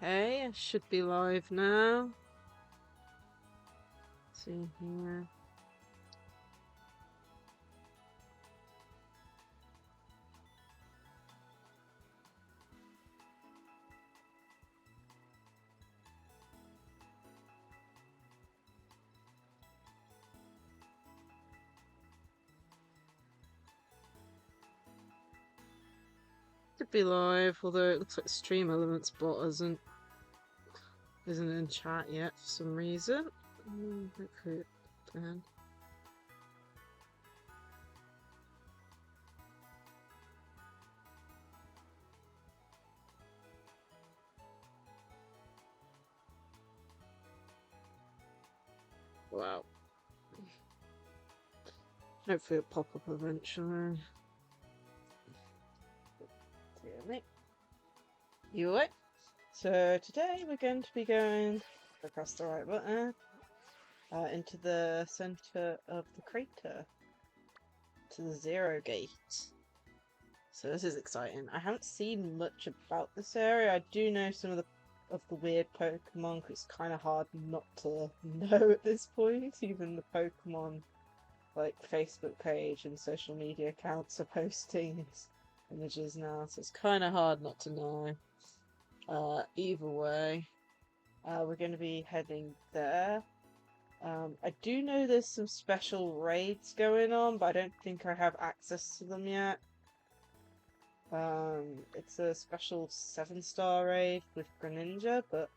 Okay, I should be live now. Let's see here. Should be live, although it looks like Stream Elements bot isn't in chat yet for some reason. Hopefully then. Wow. Hopefully it'll pop up eventually. Dear me. You alright? So today we're going to be going across the right button into the center of the crater to the Zero Gate. So this is exciting. I haven't seen much about this area. I do know some of the weird Pokemon, because it's kind of hard not to know at this point. Even the Pokemon like Facebook page and social media accounts are posting images now, so it's kind of hard not to know. Either way, we're going to be heading there. I do know there's some special raids going on, but I don't think I have access to them yet. It's a special 7-star raid with Greninja, but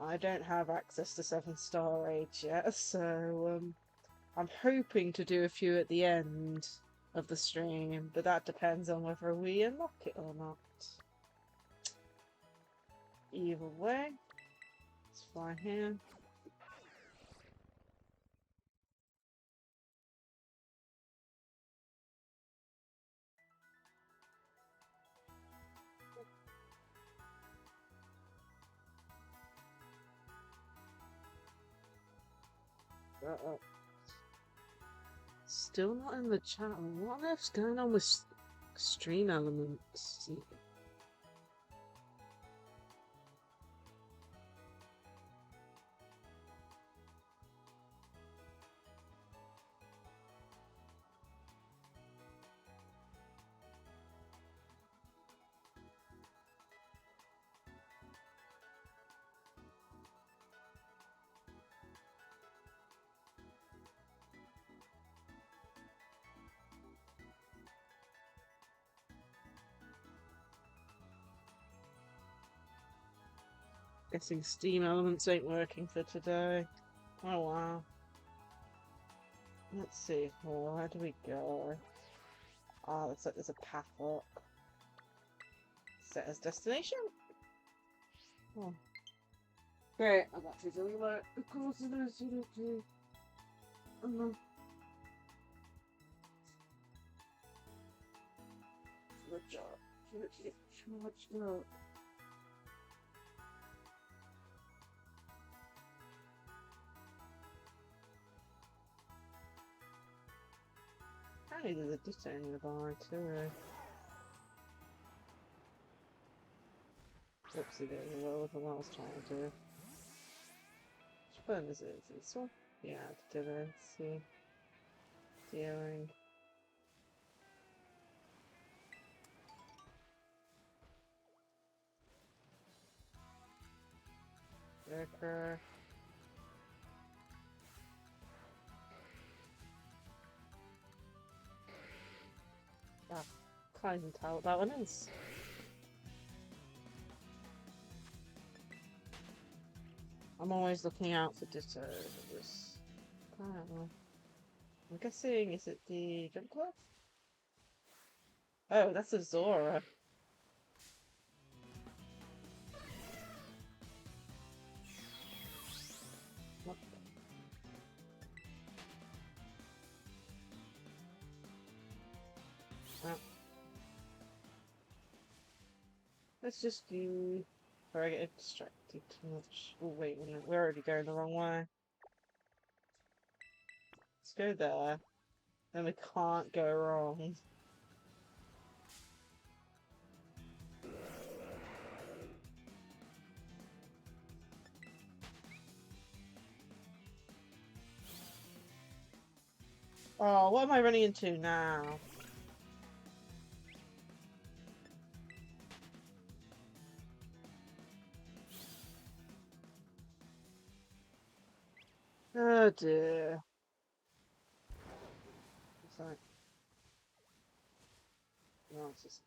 I don't have access to 7-star raids yet, so I'm hoping to do a few at the end of the stream, but that depends on whether we unlock it or not. Either way, it's fine here. Still not in the chat. What on earth's going on with Stream Elements? Guessing Steam Elements ain't working for today. Oh wow. Let's see. Oh, where do we go? Ah, looks like there's a path up. Set as destination? Oh. Great, I'm actually doing that. Of course it is, you don't do. Oh no. Good job. Charged up. Apparently there's a discount nearby too. Oopsie daisy, what was the one I was trying to do? Which button is it? Is it this one? Yeah, I did it. Let's see. Dealing. Worker. Ah, can't even tell what that one is. I'm always looking out for dittos. I don't know. I'm guessing, is it the jump club? Oh, that's a Zora. What? Oh. Let's just do... Before I get distracted too much. Oh wait, we're already going the wrong way. Let's go there. Then we can't go wrong. Oh, what am I running into now? Oh dear. It's like, no, it's just.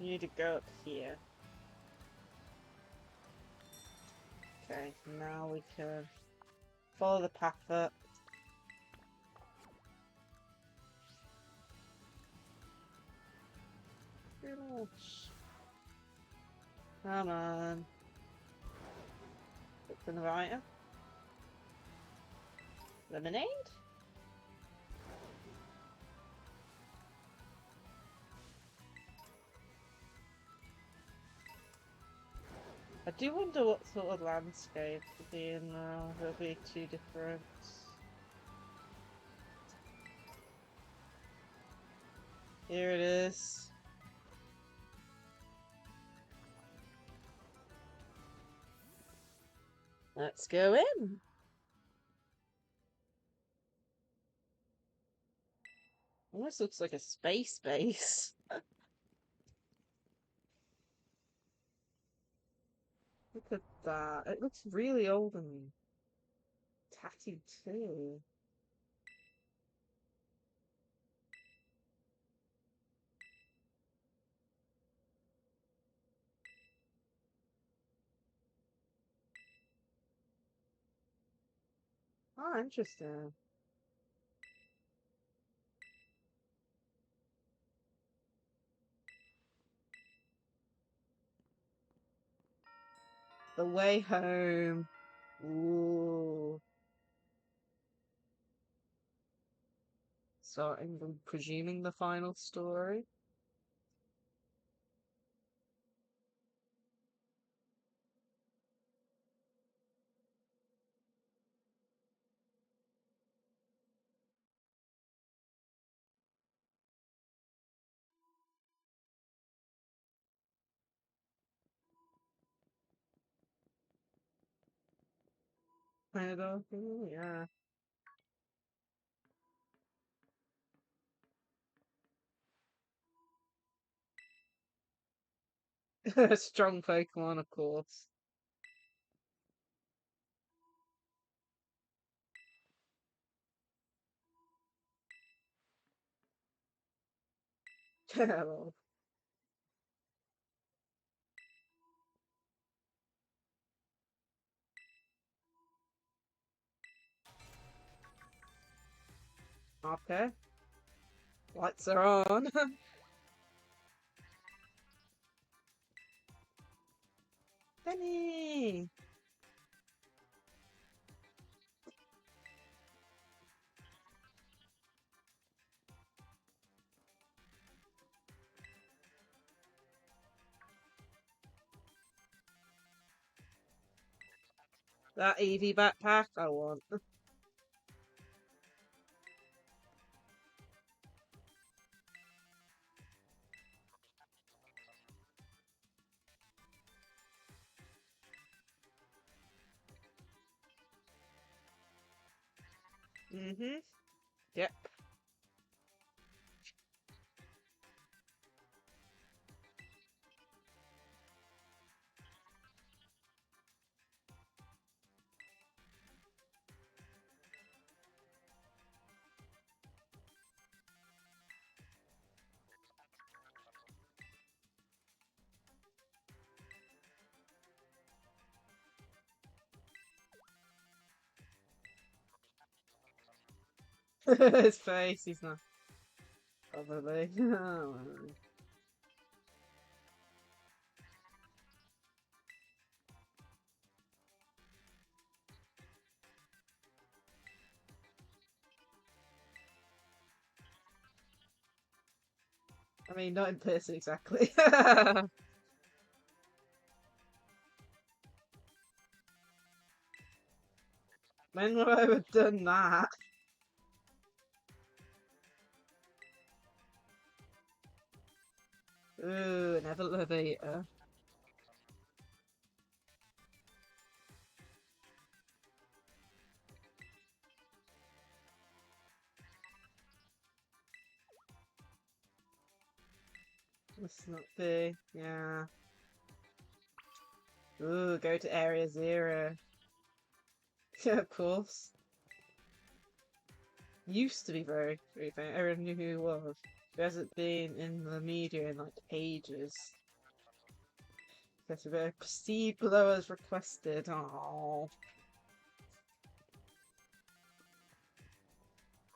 You need to go up here. Okay, now we can follow the path up. Come on. What's in the right? Lemonade? I do wonder what sort of landscape will be in now. There'll be two different. Here it is. Let's go in. Almost looks like a space base. Look at that. It looks really old and tatty too. Oh, interesting. The way home. Ooh. Starting, I'm presuming the final story. Kind of. Yeah. Strong Pokemon, of course. Well, okay. Lights are on. Penny! That Eevee backpack I want. Mm-hmm. Yep. His face, he's not. Probably. I mean, not in person exactly. When would I have done that? Ooh, an elevator. Must not be. Yeah. Ooh, go to Area Zero. Yeah, of course. Used to be very famous. Everyone knew who he was. He hasn't been in the media in like ages. Gets a bit of proceed below as requested. Oh.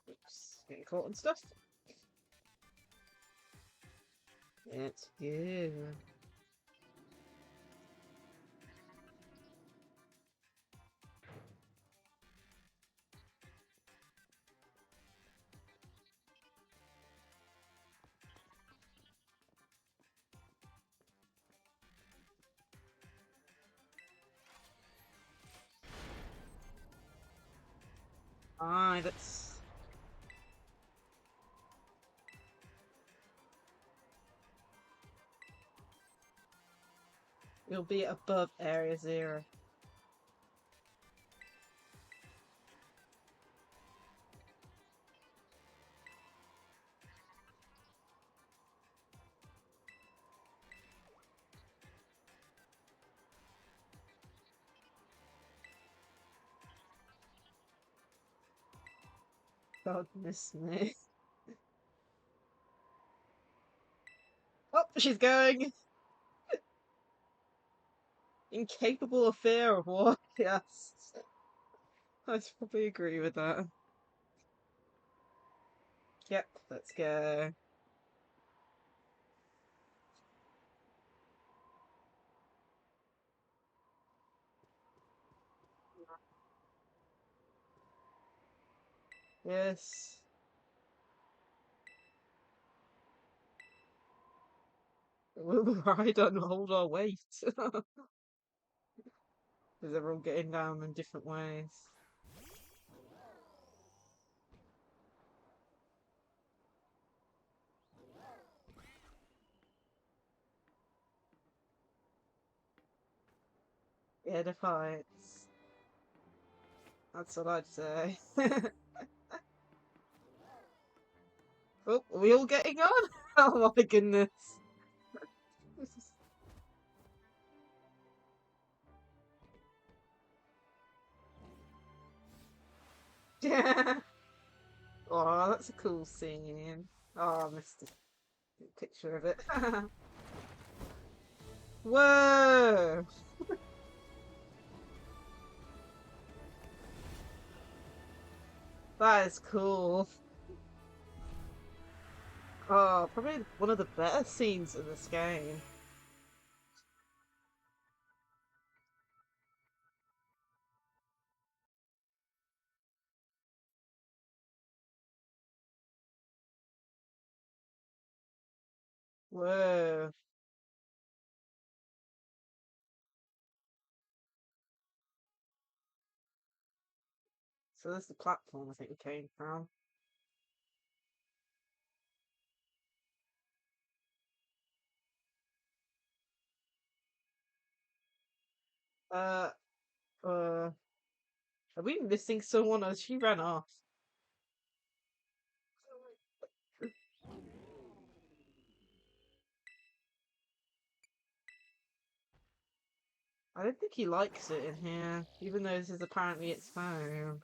Oops. Getting caught and stuff. It's good. Aye, that's... You'll be above Area Zero. God miss me. Oh, she's going! Incapable of fear of war. Yes. I'd probably agree with that. Yep, let's go. Yes. We'll ride and hold our weight. Because they're all getting down in different ways. Yeah, the fights. That's what I'd say. Oh, are we all getting on? Oh my goodness. Yeah. Oh, that's a cool scene. Oh, I missed a picture of it. Whoa! That is cool. Oh, probably one of the better scenes in this game. Whoa. So this is the platform I think we came from. Uh, are we missing someone or she ran off? I don't think he likes it in here, even though this is apparently its home.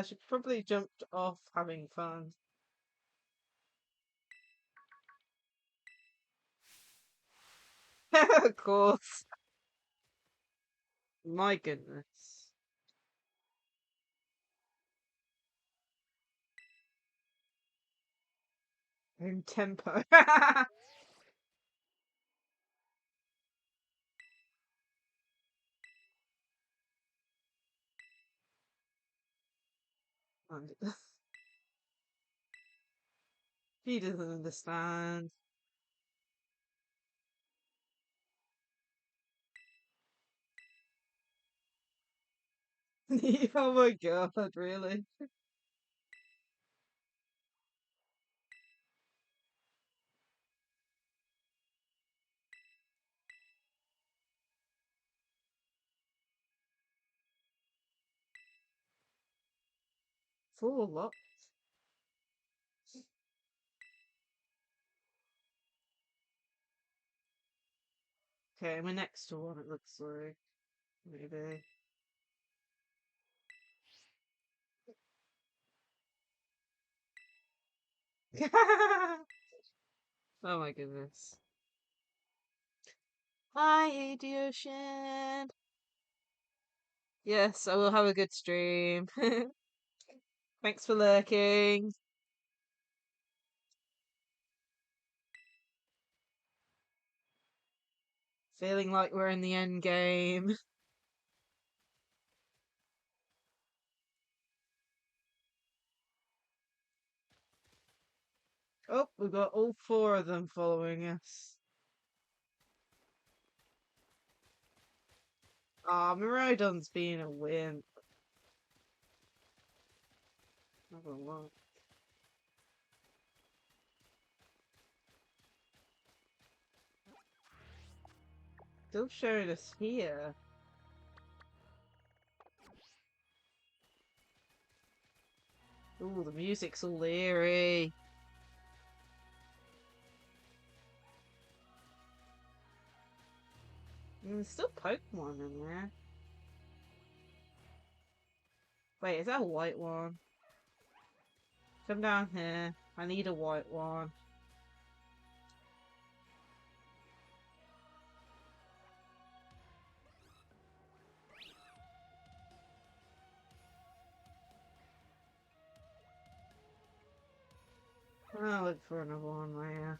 She probably jumped off having fun. Of course. My goodness. In tempo. And he doesn't understand. Oh my god, really? Full lot. Okay, we're next to one, it looks like. Maybe. Oh my goodness. Hi, ENVtuber. Yes, I will have a good stream. Thanks for lurking. Feeling like we're in the end game. Oh, we've got all four of them following us. Ah, Miraidon's being a wimp. Not gonna lie. Still showing us here. Ooh, the music's all eerie. There's still Pokemon in there. Wait, is that a white one? Come down here. I need a white one. I'll look for another one later.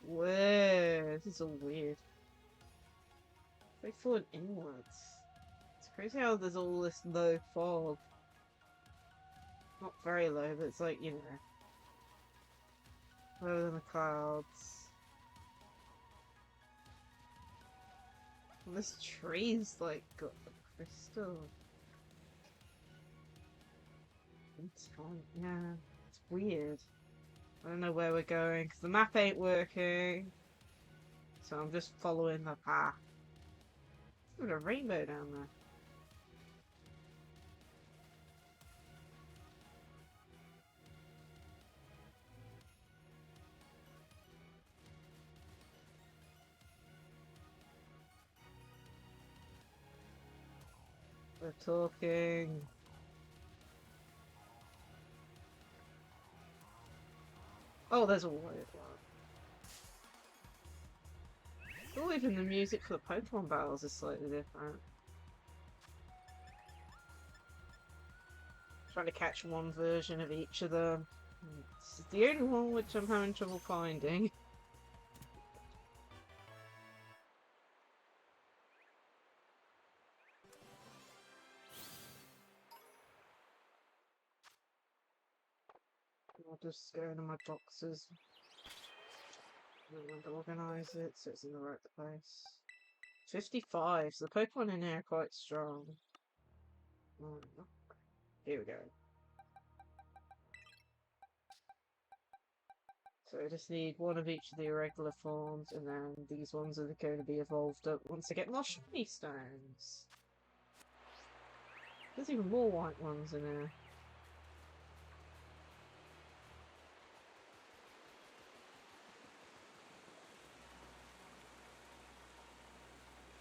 Whoa, this is all weird. They falling inwards. It's crazy how there's all this low fog. Not very low, but it's like, you know, lower than the clouds. And this tree's like got the crystal. Yeah, it's weird. I don't know where we're going because the map ain't working. So I'm just following the path. There's a rainbow down there. We're talking. Oh, there's a white one. Oh, even the music for the Pokemon battles is slightly different. Trying to catch one version of each of them. It's the only one which I'm having trouble finding. I'll just go into my boxes and organise it so it's in the right place. 55, so the Pokemon in here are quite strong. Oh, here we go. So I just need one of each of the irregular forms, and then these ones are going to be evolved up once I get more shiny stones. There's even more white ones in here.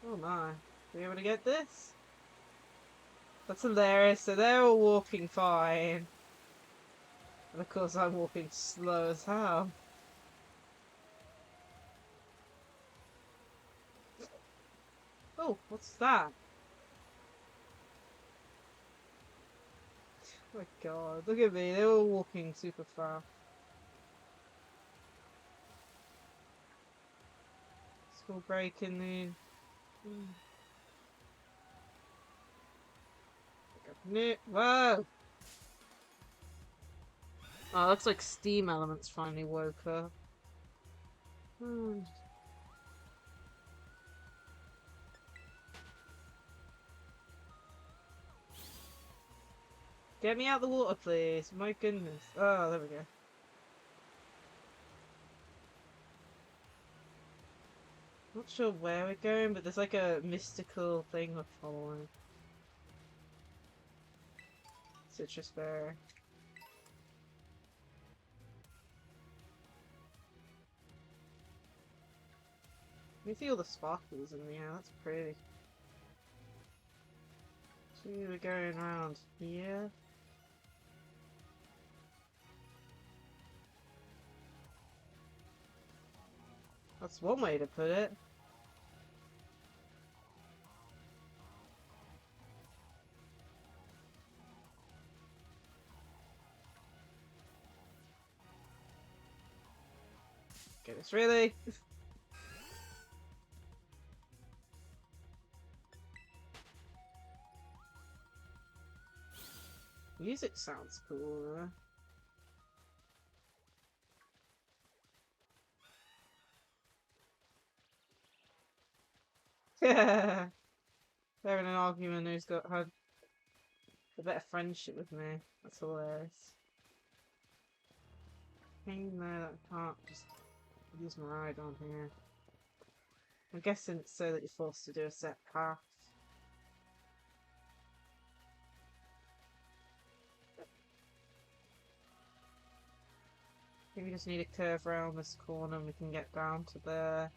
Oh my. Are we able to get this? That's hilarious. So they're all walking fine. And of course I'm walking slow as hell. Oh, what's that? Oh my god, look at me. They're all walking super fast. School breaking the... Whoa! Oh, looks like steam elements finally woke up. Get me out the water, please. My goodness. Oh, there we go. Not sure where we're going, but there's like a mystical thing we're following. Citrus berry. You see all the sparkles in the air, that's pretty. So we're going around here. That's one way to put it. Goodness, really? Music sounds cool. Yeah. They're in an argument who's had a better friendship with me. That's hilarious. No, that can't just use my ride on here. I'm guessing it's so that you're forced to do a set path. I think we just need to curve around this corner and we can get down to there.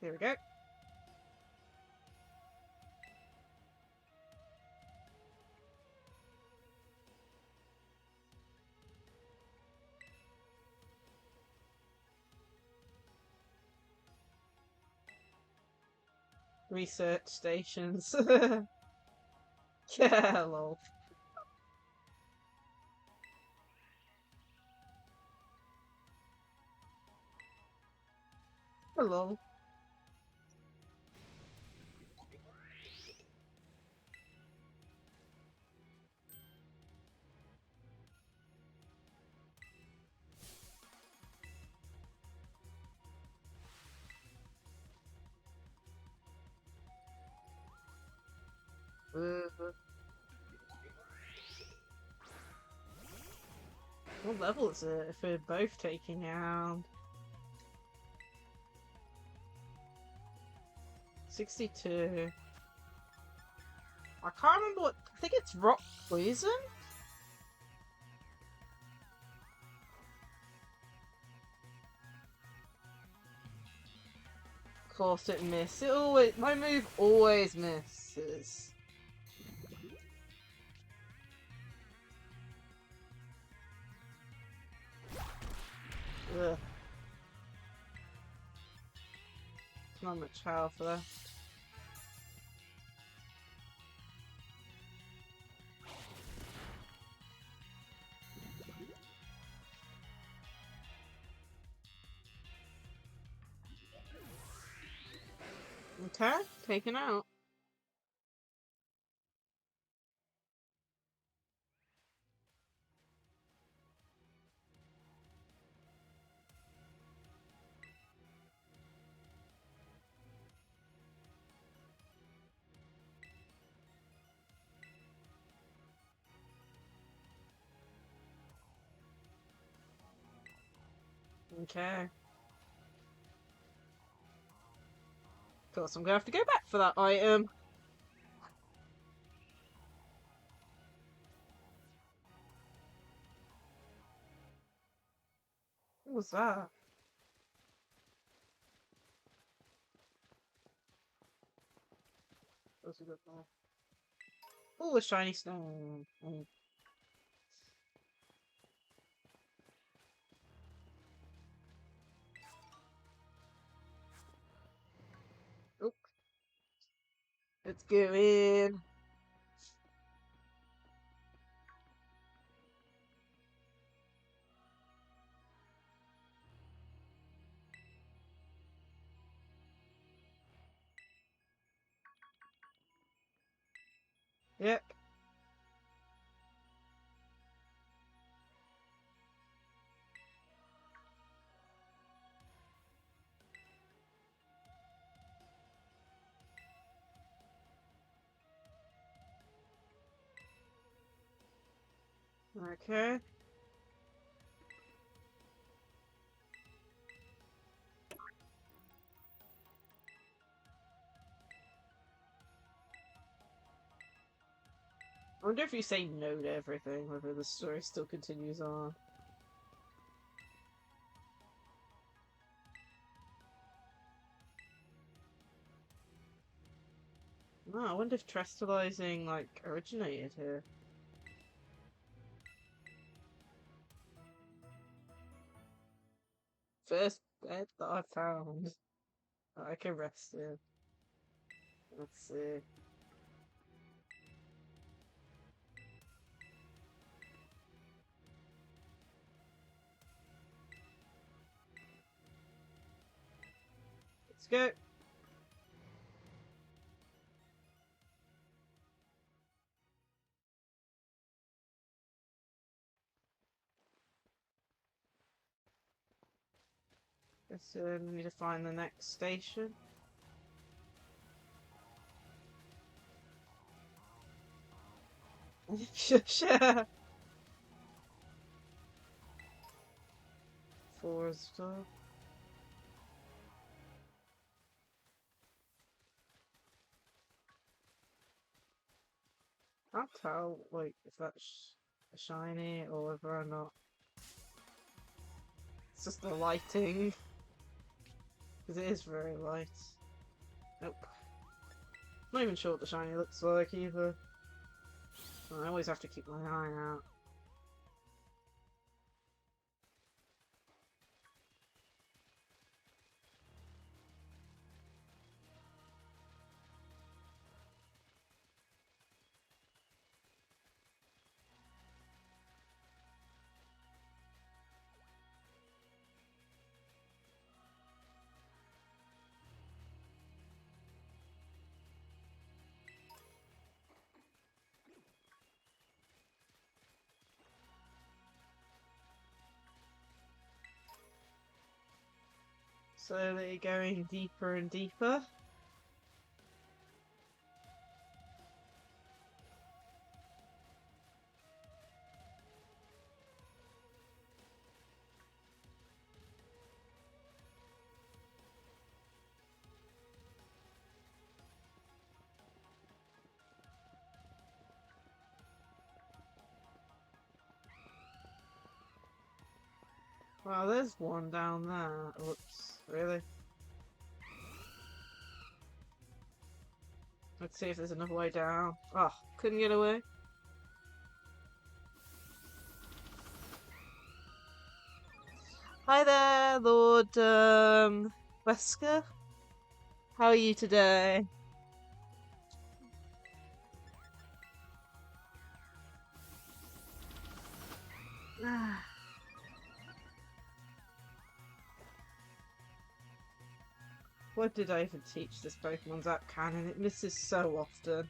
Here we go. Research stations. Yeah, lol. Lol. What level is it if we're both taking out? 62. I can't remember what. I think it's rock poison? Of course it missed. It always. My move always misses. Ugh. Not much health left. Okay, taken out. Okay. Of course, I'm gonna have to go back for that item. What was that? Oh, a shiny stone. Oh. Oh. Let's go in. Yep. Okay. I wonder if you say no to everything, whether the story still continues on. Oh, I wonder if Trestalizing, like, originated here. First bed that I found that I can rest in. Let's see. Let's go. Guess we need to find the next station. Sure. Four star. Can't tell, like, if that's shiny or whether or not. It's just the lighting. Because it is very light. Nope. Not even sure what the shiny looks like either. I always have to keep my eye out. Slowly going deeper and deeper. Wow, there's one down there. Whoops, really? Let's see if there's another way down. Oh, couldn't get away. Hi there, Lord, Wesker. How are you today? What did I even teach this Pokemon's app canon? It misses so often.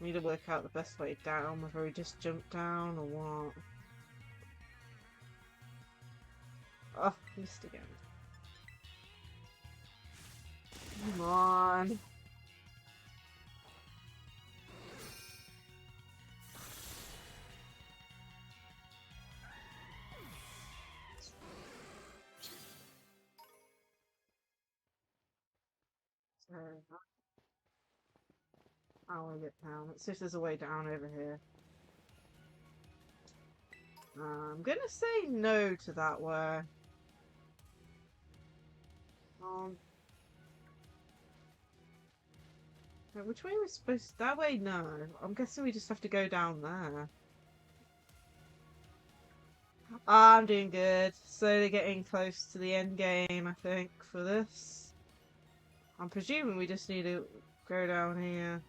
I need to work out the best way down, whether we just jump down or what. Oh, missed again. Come on. How will I get down? Let's see if there's a way down over here. I'm gonna say no to that way. Which way are we supposed to? That way? No. I'm guessing we just have to go down there. I'm doing good. Slowly getting close to the end game, I think, for this. I'm presuming we just need to go down here.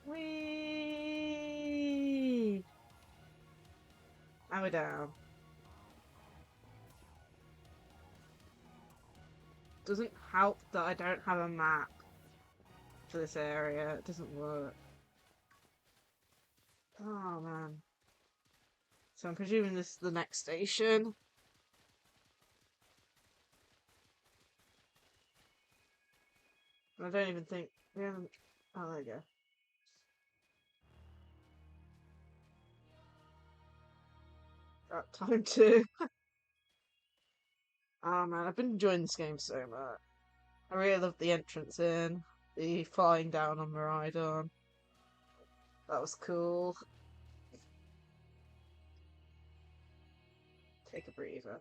Whee! And we're down. Doesn't help that I don't have a map for this area. It doesn't work. Oh man. So I'm presuming this is the next station. I don't even think we haven't. Oh, there you go. Got time to. Oh man, I've been enjoying this game so much. I really love the entrance in, the flying down on Miraidon. That was cool. Take a breather.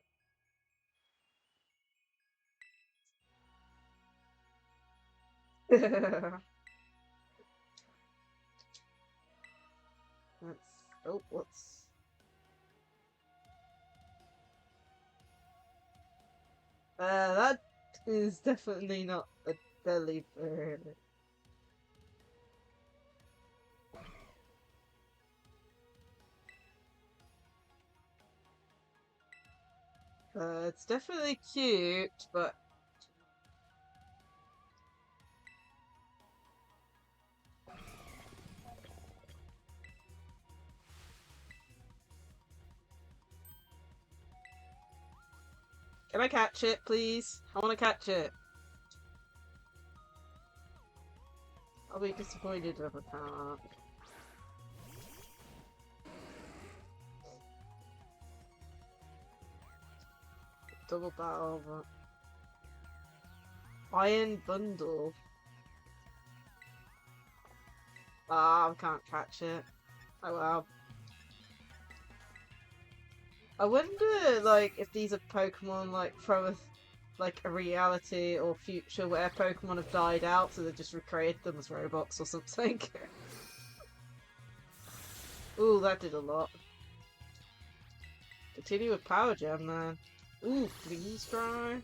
What's... that is definitely not a belly bird. It's definitely cute, but... Can I catch it, please? I want to catch it. I'll be disappointed if I can't. Double battle, but... Iron Bundle. Ah, I can't catch it. Oh well. I wonder, like, if these are Pokemon, like, from a reality or future where Pokemon have died out, so they just recreated them as robots or something. Ooh, that did a lot. Continue with Power Gem, then. Ooh, Freeze Dry.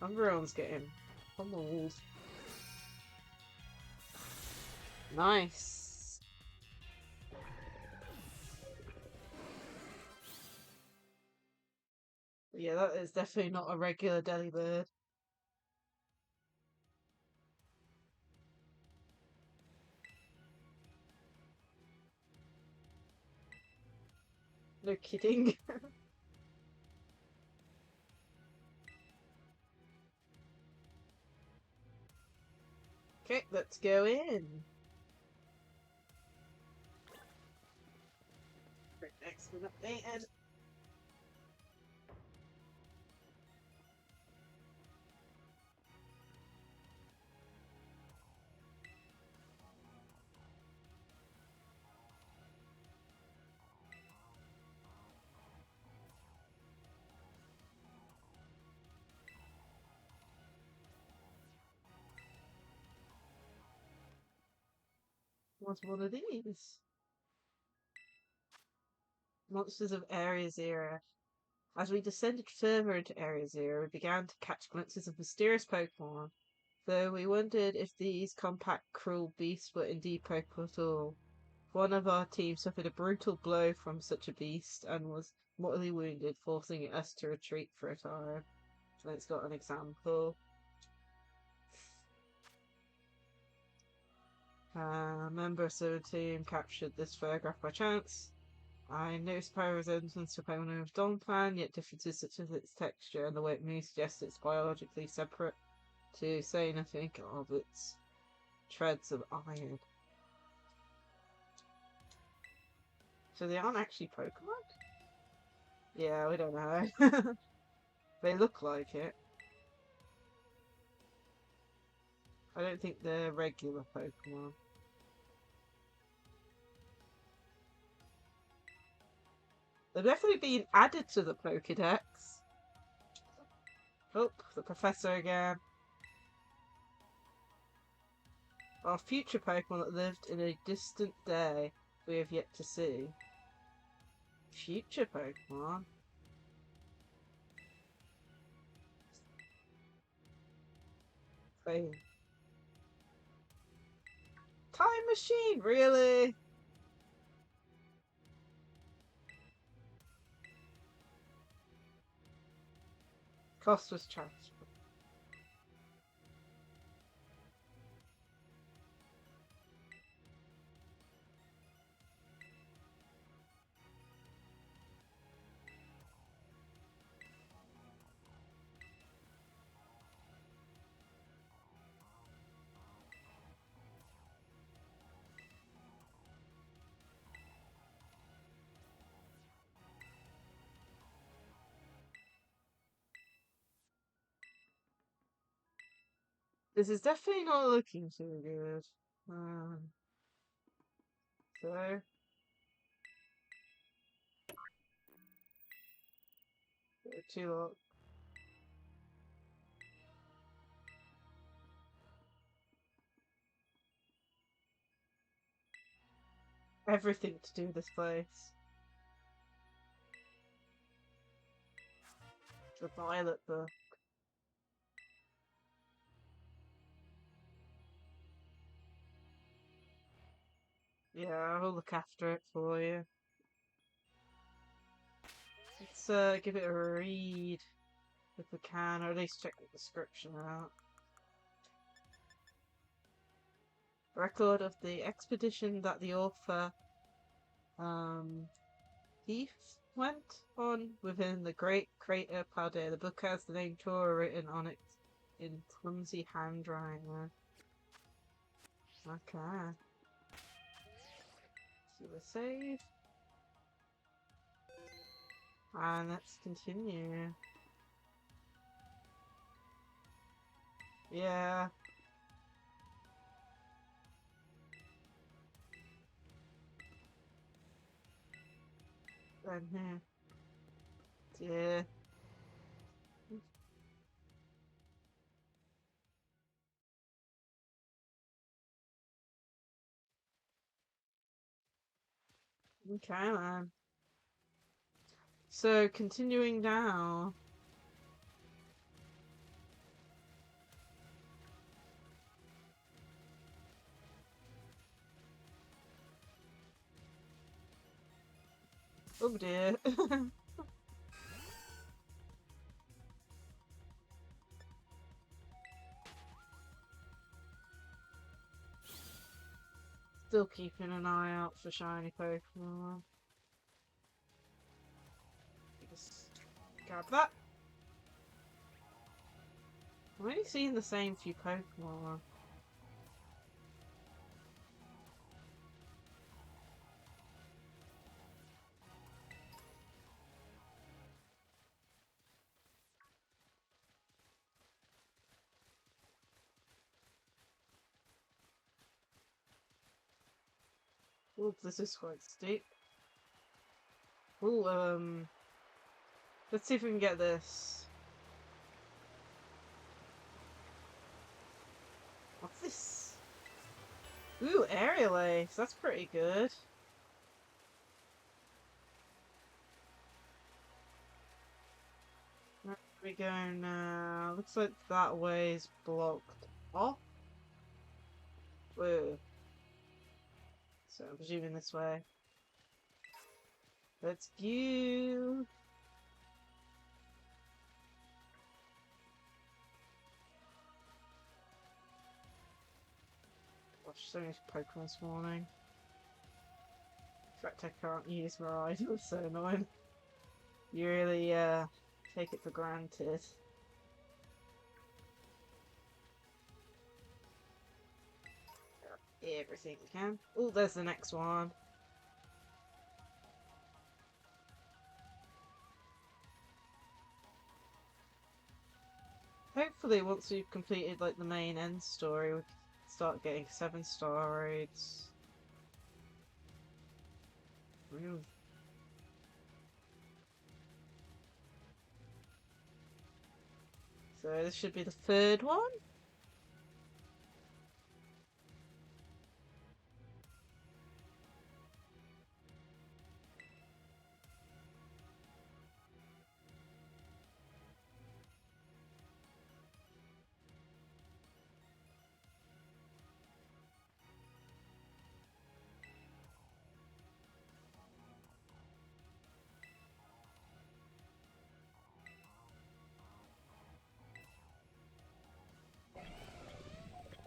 Umbreon's getting pummeled. Nice. Yeah, that is definitely not a regular Delibird. No kidding. Okay, let's go in. Excellent updated. What's one of these? Monsters of Area Zero. As we descended further into Area Zero, we began to catch glimpses of mysterious Pokemon, though we wondered if these compact, cruel beasts were indeed Pokemon at all. One of our team suffered a brutal blow from such a beast and was mortally wounded, forcing us to retreat for a time. And it's got an example. Member of the team captured this photograph by chance. I noticed pyroresemblance to Pokemon of Donphan, yet differences such as its texture and the way it moves suggest it's biologically separate, to say nothing of its treads of iron. So they aren't actually Pokemon? Yeah, we don't know. They look like it. I don't think they're regular Pokemon. They're definitely being added to the Pokedex. Oh, the professor again. Our future Pokemon that lived in a distant day we have yet to see. Future Pokemon? Wait. Time machine, really? Cost was charged. This is definitely not looking too good. So too long. Everything to do this place. The Violet book. Yeah, I'll look after it for you. Let's give it a read if we can, or at least check the description out. Record of the expedition that the author Heath went on within the Great Crater Paldea. The book has the name tour written on it in clumsy handwriting. Okay. So we save. And let's continue. Yeah. Then here. Yeah. Okay, man. So, continuing down. Oh dear. Still keeping an eye out for shiny Pokemon. Just grab that. I'm only seeing the same few Pokemon. Oh, this is quite steep. Oh, let's see if we can get this. What's this? Ooh, Aerial Ace. That's pretty good. Where are we going now? Looks like that way is blocked off. Whoa. So I'm presuming this way. Let's go. Gosh, so many Pokemon this morning. In fact, I can't use my item, so annoying. You really, take it for granted. Everything we can. Oh, there's the next one. Hopefully, once we've completed like the main end story, we can start getting 7-star raids. So this should be the third one.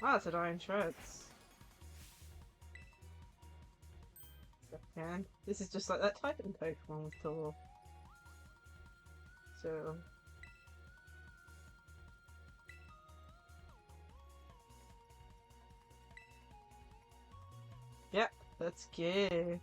Ah, it's a Dying Shreds. Second. This is just like that Titan Pokemon with Thor. So. Yep, let's go.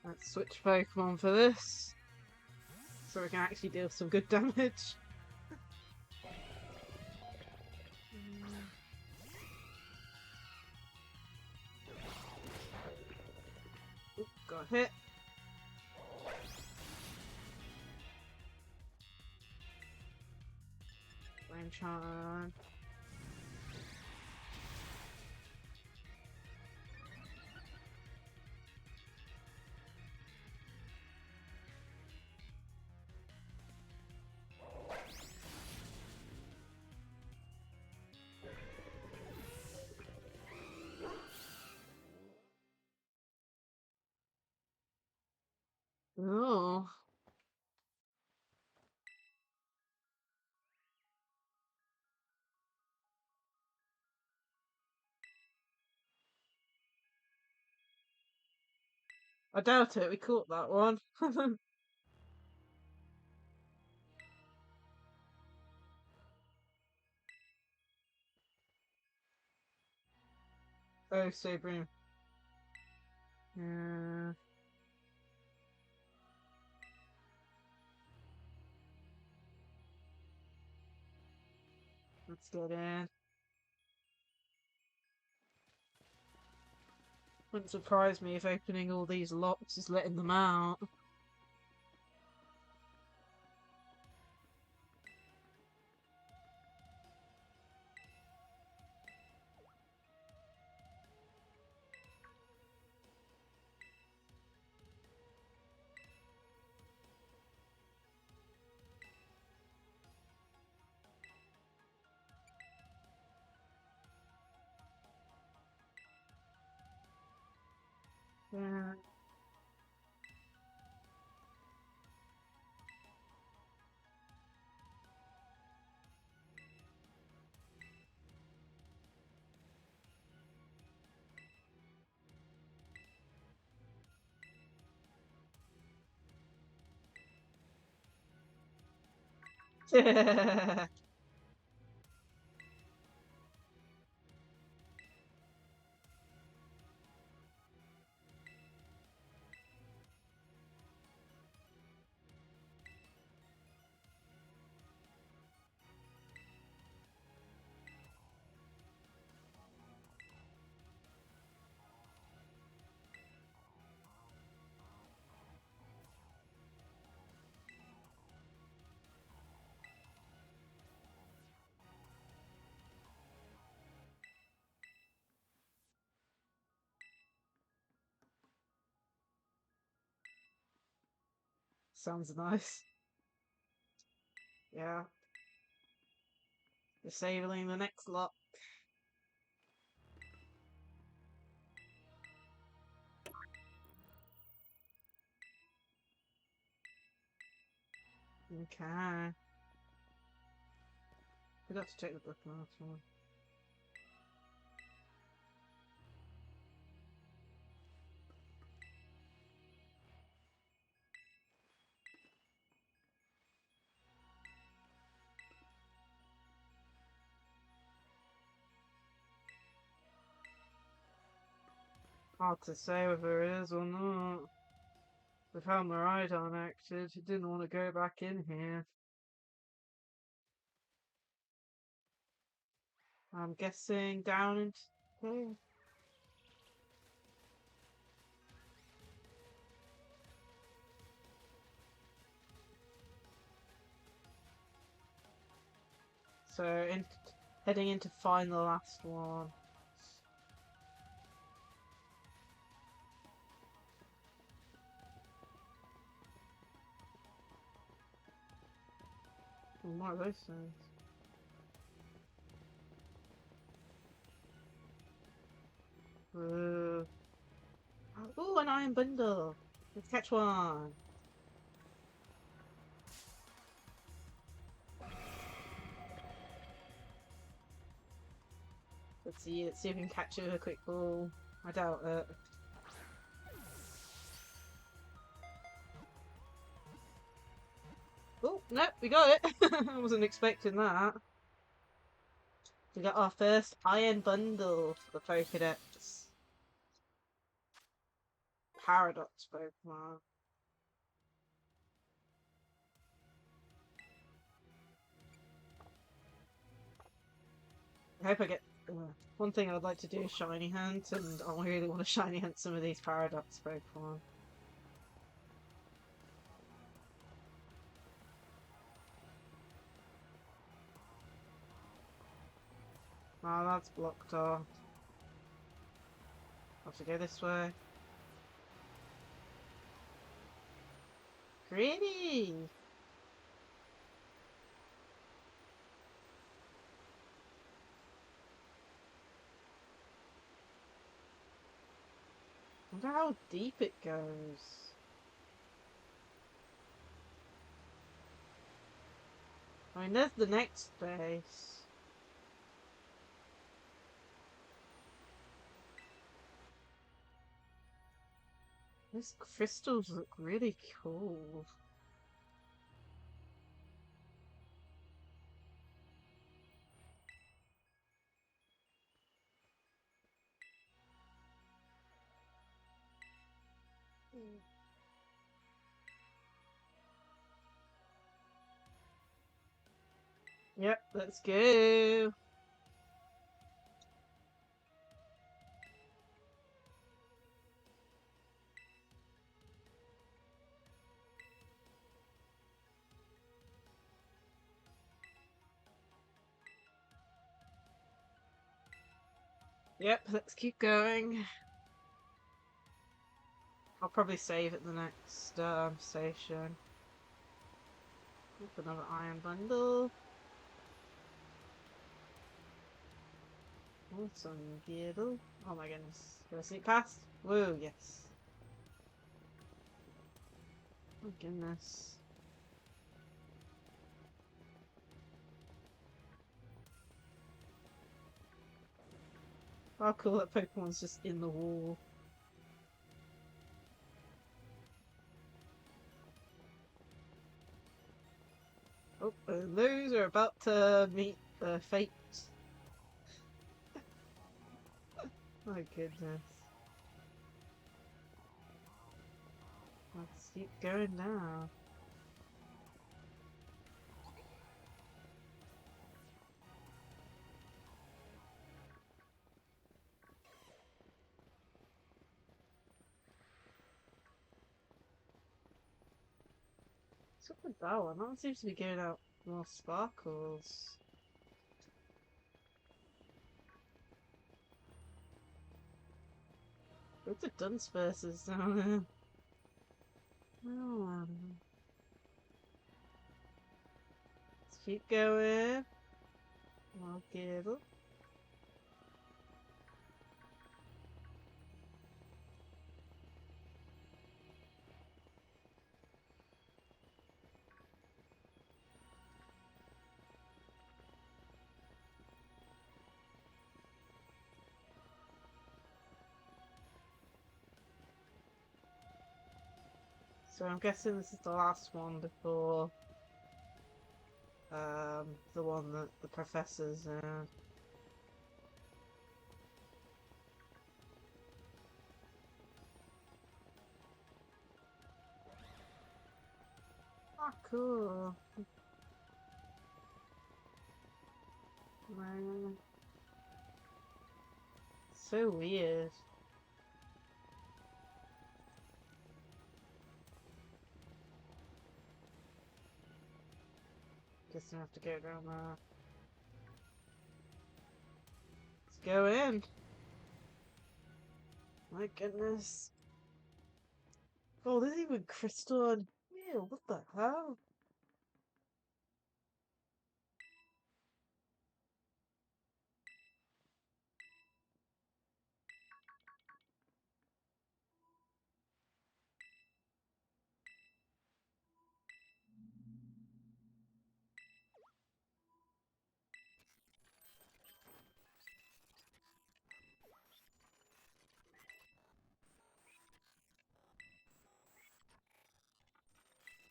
Let's switch Pokemon for this, so we can actually deal some good damage. Oop, got hit. Lacie-Chan. Oh. I doubt it, we caught that one. Oh, Sabrin. Yeah. Let's get in. Wouldn't surprise me if opening all these locks is letting them out. Yeah. Sounds nice. Yeah. Disabling the next lot. Okay. Forgot to check the book last one. Hard to say whether it is or not. With how Miraidon acted, he didn't want to go back in here. I'm guessing down into here. So, heading in to find the last one. What are those things? Oh, an iron bundle! Let's catch one! Let's see if we can catch it with a quick ball. I doubt it. Oh, no, we got it! I wasn't expecting that. We got our first iron bundle for the Pokedex. paradox Pokemon. I hope I get. One thing I'd like to do is shiny hunt, and I really want to shiny hunt some of these paradox Pokemon. Oh, that's blocked off. I have to go this way. Greedy! I wonder how deep it goes. I mean, there's the next base. These crystals look really cool. Yep, let's go. Yep, let's keep going. I'll probably save at the next station. Oop, another iron bundle. Oh, some Beardle. Oh my goodness. Can I sneak past? Whoa, yes. Oh goodness. Oh cool, that Pokemon's just in the wall. Oh, and those are about to meet their fate. My goodness. Let's keep going now. What's up with that one? That one seems to be giving out more sparkles. Look at the Dunsparces down there. Oh, let's keep going. I'll get up. So I'm guessing this is the last one before the one that the professor's Oh cool. Man. So weird. Guess I have to go down there. Let's go in. My goodness. Oh, there's even crystal on here. What the hell?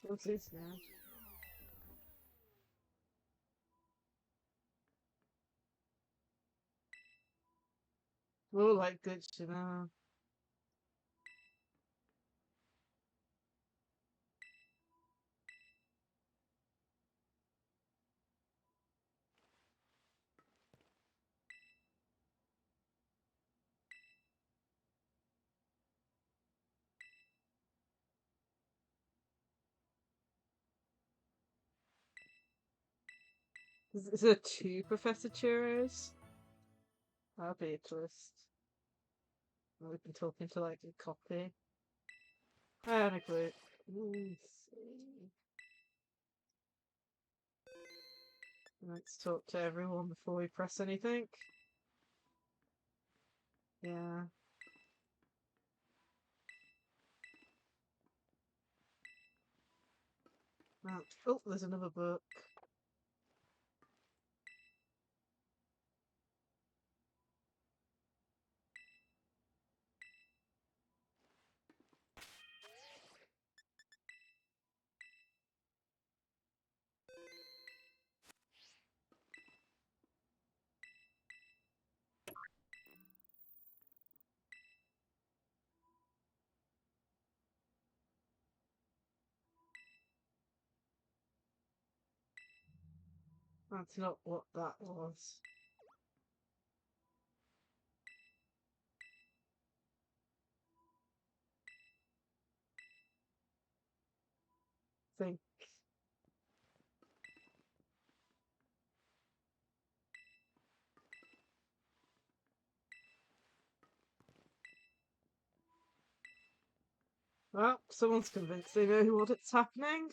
What's this now? Oh, like good to know. Is there two Professor Churros? That'd be a twist. We've been talking to like a copy. I don't know. Let's see. Let's talk to everyone before we press anything. Yeah. Oh, there's another book. That's not what that was. Think. Well, someone's convinced they know what's happening.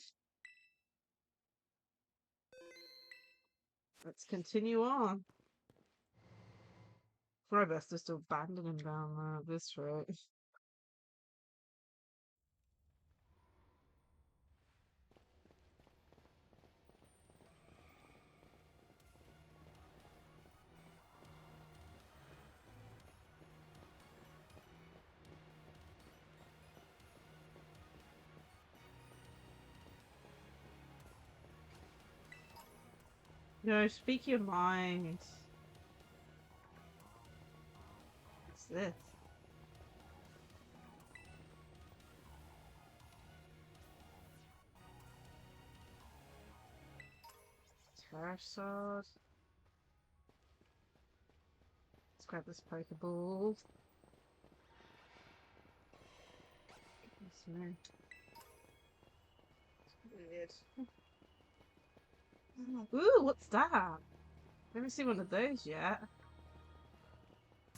Let's continue on. My best is to abandon him down there at this rate. No, speak your mind. What's this? Terror sword. Let's grab this Pokeball. Goodness me. Weird. Ooh, what's that? I haven't seen one of those yet.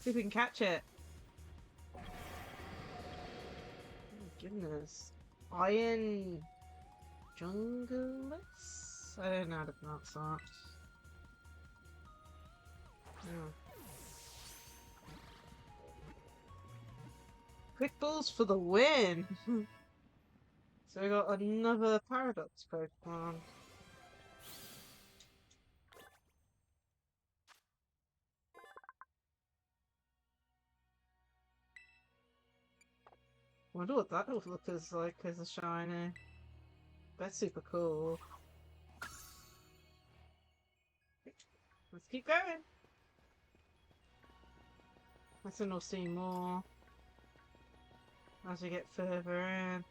See if we can catch it. Oh my goodness. Iron Jungleus? I don't know how to pronounce that. Yeah. Quick balls for the win! So we got another Paradox Pokemon. I wonder what that would look like as a shiny. That's super cool. Let's keep going. I think we'll see more as we get further in.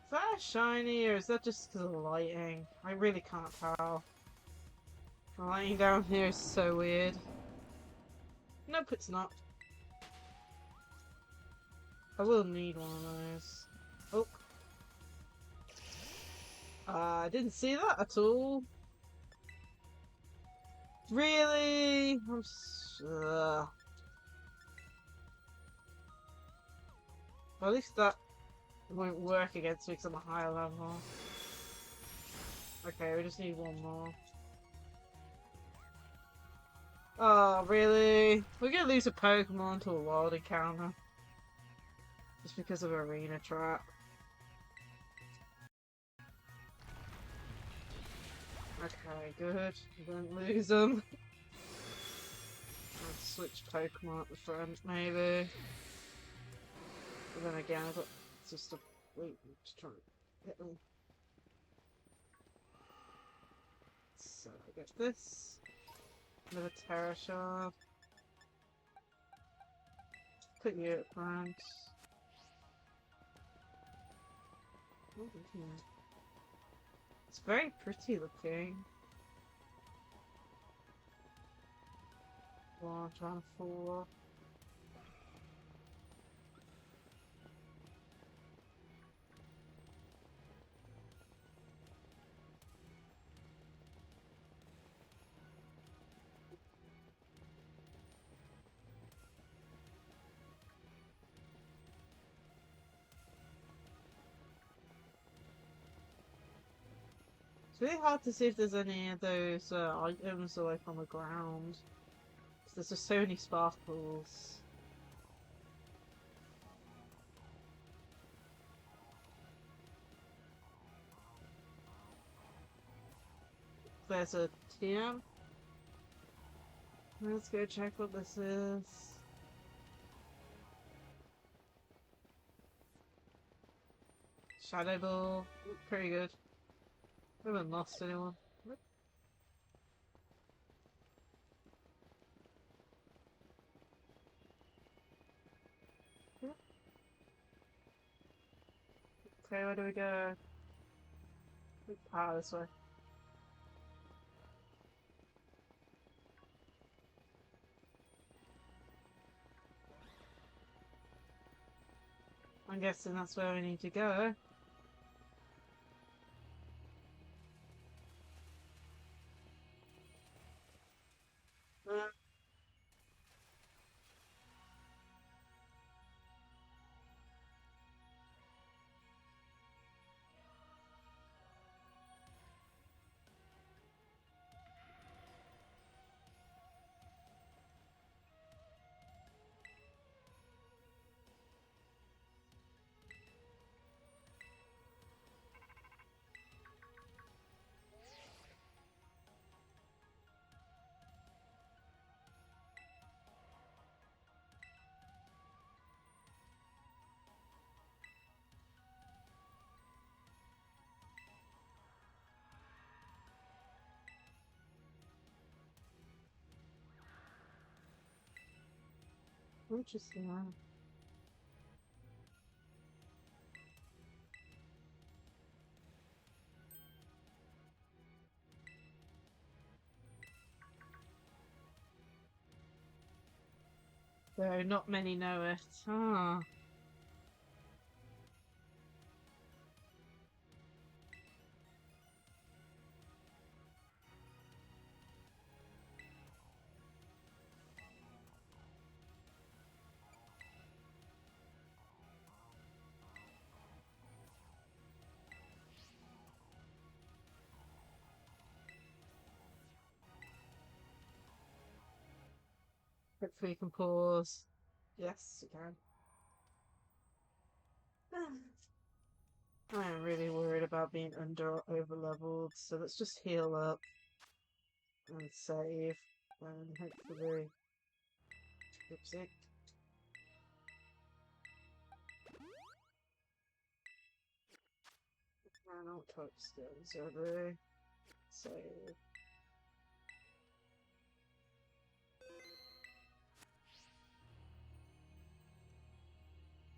Is that a shiny or is that just because of the lighting? I really can't tell. The lighting down here is so weird. Nope, it's not. I will need one of those. Oh. I didn't see that at all. Really? Well, at least that won't work against me because I'm a higher level. Okay, we just need one more. Oh, really? We're gonna lose a Pokemon to a wild encounter. Just because of Arena Trap. Okay, good. We don't lose them. I'll switch Pokemon at the front, maybe. But then again, I've got just a wait to try and hit them. So I get this. Another Terra Shard. Put you at front. Oh, yeah. It's very pretty looking. 1, 4. really hard to see if there's any of those items like on the ground. There's just so many sparkles. There's a TM. Let's go check what this is. Shadow Ball. Pretty good. We haven't lost anyone. Okay, where do we go? Ah, this way. I'm guessing that's where we need to go. Interesting. Though not many know it. Ah. Hopefully you can pause. Yes, you can. I am really worried about being under or over leveled, so let's just heal up and save and hopefully. Oopsie. I don't touch skills, are they? Save.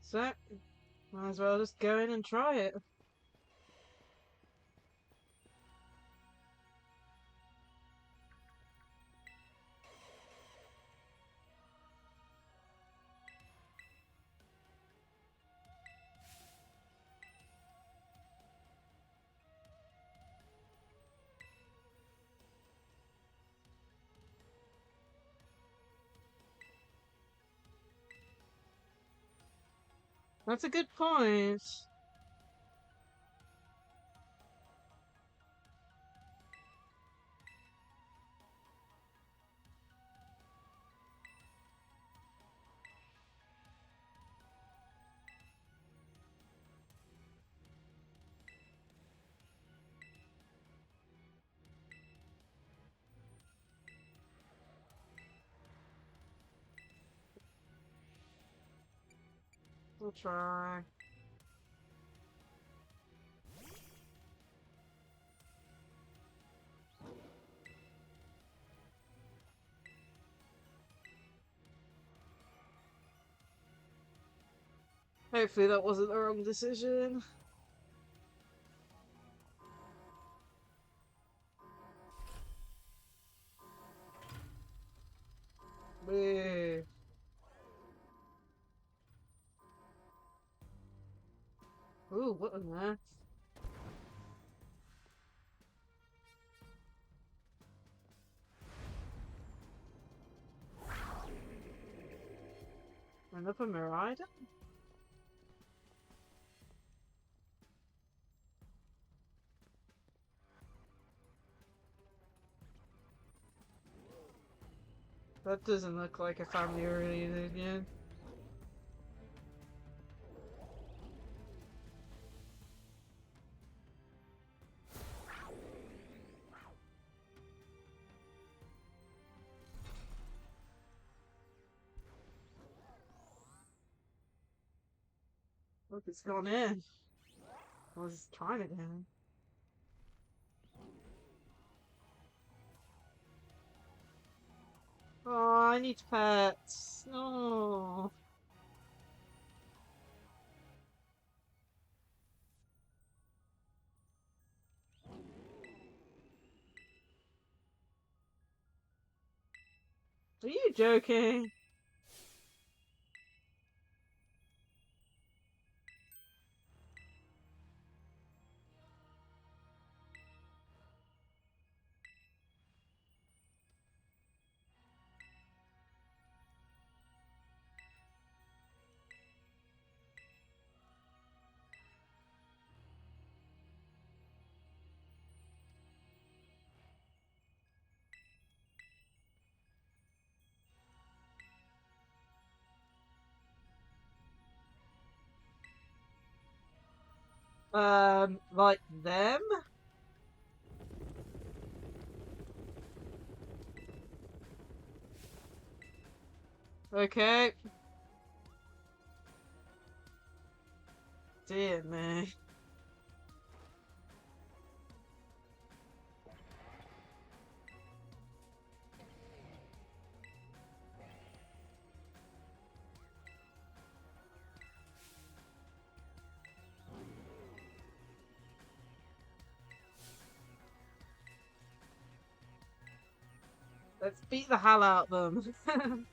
So, might as well just go in and try it. That's a good point. We'll try. Hopefully that wasn't the wrong decision. Boo. Ooh, what in there? Another Marida? That doesn't look like a family reunion. Look, it's gone in. I was just trying it in. Oh, I need pets. No. Are you joking? Like them? Okay. Dear me. Let's beat the hell out of them. Come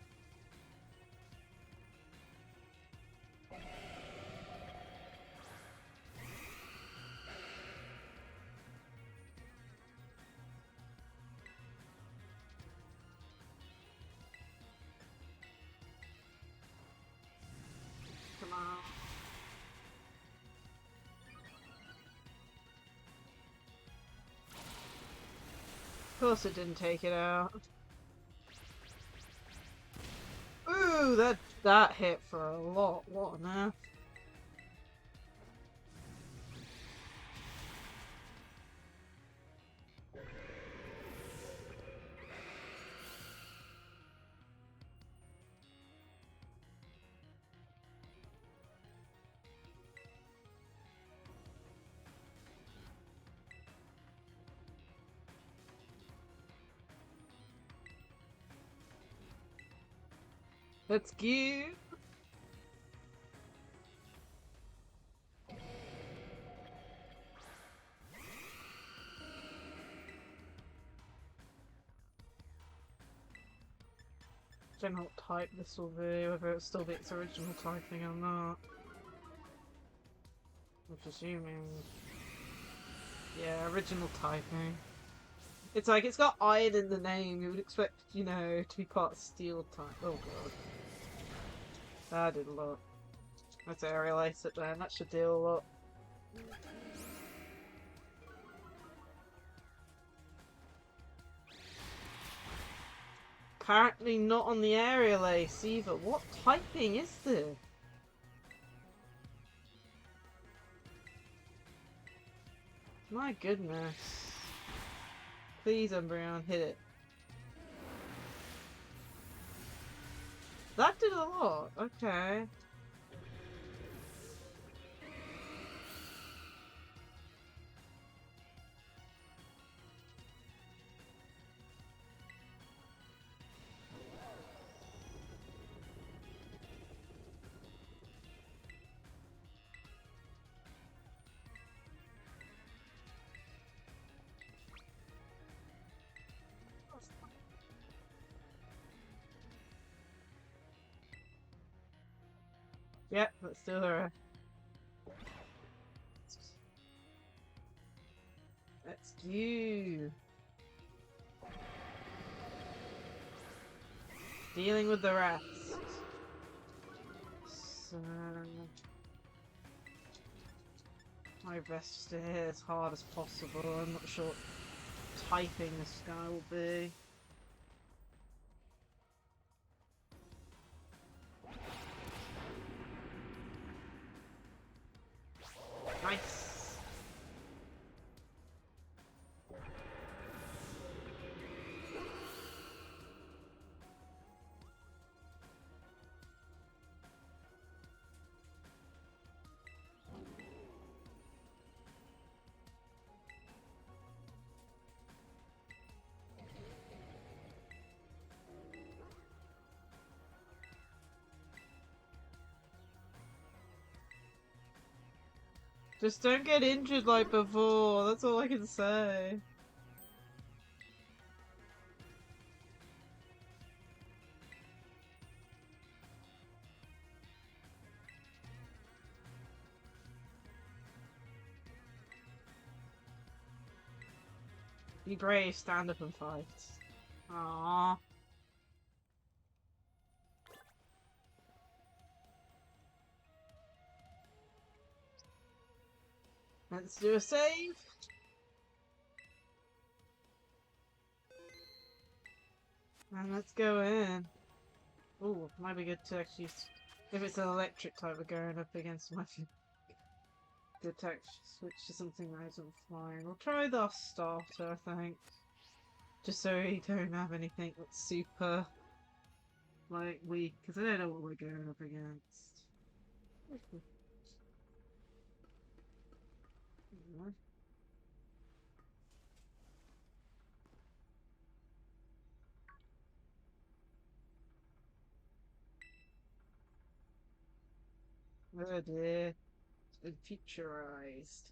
on. Of course it didn't take it out. Ooh, that hit for a lot. What on earth? Let's go. Don't know what type this will be, whether it'll still be its original typing or not. I'm presuming. Yeah, original typing. It's like, it's got iron in the name, you would expect, you know, to be part of steel type. Oh god. That did a lot. Let's aerialize it then, that should deal a lot. Apparently not on the aerial ace either. What typing is this? My goodness. Please, Umbreon, hit it. That did a lot. Okay. Yep, let's do the Let's go. Dealing with the rest. So my best to stay here as hard as possible. I'm not sure what typing this guy will be. Just don't get injured like before. That's all I can say. Be brave, stand up and fight. Aww. Let's do a save. And let's go in. Oh, might be good to actually, if it's an electric type, we're going up against my the attack switch to something that isn't flying. We'll try the starter, I think. Just so we don't have anything that's super, like, weak, because I don't know what we're going up against. Oh dear. It's been futurized.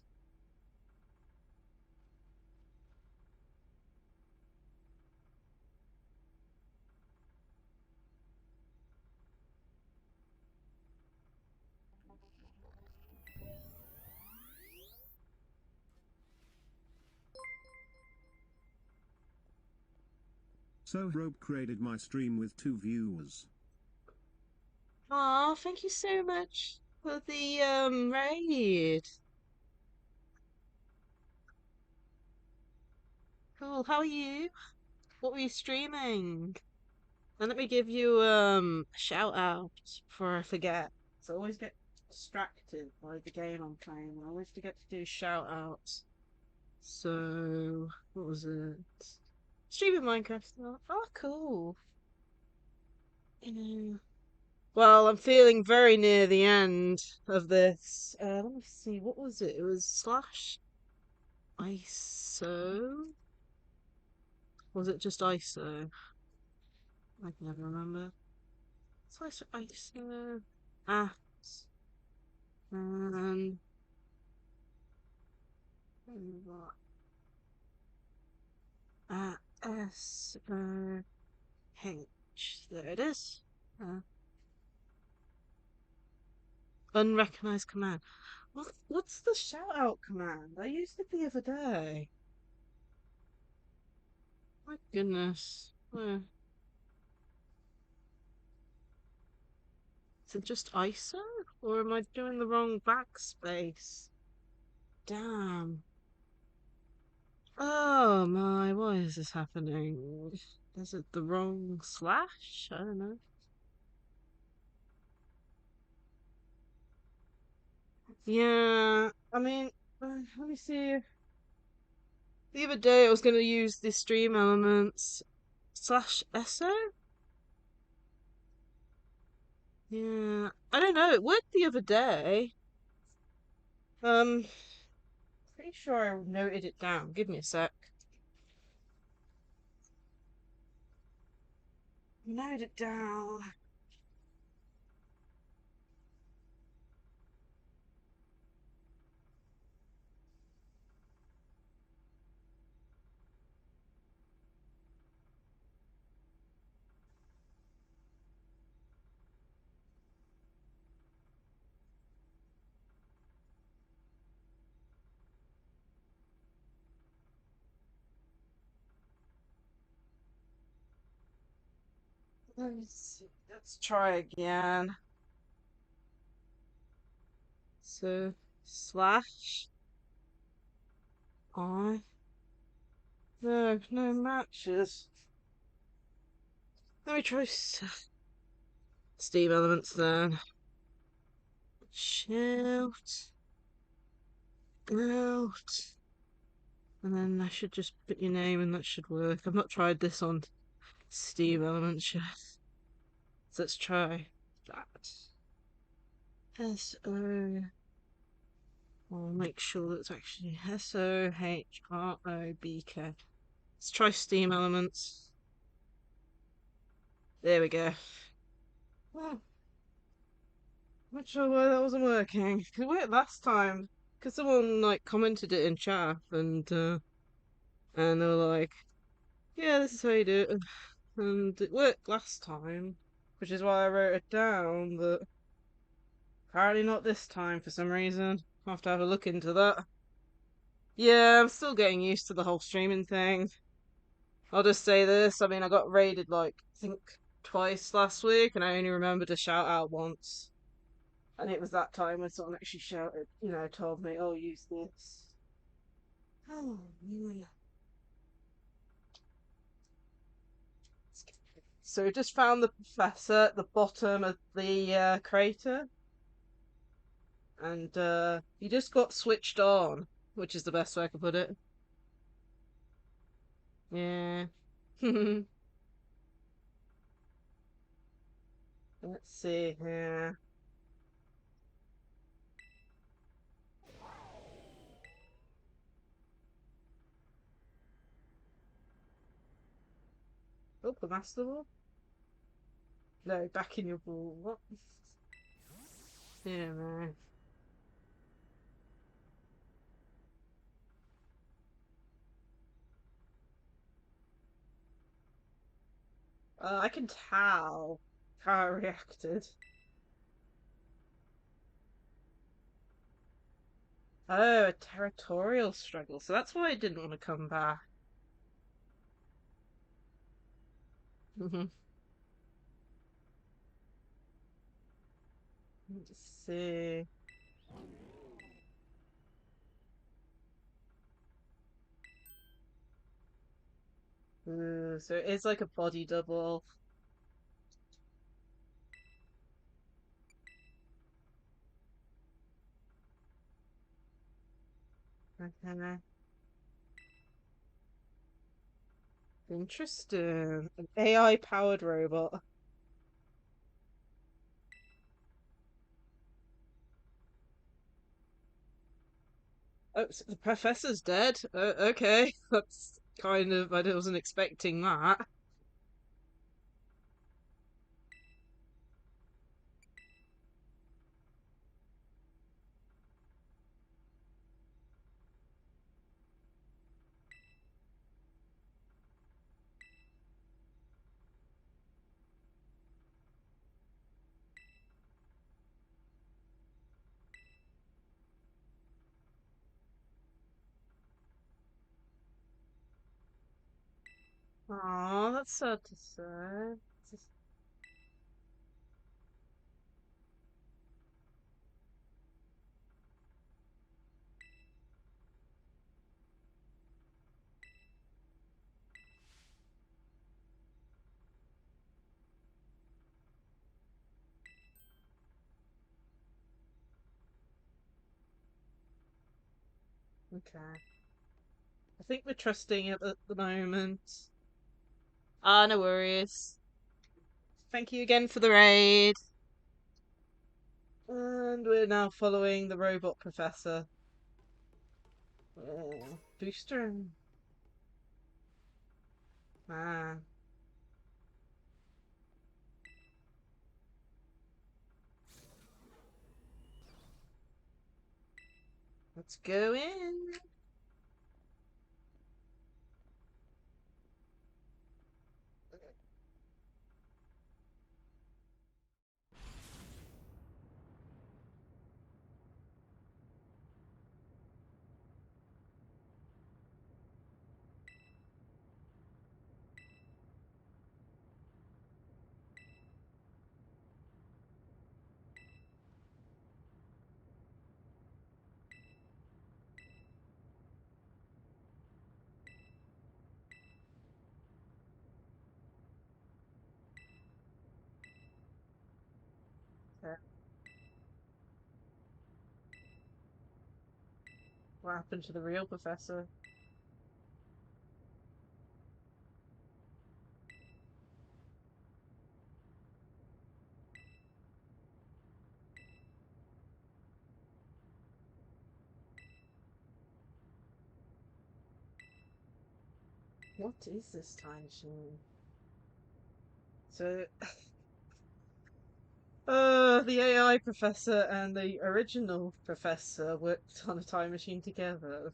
So Rope created my stream with 2 viewers. Aw, thank you so much for the raid. Cool, how are you? What were you streaming? And let me give you a shout out before I forget. So I always get distracted by the game I'm playing. I always forget to do shout outs. So what was it? Streaming Minecraft stuff. Oh, cool. Yeah. Well, I'm feeling very near the end of this. Let me see. What was it? It was slash ISO. Was it just ISO? I can never remember. Slash ISO at and at S-O-H. There it is. Unrecognized command. What's the shout out command? I used it the other day. My goodness. Is it just ISO? Or am I doing the wrong backspace? Damn. Oh my, why is this happening? Is it the wrong slash? I don't know. Yeah, I mean, let me see. The other day I was going to use the stream elements slash SO? Yeah, I don't know. It worked the other day. Um, pretty sure I noted it down. Give me a sec. Note it down. Let's see. Let's try again. So, slash I. No, no matches. Let me try Steam elements then. Shout out. And then I should just put your name and that should work. I've not tried this on Steam elements yet. So let's try that. S-O. I'll make sure that's actually SOHROBK. Let's try Steam elements. There we go. Oh, not sure why that wasn't working. It worked last time. because someone like commented it in chat and they were like, "Yeah, this is how you do it," and it worked last time, which is why I wrote it down. But apparently not this time for some reason. I'll have to have a look into that. Yeah, I'm still getting used to the whole streaming thing. I'll just say this. I mean, I got raided like I think twice last week, and I only remember to shout out once. And it was that time when someone actually shouted, told me, "Oh, use this." Oh, yeah. So we just found the professor at the bottom of the crater, and he just got switched on, which is the best way I could put it. Yeah. Let's see here. Oh, the master ball. No, back in your ball. What? Yeah, man. I can tell how I reacted. Oh, a territorial struggle. So that's why I didn't want to come back. Let's see. Ooh, so it is like a body double. Okay. Interesting. An AI powered robot. Oh, so the professor's dead. Okay. That's kind of, I wasn't expecting that. Oh, that's sad to say. Okay. I think we're trusting it at the moment. Ah, no worries. Thank you again for the raid. And we're now following the robot professor. Booster. Man. Let's go in. Okay. What happened to the real professor? What is this time machine? So, the AI professor and the original professor worked on a time machine together.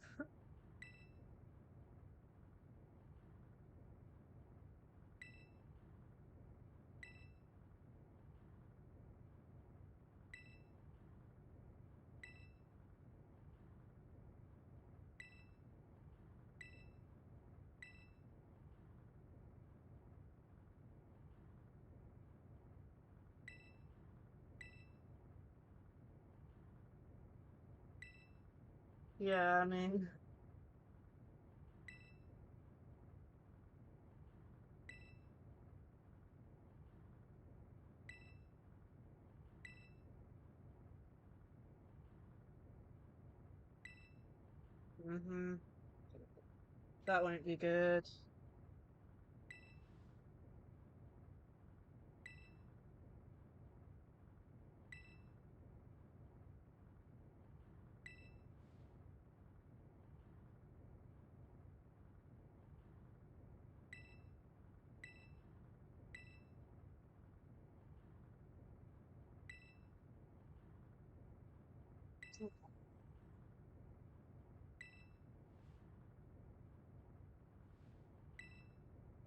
Yeah, I mean, hmm that won't be good.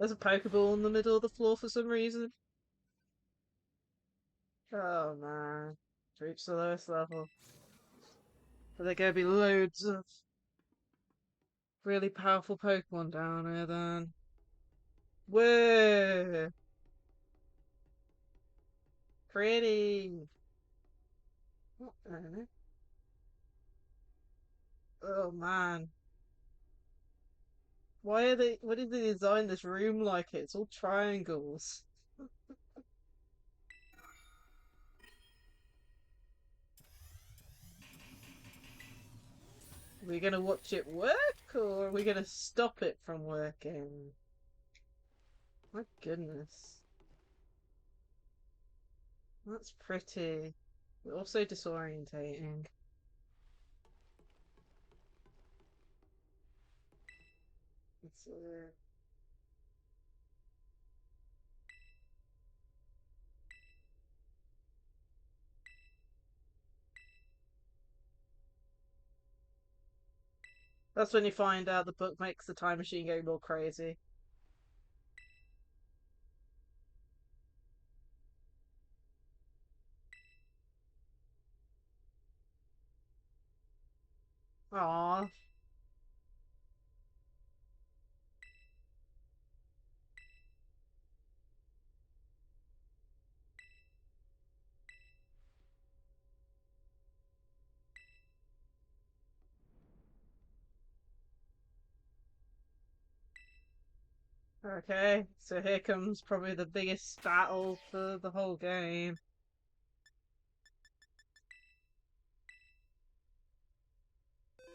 There's a Pokeball in the middle of the floor for some reason. Oh man. Reach the lowest level. Are there gonna be loads of really powerful Pokemon down here then? Whoa! Pretty! What the- Oh man. Why did they design this room like it? It's all triangles. Are we gonna watch it work or are we gonna stop it from working? My goodness. That's pretty. But also disorientating. It's That's when you find out the book makes the time machine go more crazy. Aww. Okay, so here comes probably the biggest battle for the whole game.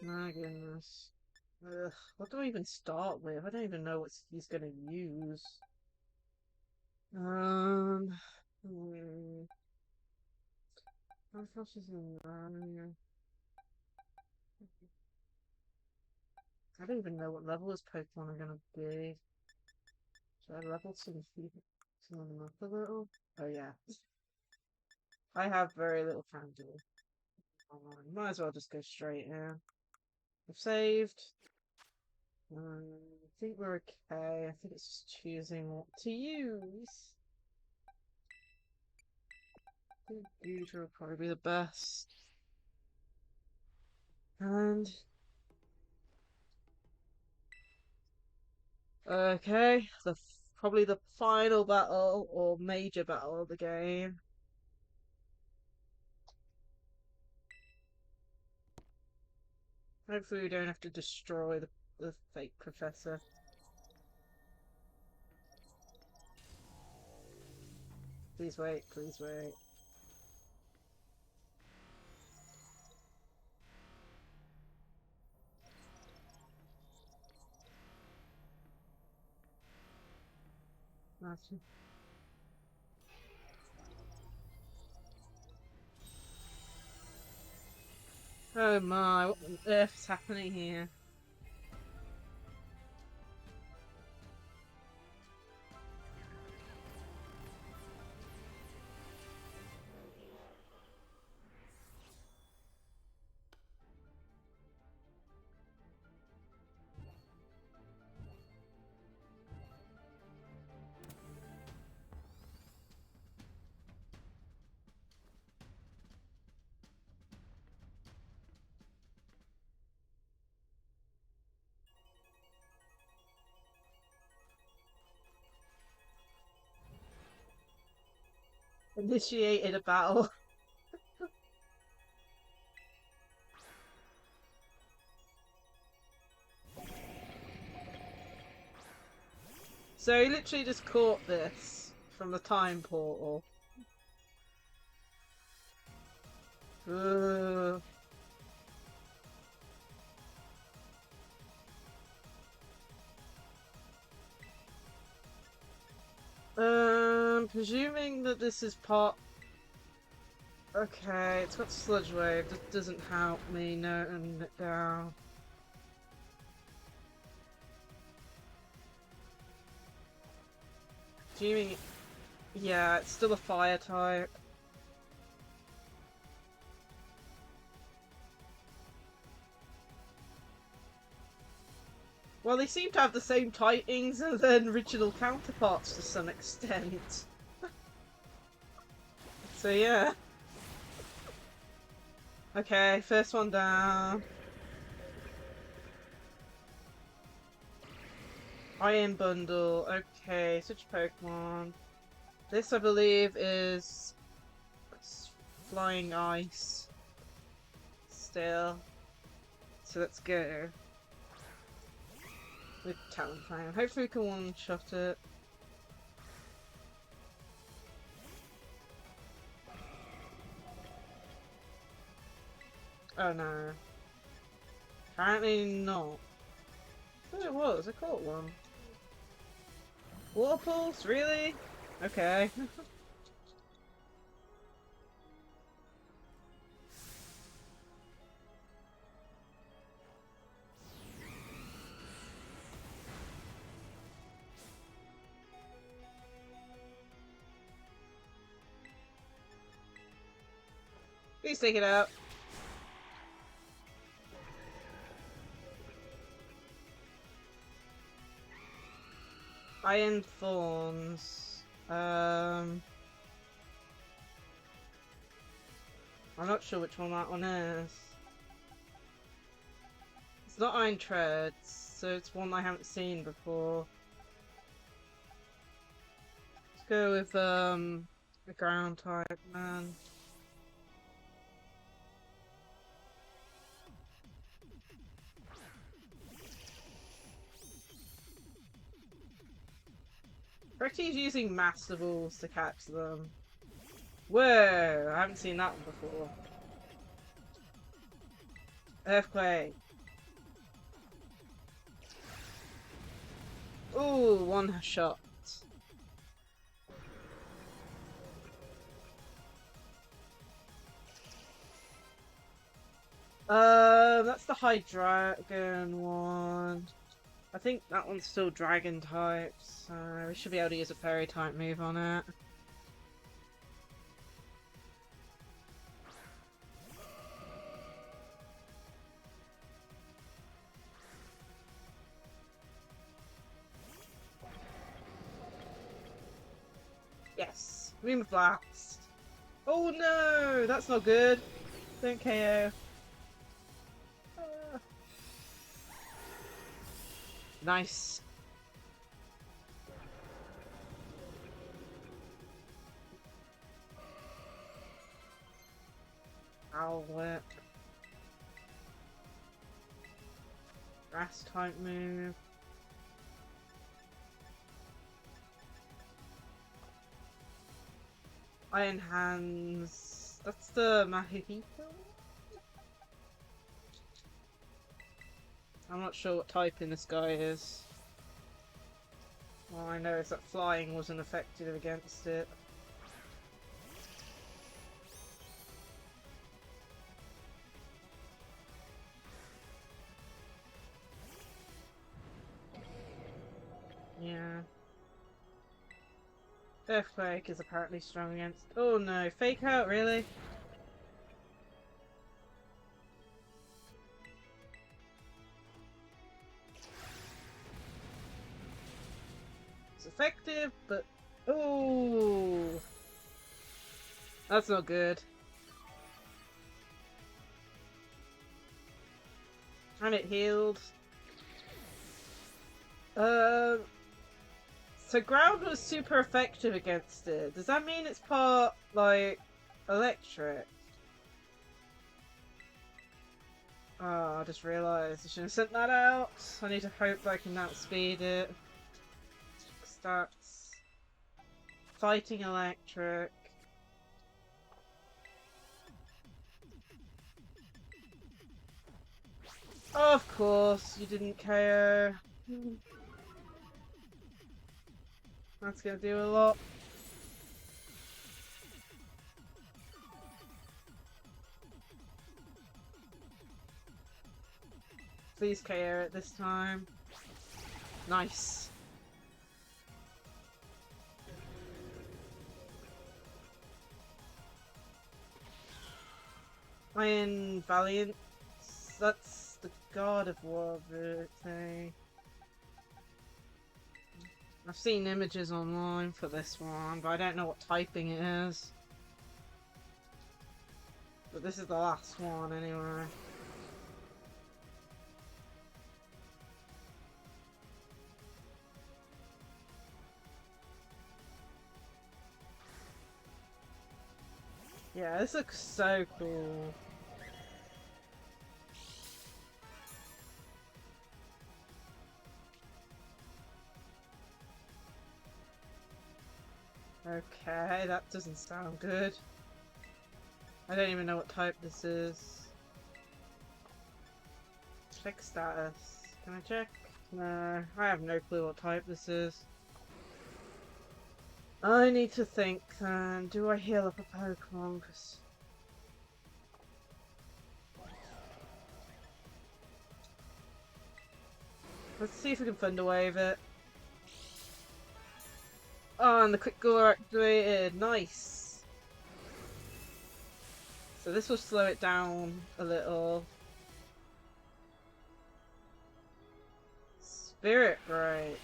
My goodness. Ugh, what do I even start with? I don't even know what he's gonna use. Um, hmm, what else is in there? I don't even know what level his Pokemon are gonna be. Should I level some of them up a little? Oh yeah. I have very little time to. Might as well just go straight in. I've saved. I think we're okay. I think it's just choosing what to use. I think Gudra will probably be the best. And okay, probably the final battle or major battle of the game. Hopefully we don't have to destroy the fake professor. Please wait, please wait. That's... Oh my, what on earth is happening here? Initiated a battle. So he literally just caught this from the time portal. Ugh. Presuming that this is part... Okay, it's got Sludge Wave. That doesn't help me noting it down. Presuming... Yeah, it's still a fire type. Well, they seem to have the same typings as their original counterparts to some extent. So yeah. Okay, first one down. Iron Bundle. Okay, switch Pokemon. This, I believe, is Flying Ice. Still. So let's go. With Talonflame. Hopefully we can one-shot it. Oh no. Apparently not. I thought it was. I caught one. Water Pulse? Really? Okay. Please take it out. Iron Thorns. I'm not sure which one that one is. It's not Iron Treads, so it's one I haven't seen before. Let's go with the ground type, man. Recky's using Master Balls to catch them. Whoa! I haven't seen that one before. Earthquake. Ooh, one shot. That's the Hydreigon one. I think that one's still Dragon type, so we should be able to use a Fairy type move on it. Yes! Moon Blast! Oh no! That's not good! Don't KO. Nice. Owl Whip. Grass type move. Iron Hands. That's the Mahihiko? I'm not sure what typing this guy is. All I know is that flying wasn't effective against it. Yeah. Earthquake is apparently strong against... Oh no, Fake Out, really? It's effective, but... Oh, that's not good. And it healed. So So ground was super effective against it. Does that mean it's part, like, electric? Oh, I just realised I should have sent that out. I need to hope that I can outspeed it. Starts fighting electric. Of course, you didn't KO. That's gonna do a lot. Please KO it this time. Nice. Iron Valiant. That's the God of War thing. I've seen images online for this one, but I don't know what typing it is. But this is the last one anyway. Yeah, this looks so cool. Okay, that doesn't sound good. I don't even know what type this is. Check status. Can I check? No, I have no clue what type this is. I need to think then. Do I heal up a Pokemon? Let's see if we can Thunder Wave it. Oh, and the Quick Gore activated. Nice. So this will slow it down a little. Spirit Break.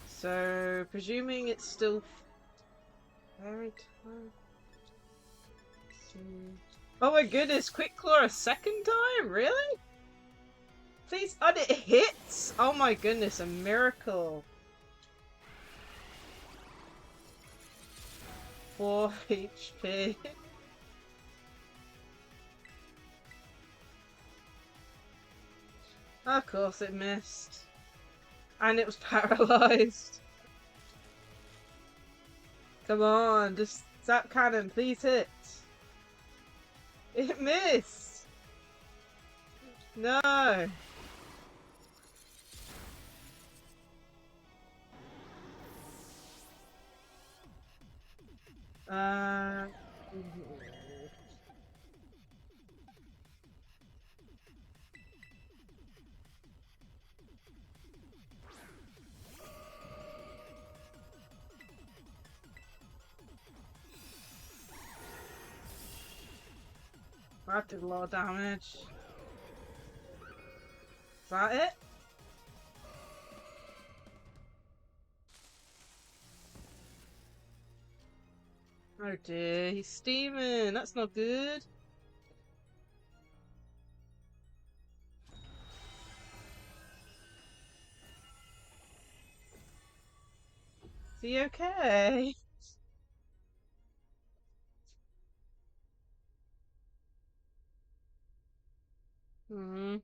So, presuming it's still very tight. Oh my goodness, Quick Claw a second time? Really? Please, and it hits? Oh my goodness, a miracle. 4 HP. Of course it missed. And it was paralyzed. Come on, just Zap Cannon, please hit. It missed. No. Uh. That did a lot of damage. Is that it? Oh dear, he's steaming. That's not good. Is he okay? Hmm.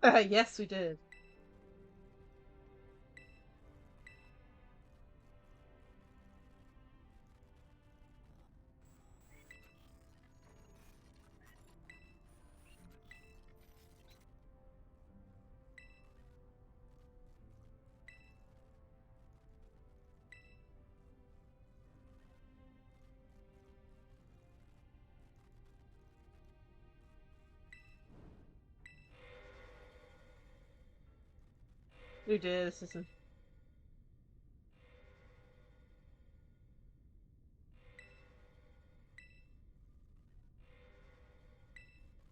Yes, we did. We did. This isn't.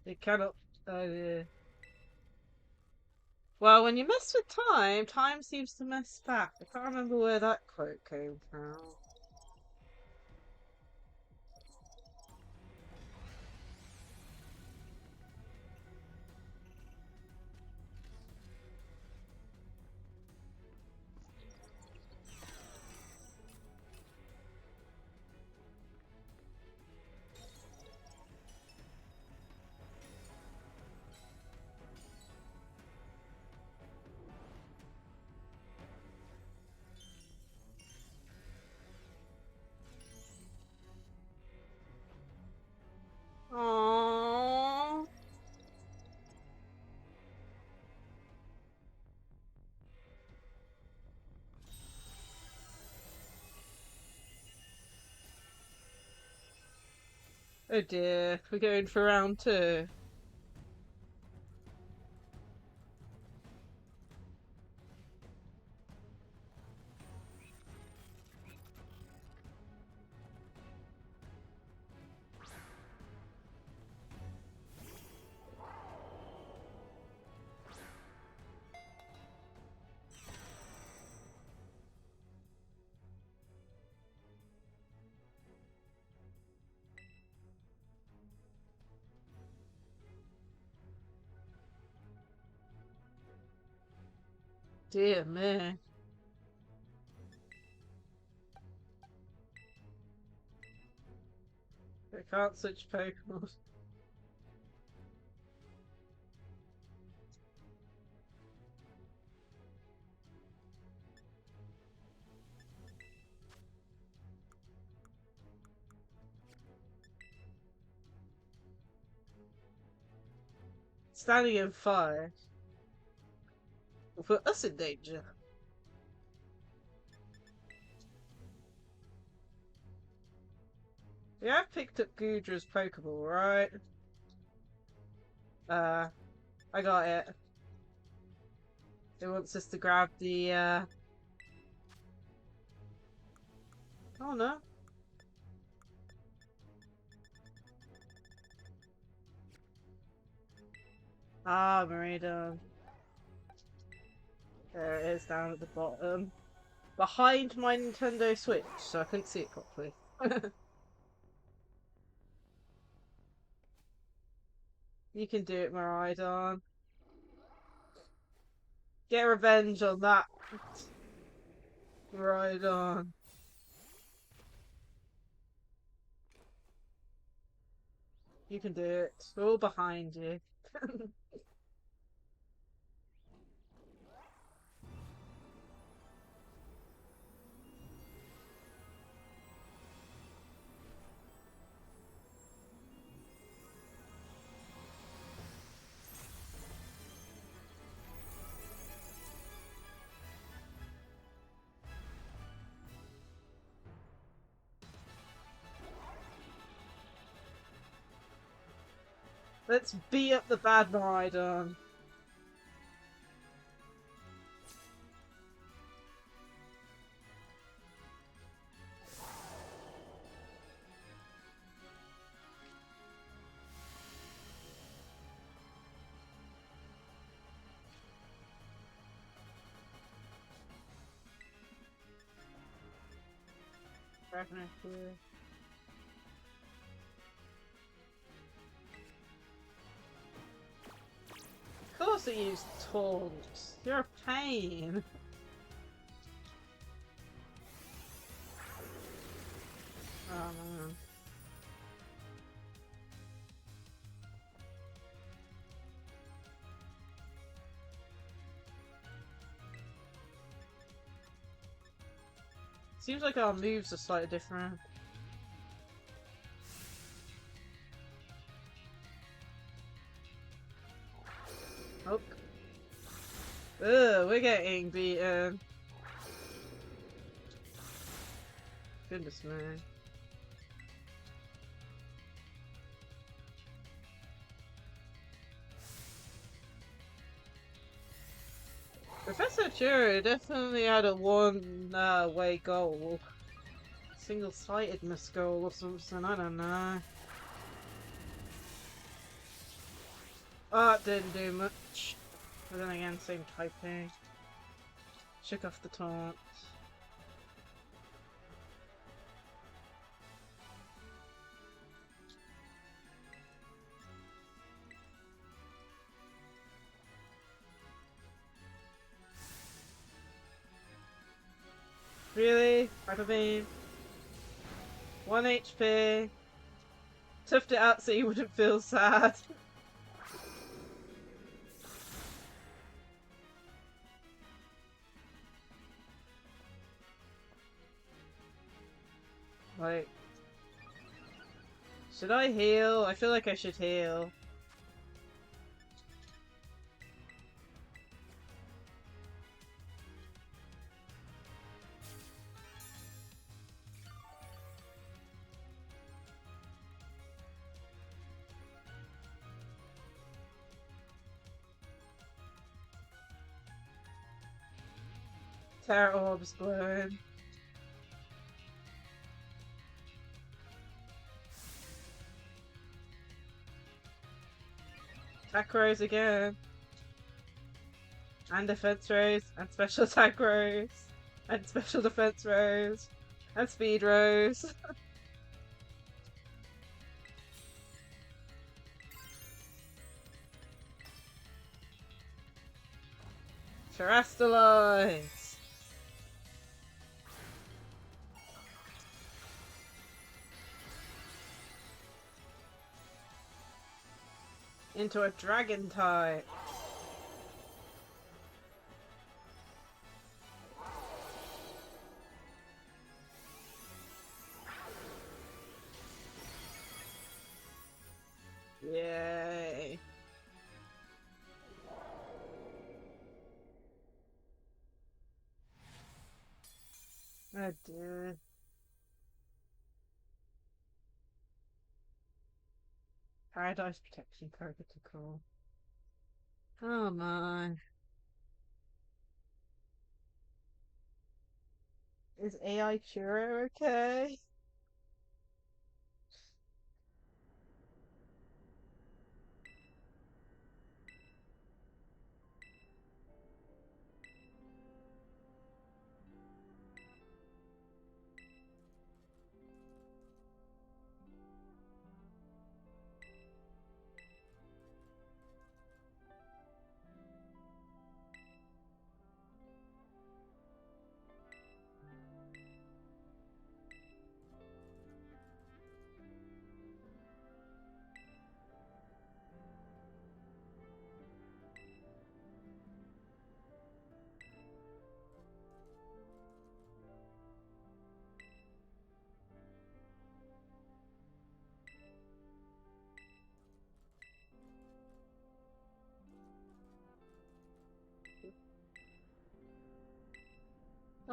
It cannot. Oh yeah. Well, when you mess with time, time seems to mess back. I can't remember where that quote came from. Aww. Oh dear, we're going for round 2. Dear me. I can't switch Pokemon. Standing in fire will put us in danger. Yeah, I've picked up Gudra's Pokeball, right? I got it. It wants us to grab the, Oh no. Ah, Marina. There it is down at the bottom. Behind my Nintendo Switch, so I couldn't see it properly. You can do it, Maridon. Get revenge on that. Maridon. You can do it. We're all behind you. Let's beat up the bad Maridon. Definitely. Of course it used taunt. You're a pain. Oh man. Seems like our moves are slightly different. Oh. Ugh, we're getting beaten. Goodness me. Professor Churu definitely had a one-way goal. Single-sightedness goal or something, I don't know. Oh, it didn't do much. But then again, same typing. Shook off the taunt. Really? Hyper Beam? 1 HP. Toughed it out so you wouldn't feel sad. Like, should I heal? I feel like I should heal. Terror Orb's blown. Attack Rose again. And Defense Rose. And Special Attack Rose. And Special Defense Rose. And Speed Rose. Terastalize! Into a dragon type. Yay. Oh dear. Paradise Protection Protocol. Oh my. Is AI Churro okay?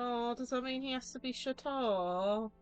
Oh, does that mean he has to be shut off?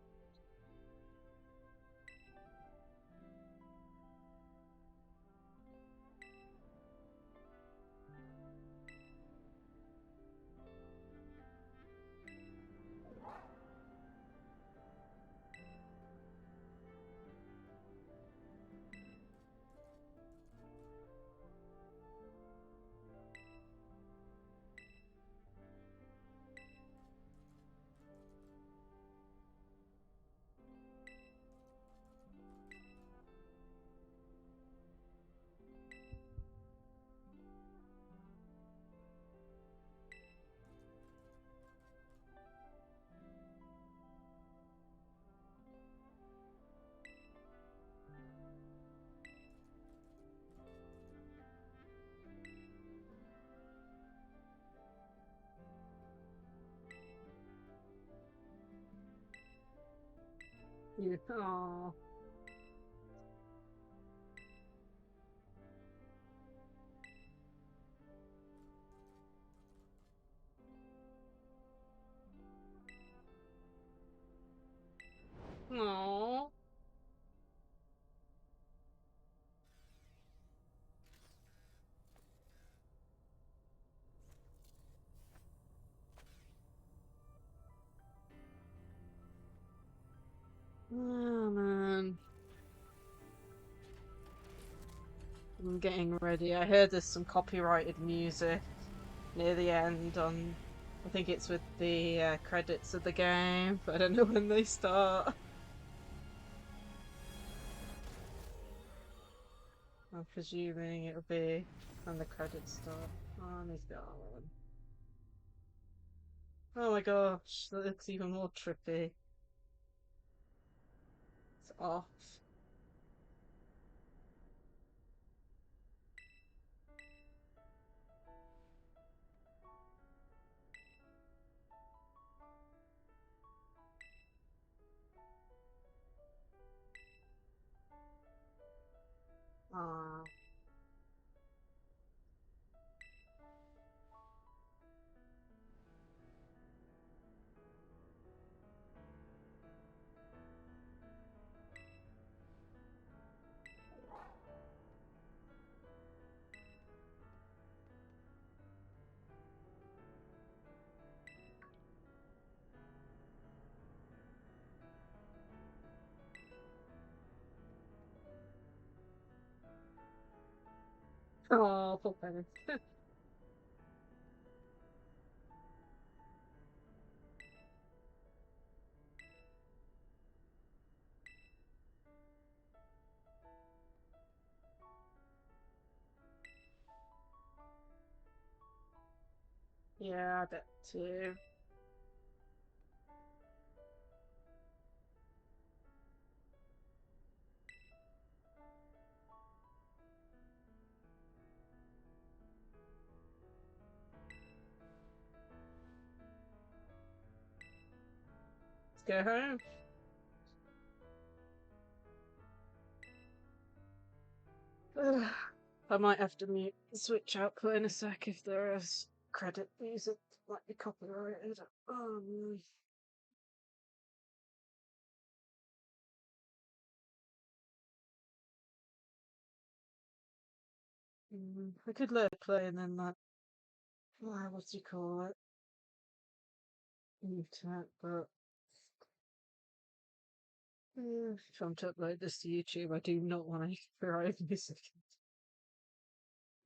Yeah. Oh. Oh. Oh man. I'm getting ready. I heard there's some copyrighted music near the end on. I think it's with the credits of the game, but I don't know when they start. I'm presuming it'll be when the credits start. Oh, he's gone. Oh my gosh, that looks even more trippy. It's off. Ah. Oh, poor Penny. Yeah, I bet too. Let's go home. I might have to mute the Switch output in a sec if there is credit music that might be copyrighted. Oh no. I could let it play and then that. What do you call it? Mute it, but if I'm to upload this to YouTube, I do not want any copyrighted music.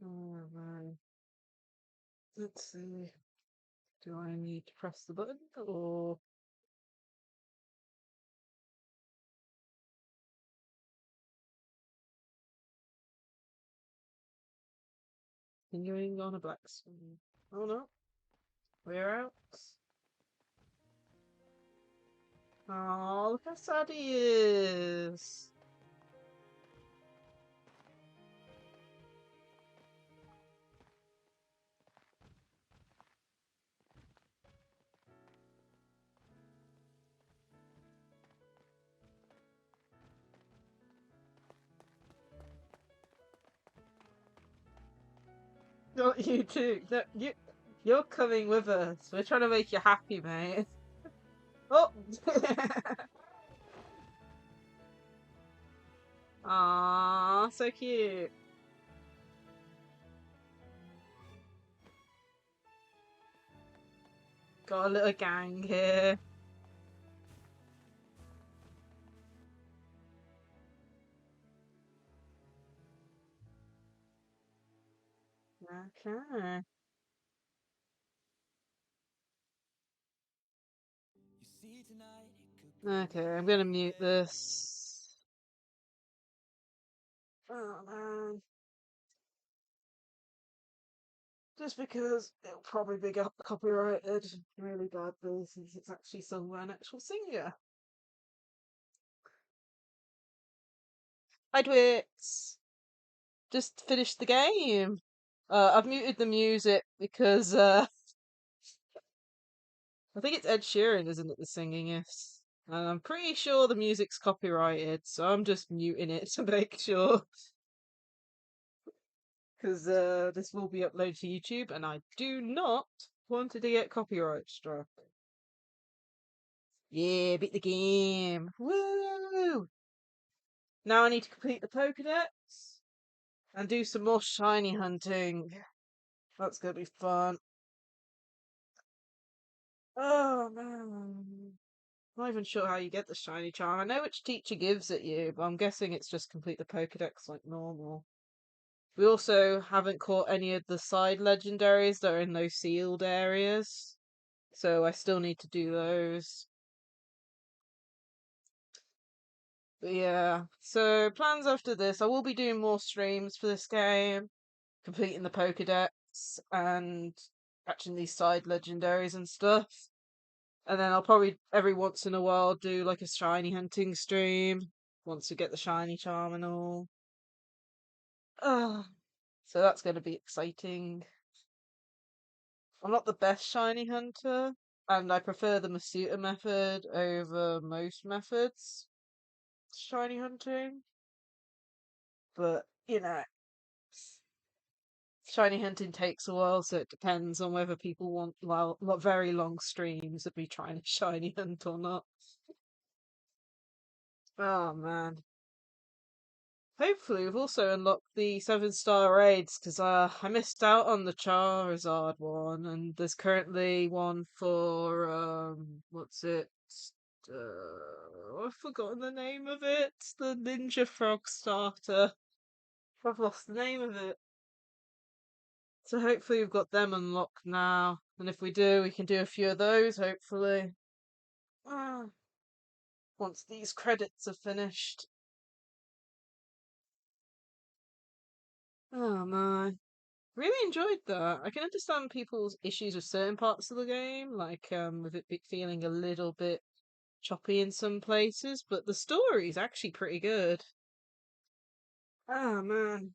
Oh man. Let's see. Do I need to press the button or continuing on a black screen? Oh no, we're out. Oh, look how sad he is. Not you too. No, you're coming with us. We're trying to make you happy, mate. Oh! Aww, so cute. Got a little gang here. Okay. Okay, I'm gonna mute this. Oh man. Just because it'll probably be copyrighted really badly since it's actually sung by an actual singer. Hi Twix! Just finished the game. I've muted the music because I think it's Ed Sheeran, isn't it, the singing is? And I'm pretty sure the music's copyrighted, so I'm just muting it to make sure. Because this will be uploaded to YouTube, and I do not want it to get copyright struck. Yeah, beat the game. Woo! Now I need to complete the Pokedex and do some more shiny hunting. That's gonna be fun. Oh man. Not even sure how you get the shiny charm. I know which teacher gives it you, but I'm guessing it's just complete the Pokedex like normal. We also haven't caught any of the side legendaries that are in those sealed areas, so I still need to do those. But yeah, so plans after this, I will be doing more streams for this game, completing the Pokedex and catching these side legendaries and stuff. And then I'll probably every once in a while do like a shiny hunting stream once we get the shiny charm and all. Ah, so that's going to be exciting. I'm not the best shiny hunter, and I prefer the Masuta method over most methods shiny hunting. But shiny hunting takes a while, so it depends on whether people want very long streams of me trying to shiny hunt or not. Oh man. Hopefully, we've also unlocked the 7-star raids because I missed out on the Charizard one, and there's currently one for what's it? I've forgotten the name of it. The Ninja Frog starter. I've lost the name of it. So hopefully we've got them unlocked now, and if we do, we can do a few of those. Hopefully, ah, once these credits are finished. Oh my. Really enjoyed that. I can understand people's issues with certain parts of the game, like with it feeling a little bit choppy in some places, but the story is actually pretty good. Ah man.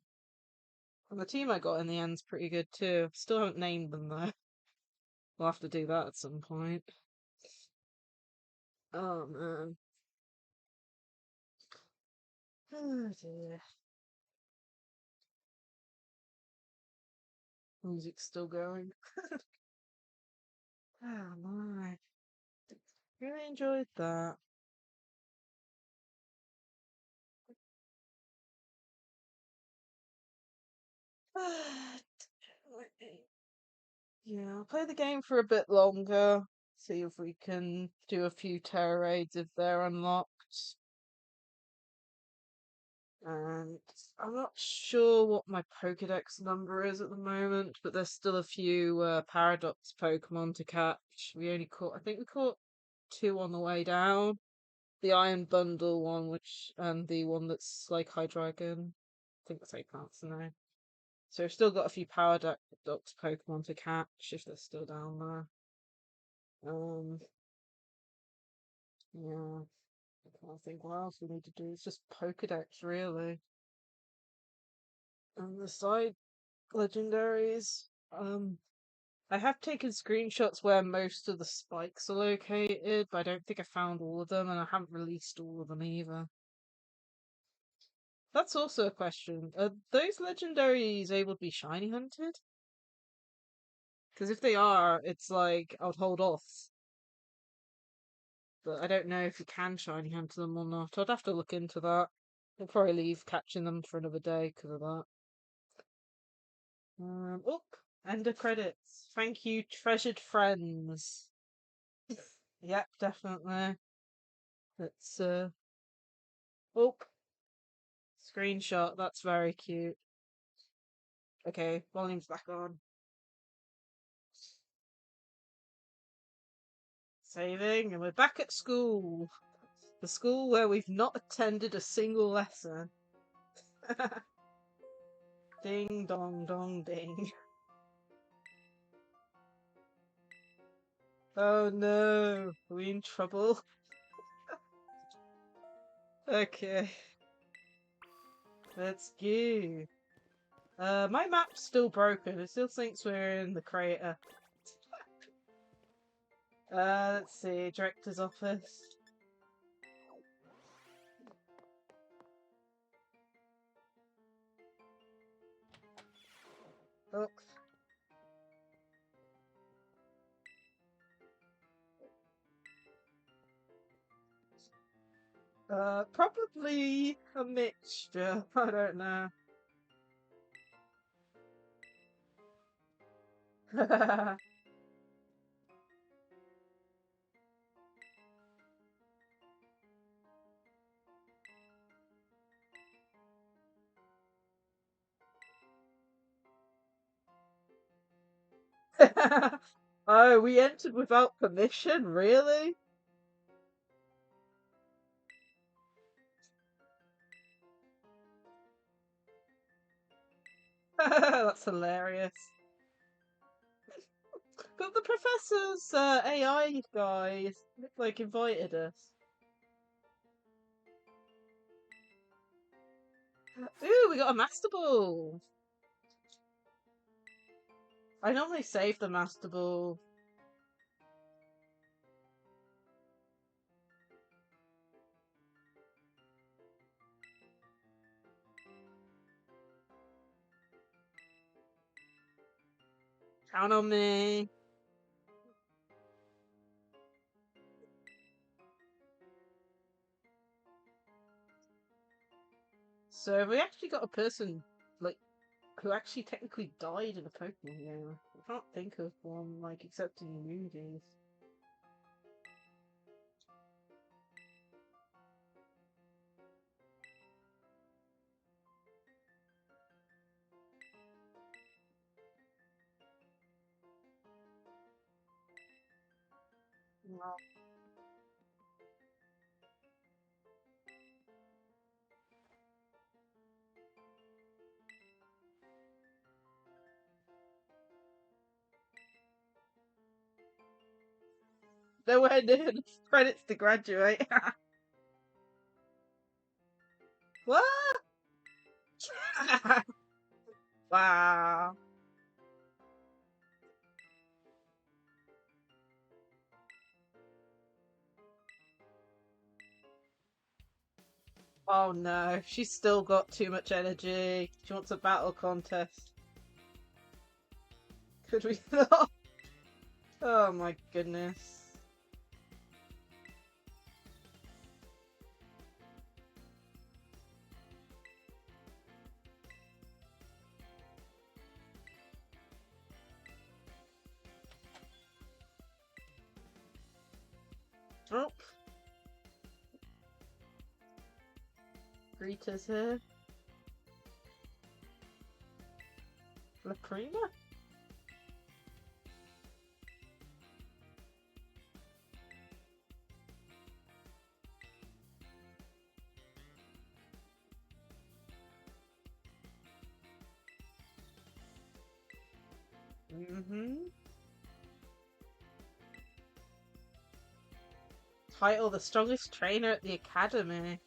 And the team I got in the end's pretty good too. Still haven't named them though. We'll have to do that at some point. Oh man. Oh dear. Music's still going. Ah my. Really enjoyed that. Yeah, I'll play the game for a bit longer. See if we can do a few terror raids if they're unlocked. And I'm not sure what my Pokedex number is at the moment, but there's still a few Paradox Pokemon to catch. I think we caught 2 on the way down. The Iron Bundle one, and the one that's like Hydreigon. I think that's how you pronounce the name. So we've still got a few Paradox Pokemon to catch if they're still down there. Yeah, I can't think what else we need to do. It's just Pokedex, really. And the side legendaries. I have taken screenshots where most of the spikes are located, but I don't think I found all of them, and I haven't released all of them either. That's also a question. Are those legendaries able to be shiny hunted? Because if they are, it's like I would hold off. But I don't know if you can shiny hunt them or not. I'd have to look into that. I'll probably leave catching them for another day because of that. Oh, end of credits. Thank you, treasured friends. Yep, definitely. Let's oh, screenshot. That's very cute. Okay, volume's back on. Saving, and we're back at school. The school where we've not attended a single lesson. Ding dong dong ding. Oh no, are we in trouble? Okay, let's go. My map's still broken. It still thinks we're in the crater. Let's see, director's office. Oh. Probably a mixture. I don't know. Oh, we entered without permission, really? That's hilarious. But the professor's AI guy like invited us. Ooh, we got a master ball. I normally save the master ball. Count on me. So we actually got a person like who actually technically died in a Pokemon game. I can't think of one like except in movies. No. Nowhere near the credits to graduate. What? Wow. Oh no, she's still got too much energy. She wants a battle contest. Could we not? Oh my goodness. Oh, Rita's here. Lacrina? Mm-hmm. Title the strongest trainer at the academy.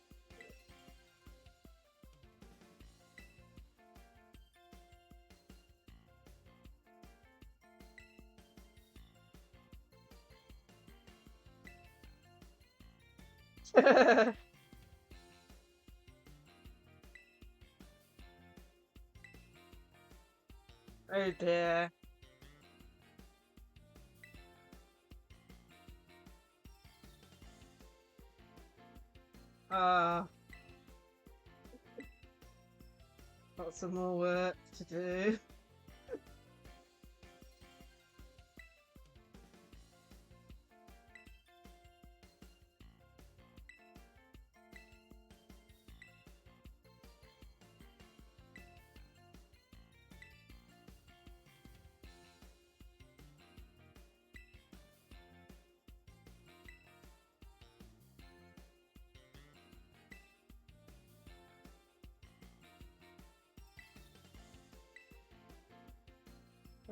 Oh dear. Ah, got some more work to do.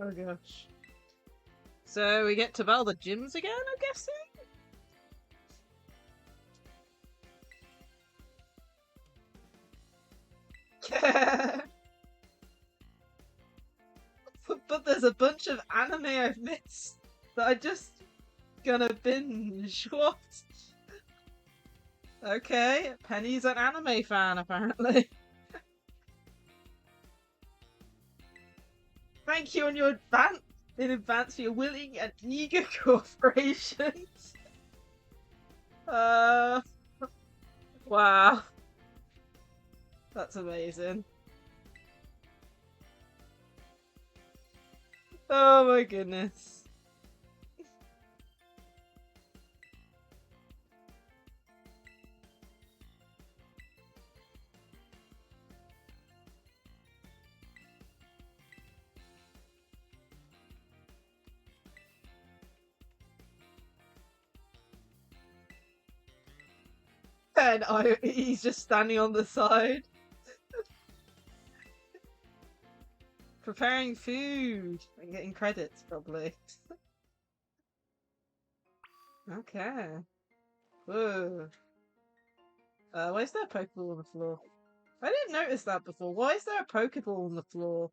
Oh gosh. So we get to battle the gyms again, I'm guessing? But there's a bunch of anime I've missed that I just gonna binge. What? Okay, Penny's an anime fan apparently. Thank you in advance for your willing and eager cooperation. Uh, wow, that's amazing. Oh my goodness. And he's just standing on the side. Preparing food and getting credits, probably. Okay. Whoa. Why is there a Pokeball on the floor? I didn't notice that before. Why is there a Pokeball on the floor?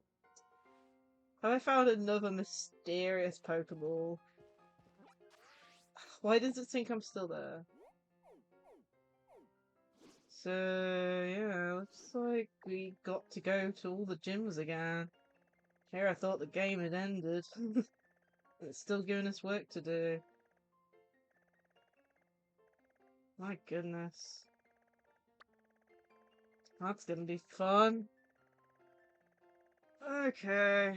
Have I found another mysterious Pokeball? Why does it think I'm still there? So, yeah, looks like we got to go to all the gyms again. Here I thought the game had ended. It's still giving us work to do. My goodness. That's gonna be fun. Okay.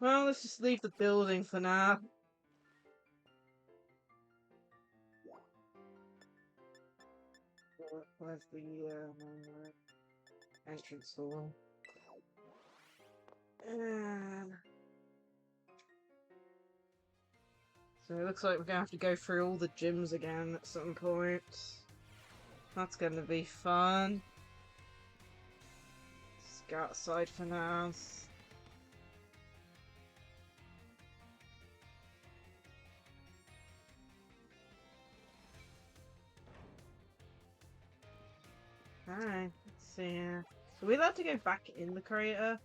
Well, let's just leave the building for now. Where's the entrance door? And so it looks like we're gonna have to go through all the gyms again at some point. That's gonna be fun. Let's go outside for now. Alright, let's see here. Are we allowed to go back in the crater?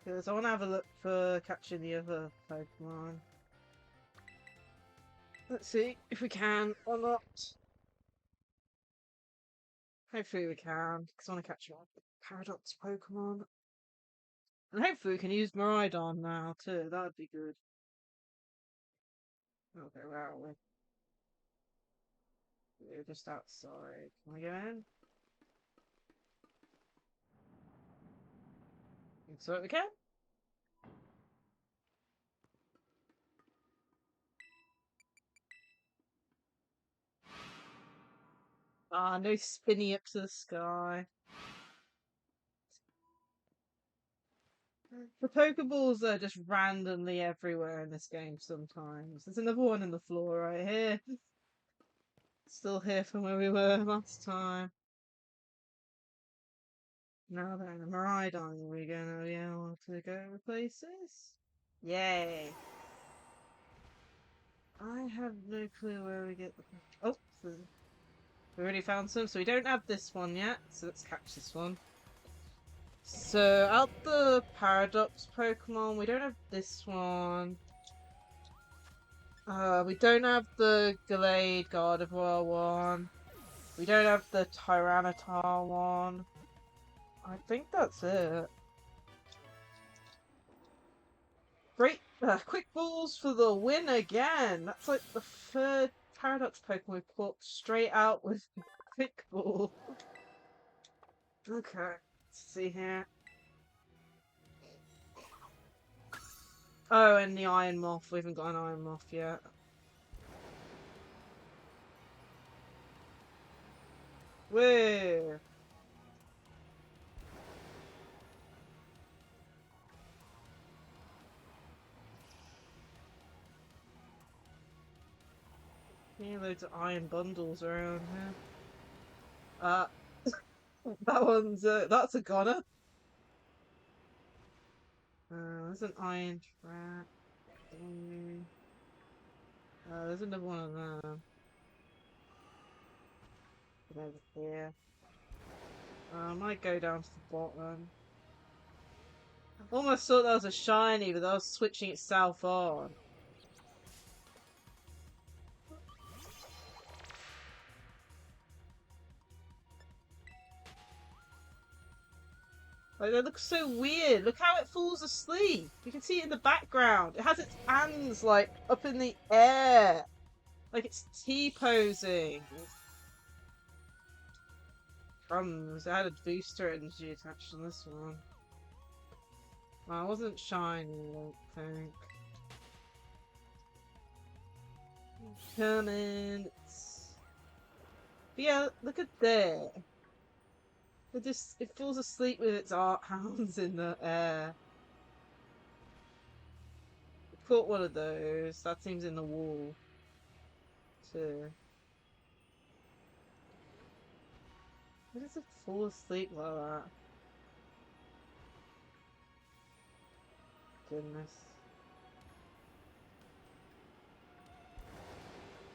Because I want to have a look for catching the other Pokemon. Let's see if we can or not. Hopefully we can, because I want to catch more Paradox Pokemon. And hopefully we can use Miraidon now too, that would be good. Okay, where are we? We're just outside. Can we go in? So we can? Ah, no spinning up to the sky. The Pokeballs are just randomly everywhere in this game sometimes. There's another one in the floor right here. Still here from where we were last time. Now then, a Miraidon, are we gonna be able to go replace this? Yay! I have no clue where we get the... Oh! We already found some, so we don't have this one yet, so let's catch this one. So, out the Paradox Pokemon, we don't have this one. We don't have the Glade Gardevoir one. We don't have the Tyranitar one. I think that's it. Great, quick balls for the win again! That's like the third Paradox Pokemon we put straight out with quick ball. Okay, let's see here. Oh, and the Iron Moth. We haven't got an Iron Moth yet. Where? Yeah, loads of iron bundles around here. That one's that's a goner. There's an iron trap. There's another one of them. Over here. I might go down to the bottom. I almost thought that was a shiny, but that was switching itself on. Like, that looks so weird. Look how it falls asleep. You can see it in the background. It has its hands, like, up in the air. Like it's T-posing. Crumbs. I had a booster energy attached to this one. Well, I wasn't shiny, I don't think. Coming. But yeah, look at there. It falls asleep with its hands in the air. I caught one of those. That seems in the wall too. Why does it fall asleep like that? Goodness.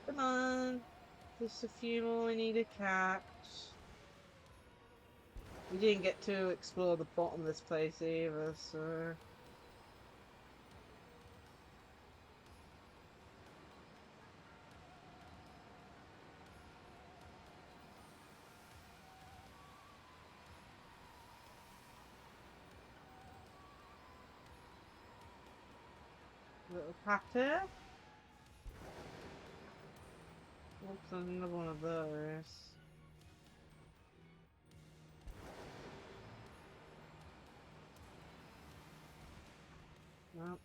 Come on. Just a few more we need to catch. We didn't get to explore the bottom of this place either, so... Little packer. Oops, another one of those. Nope.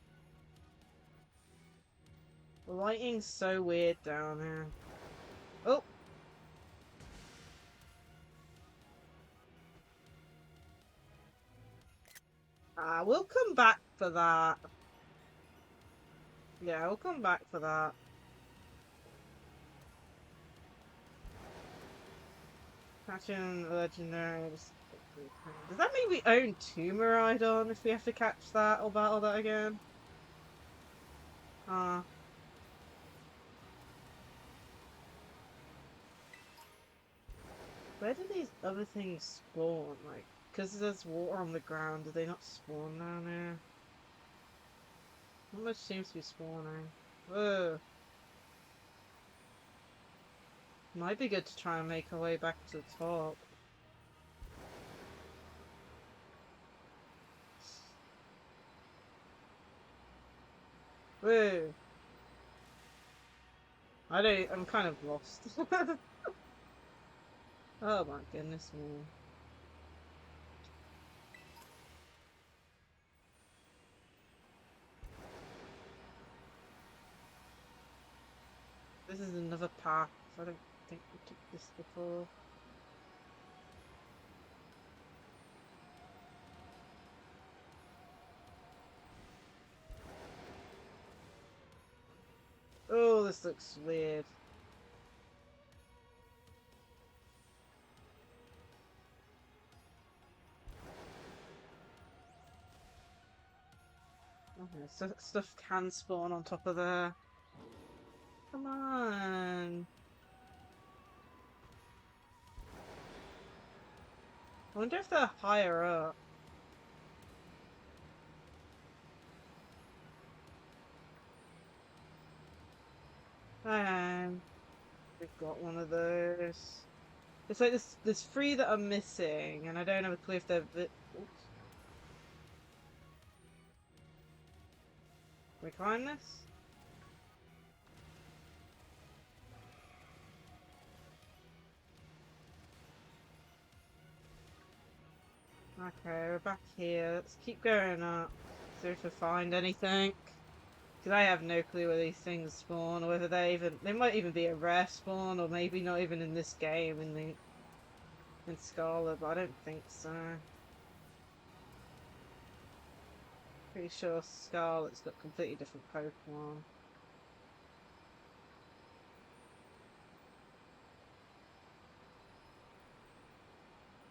The lighting's so weird down here. Oh! We'll come back for that. Yeah, we'll come back for that. Catching legendaries. Does that mean we own two Miraidon if we have to catch that or battle that again? Where do these other things spawn? Like, because there's water on the ground, do they not spawn down there? Not much seems to be spawning. Whoa. Might be good to try and make our way back to the top. Whoa. I'm kind of lost. Oh my goodness me. This is another path. I don't think we took this before. Oh, this looks weird. Okay, so stuff can spawn on top of there. Come on. I wonder if they're higher up. We've got one of those. It's like there's three that are missing, and I don't have a clue if they're. Oops. Can we climb this? Okay, we're back here. Let's keep going up. See if we find anything. Because I have no clue where these things spawn, or whether they might even be a rare spawn, or maybe not even in this game in Scarlet, but I don't think so. Pretty sure Scarlet's got completely different Pokemon.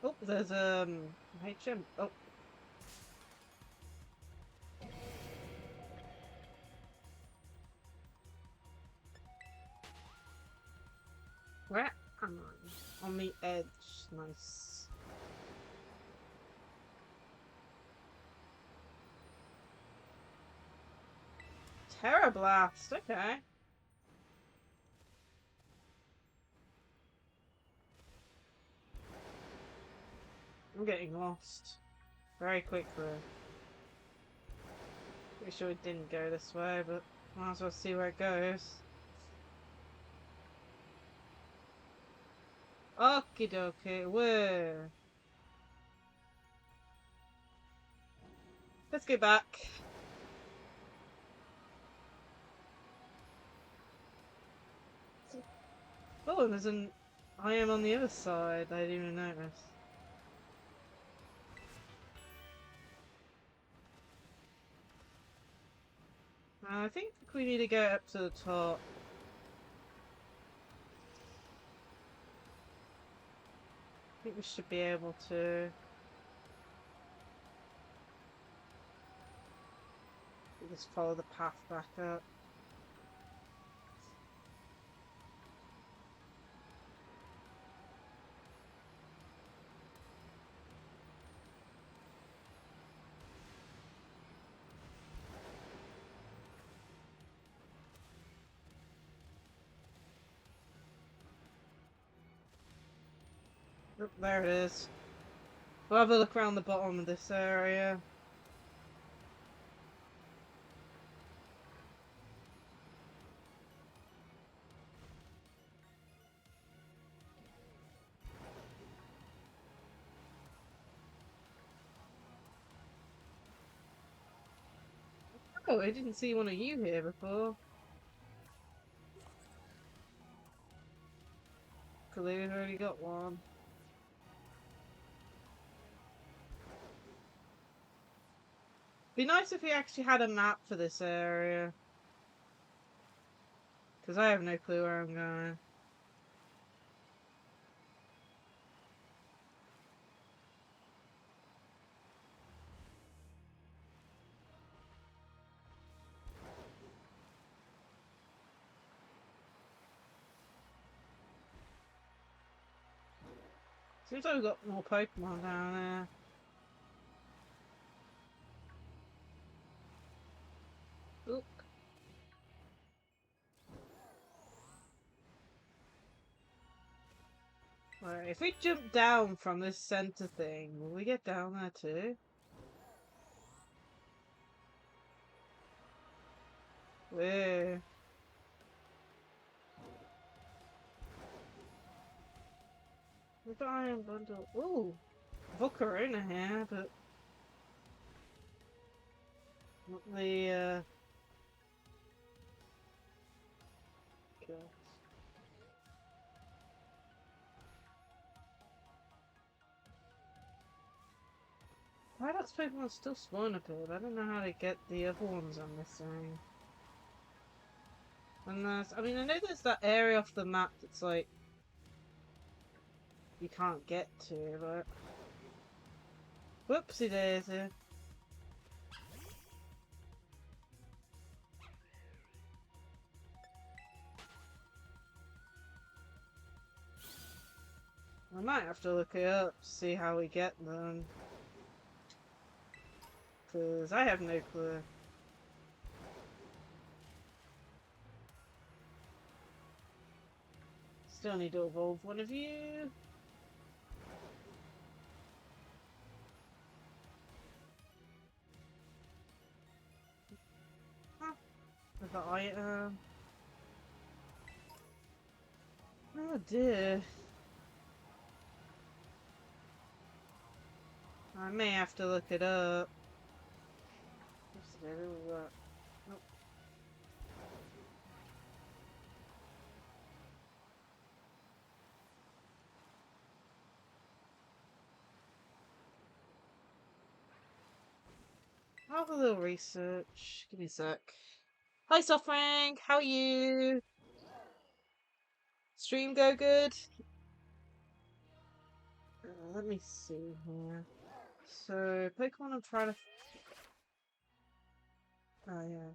Oh, there's HM. Oh. Where am I? On the edge. Nice. Terra Blast. Okay. I'm getting lost very quickly. Pretty sure it didn't go this way, but might as well see where it goes. Okie dokie, where? Let's go back. Oh, and there's an I am on the other side. I didn't even notice. I think we need to go up to the top. I think we should be able to. Just follow the path back up. Oh, there it is. We'll have a look around the bottom of this area. Oh, I didn't see one of you here before. Clearly already got one. Be nice if we actually had a map for this area. Because I have no clue where I'm going. Seems like we've got more Pokemon down there. Look. Right, if we jump down from this center thing, will we get down there too? Where? We've got Iron Bundle. Ooh! Volcarona here, but not the, God. Why don't Pokemon still spawn up here? I don't know how to get the other ones I'm missing. And there's, I mean, I know there's that area off the map that's like, you can't get to, but... Whoopsie daisy. I might have to look it up to see how we get them. Because I have no clue. Still need to evolve one of you. Huh. With the item. Oh dear. I may have to look it up. Nope. I'll have a little research. Give me a sec. Hi, Soft Frank. How are you? Stream go good? Let me see here. So, Pokemon I'm trying to... Oh, yeah.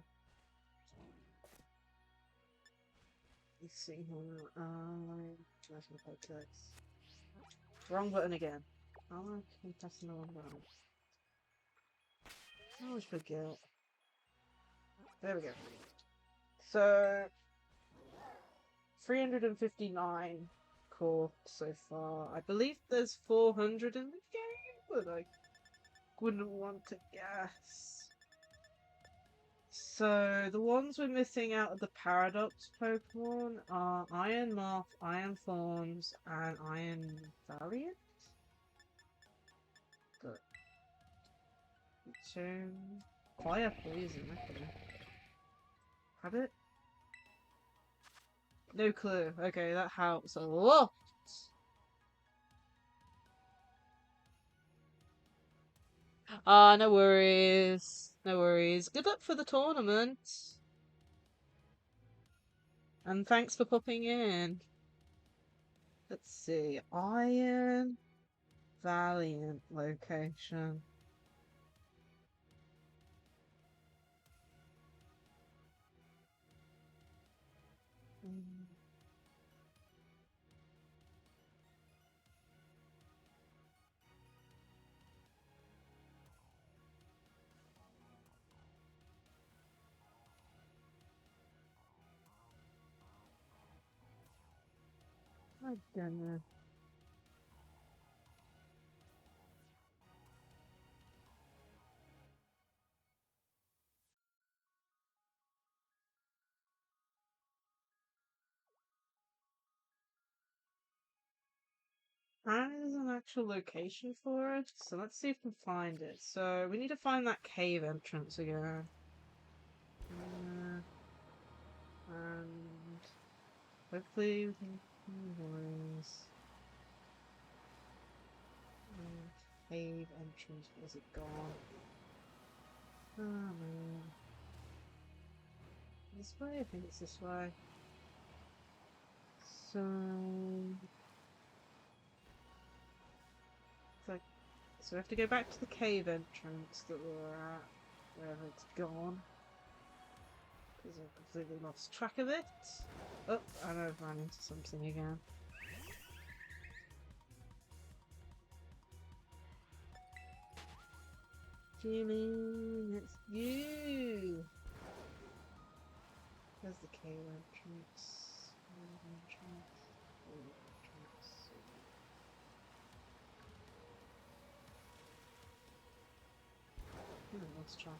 Let's see here. Where's my Pokedex? Wrong button again. Oh, I keep pressing the wrong button. I always forget. There we go. So, 359 caught so far. I believe there's 400 in the game, but I wouldn't want to guess. So, the ones we're missing out of the Paradox Pokemon are Iron Moth, Iron Thorns, and Iron Valiant? But... Fire Poison, okay. Habit? No clue. Okay, that helps a lot. Ah, no worries. No worries. Good luck for the tournament. And thanks for popping in. Let's see. Iron Valiant location. I don't know. There's an actual location for it, so let's see if we can find it. So we need to find that cave entrance again. And hopefully we can cave entrance, where's it gone? Oh man. This way? I think it's this way. So so we have to go back to the cave entrance that we were at, wherever it's gone. Because I've completely lost track of it. Oh, and I've run into something again. Jimmy, it's you! There's the cave entrance. Let's try.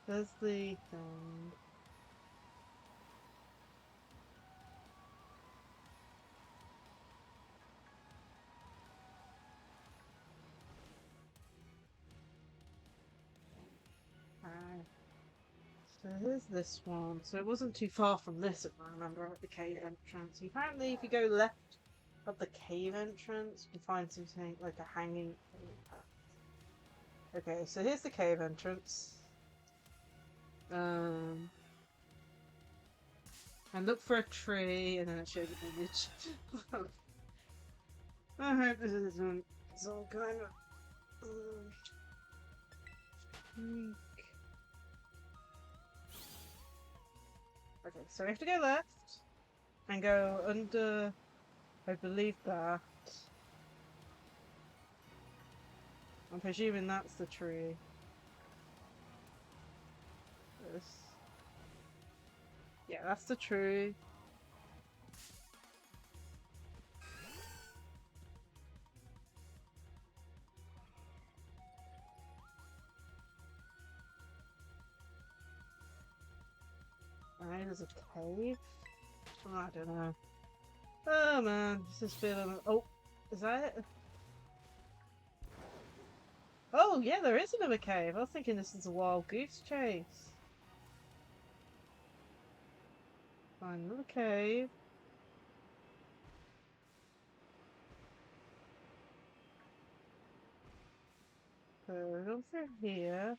There's the thing. So here's this one. So it wasn't too far from this, if I remember, at the cave entrance. Apparently, if you go left of the cave entrance, you find something like a hanging path. Okay, so here's the cave entrance. And look for a tree, and then it shows an image. I hope this isn't some kind of okay, so we have to go left and go under, I believe that. I'm presuming that's the tree. This. Yeah, that's the tree. Right, there's a cave. Oh, I don't know. Oh man, this is feeling. Oh, is that it? Oh yeah, there is another cave. I was thinking this is a wild goose chase. Find another cave. So go through here.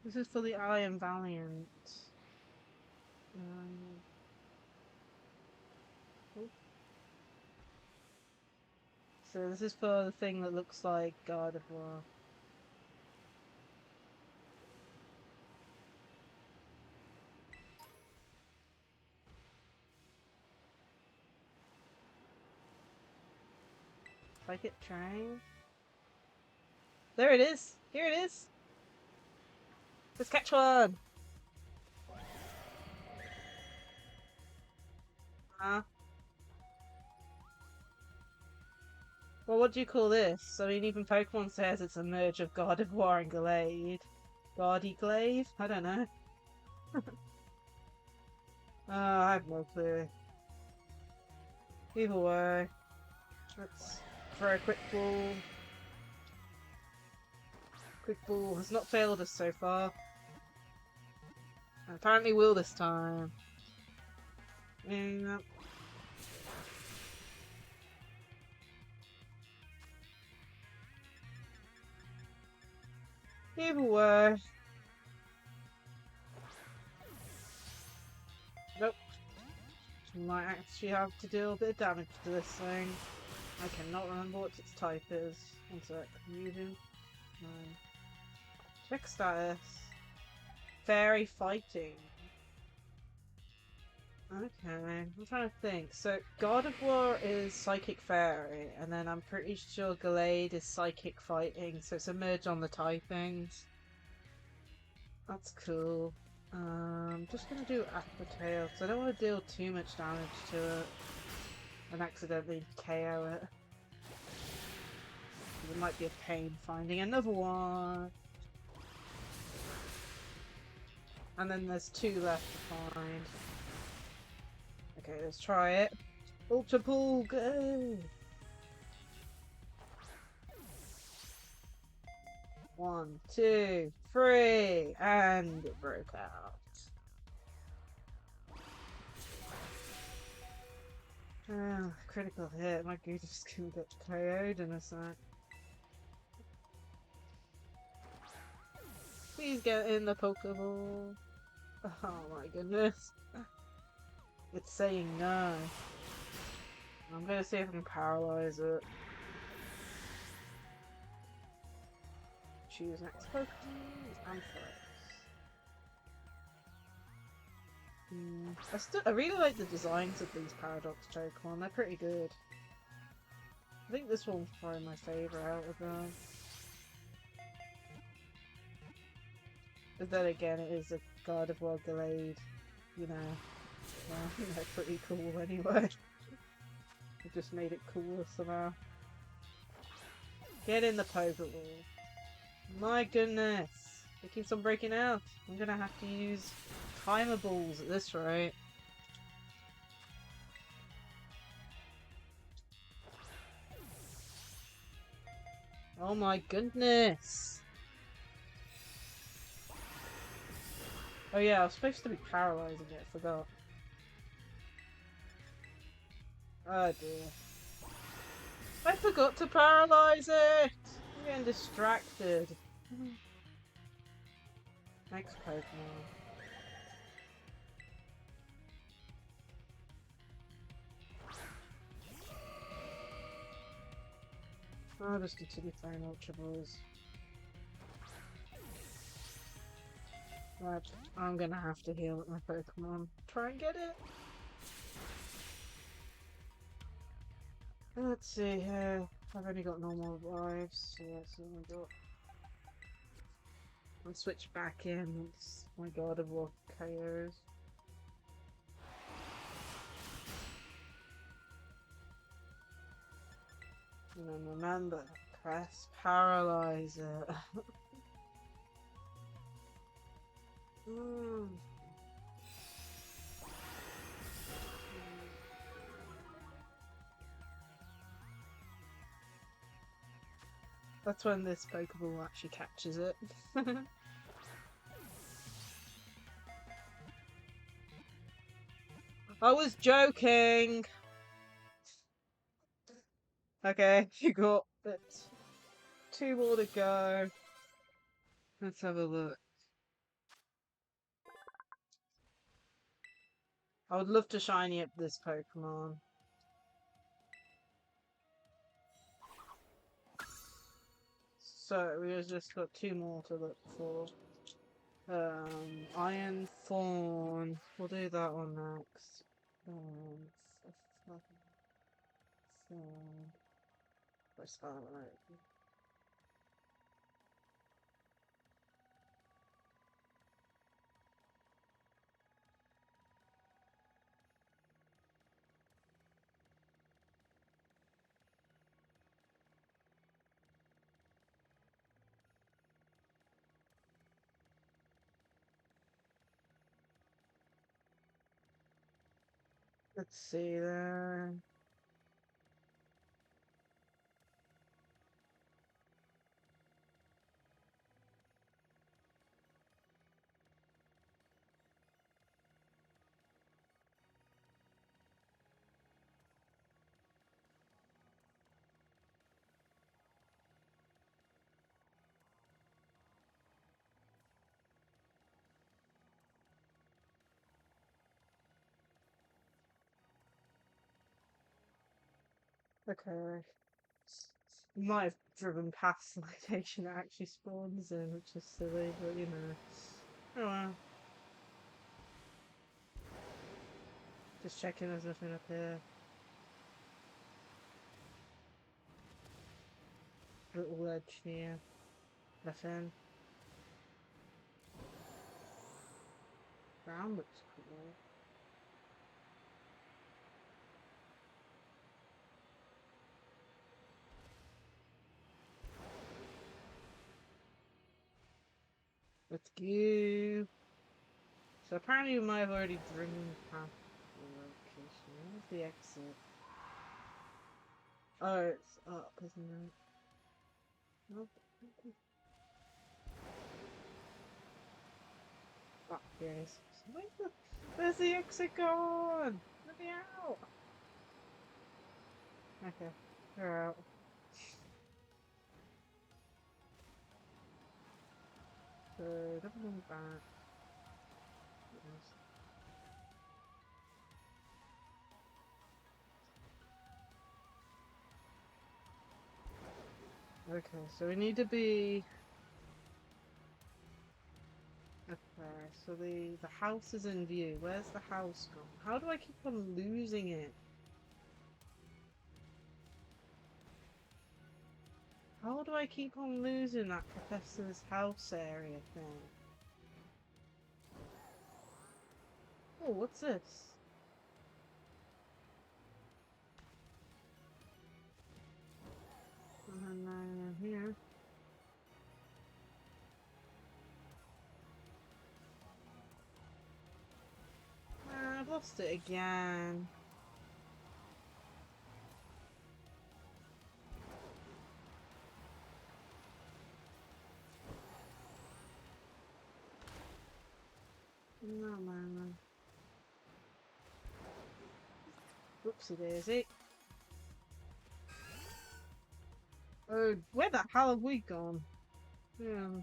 This is for the Iron Valiant. Oh. So this is for the thing that looks like God of War. Like it trying. There it is! Here it is! Let's catch one! Well, what do you call this? I mean, even Pokemon says it's a merge of God of War and Glade. Glaive? I don't know. Oh, I have no clue. Either way. Let's throw a quick ball. Quick ball has not failed us so far. Apparently will this time. Yeah. Either way. Nope. Might actually have to deal a bit of damage to this thing. I cannot remember what its type is. One sec. Moving. No. Check status. Fairy fighting. Okay, I'm trying to think. So, God of War is Psychic Fairy, and then I'm pretty sure Gallade is Psychic Fighting, so it's a merge on the typings. That's cool. Just gonna do Aqua Tail, because I don't want to deal too much damage to it and accidentally KO it. It might be a pain finding another one. And then there's 2 left to find. Okay, let's try it. Ultra Pull, go! 1, 2, 3, and it broke out. Critical hit. My goose is gonna get KO'd in a sec. Please get in the Pokeball. Oh my goodness. It's saying no. I'm gonna see if I can paralyze it. Choose next Pokemon. Ampharos. I really like the designs of these Paradox Pokemon. They're pretty good. I think this one's probably my favourite out of them. But then again, it is a God of War Gallade. You know, well, they're pretty cool anyway. It just made it cooler somehow. Get in the Pokeball. My goodness. It keeps on breaking out. I'm gonna have to use timer balls at this rate. Oh my goodness. Oh yeah, I was supposed to be paralyzing it, I forgot. Oh dear. I forgot to paralyze it! I'm getting distracted. Next Pokemon. I'll just continue throwing Ultra Balls. Right, I'm gonna have to heal with my Pokemon. Try and get it. Let's see here. I've only got normal lives, so that's all I got. I'll switch back in once my God of War KOs. And then remember, press paralyzer. That's when this Pokeball actually catches it. I was joking! Okay, you got it. 2 more to go. Let's have a look. I would love to shiny up this Pokemon. So, we've just got 2 more to look for. Iron Thorn. We'll do that one next. Let's spell it right. Let's see there. Okay. Might have driven past the location it actually spawns in, which is silly, but you know. Oh well. Just checking there's nothing up here. Little ledge here. Nothing. Ground looks cool. Let's go. So apparently we might have already driven past the location. Where's the exit? Oh, it's up, isn't it? Nope. Oh, here it is. Where's the exit gone? Let me out! Okay, we're out. So, double back. Okay, so we need to be... Okay, so the house is in view. Where's the house gone? How do I keep on losing it? How do I keep on losing that professor's house area thing? Oh, what's this? Here. I've lost it again. No, man. Whoopsie daisy. Oh, where the hell have we gone? Yeah.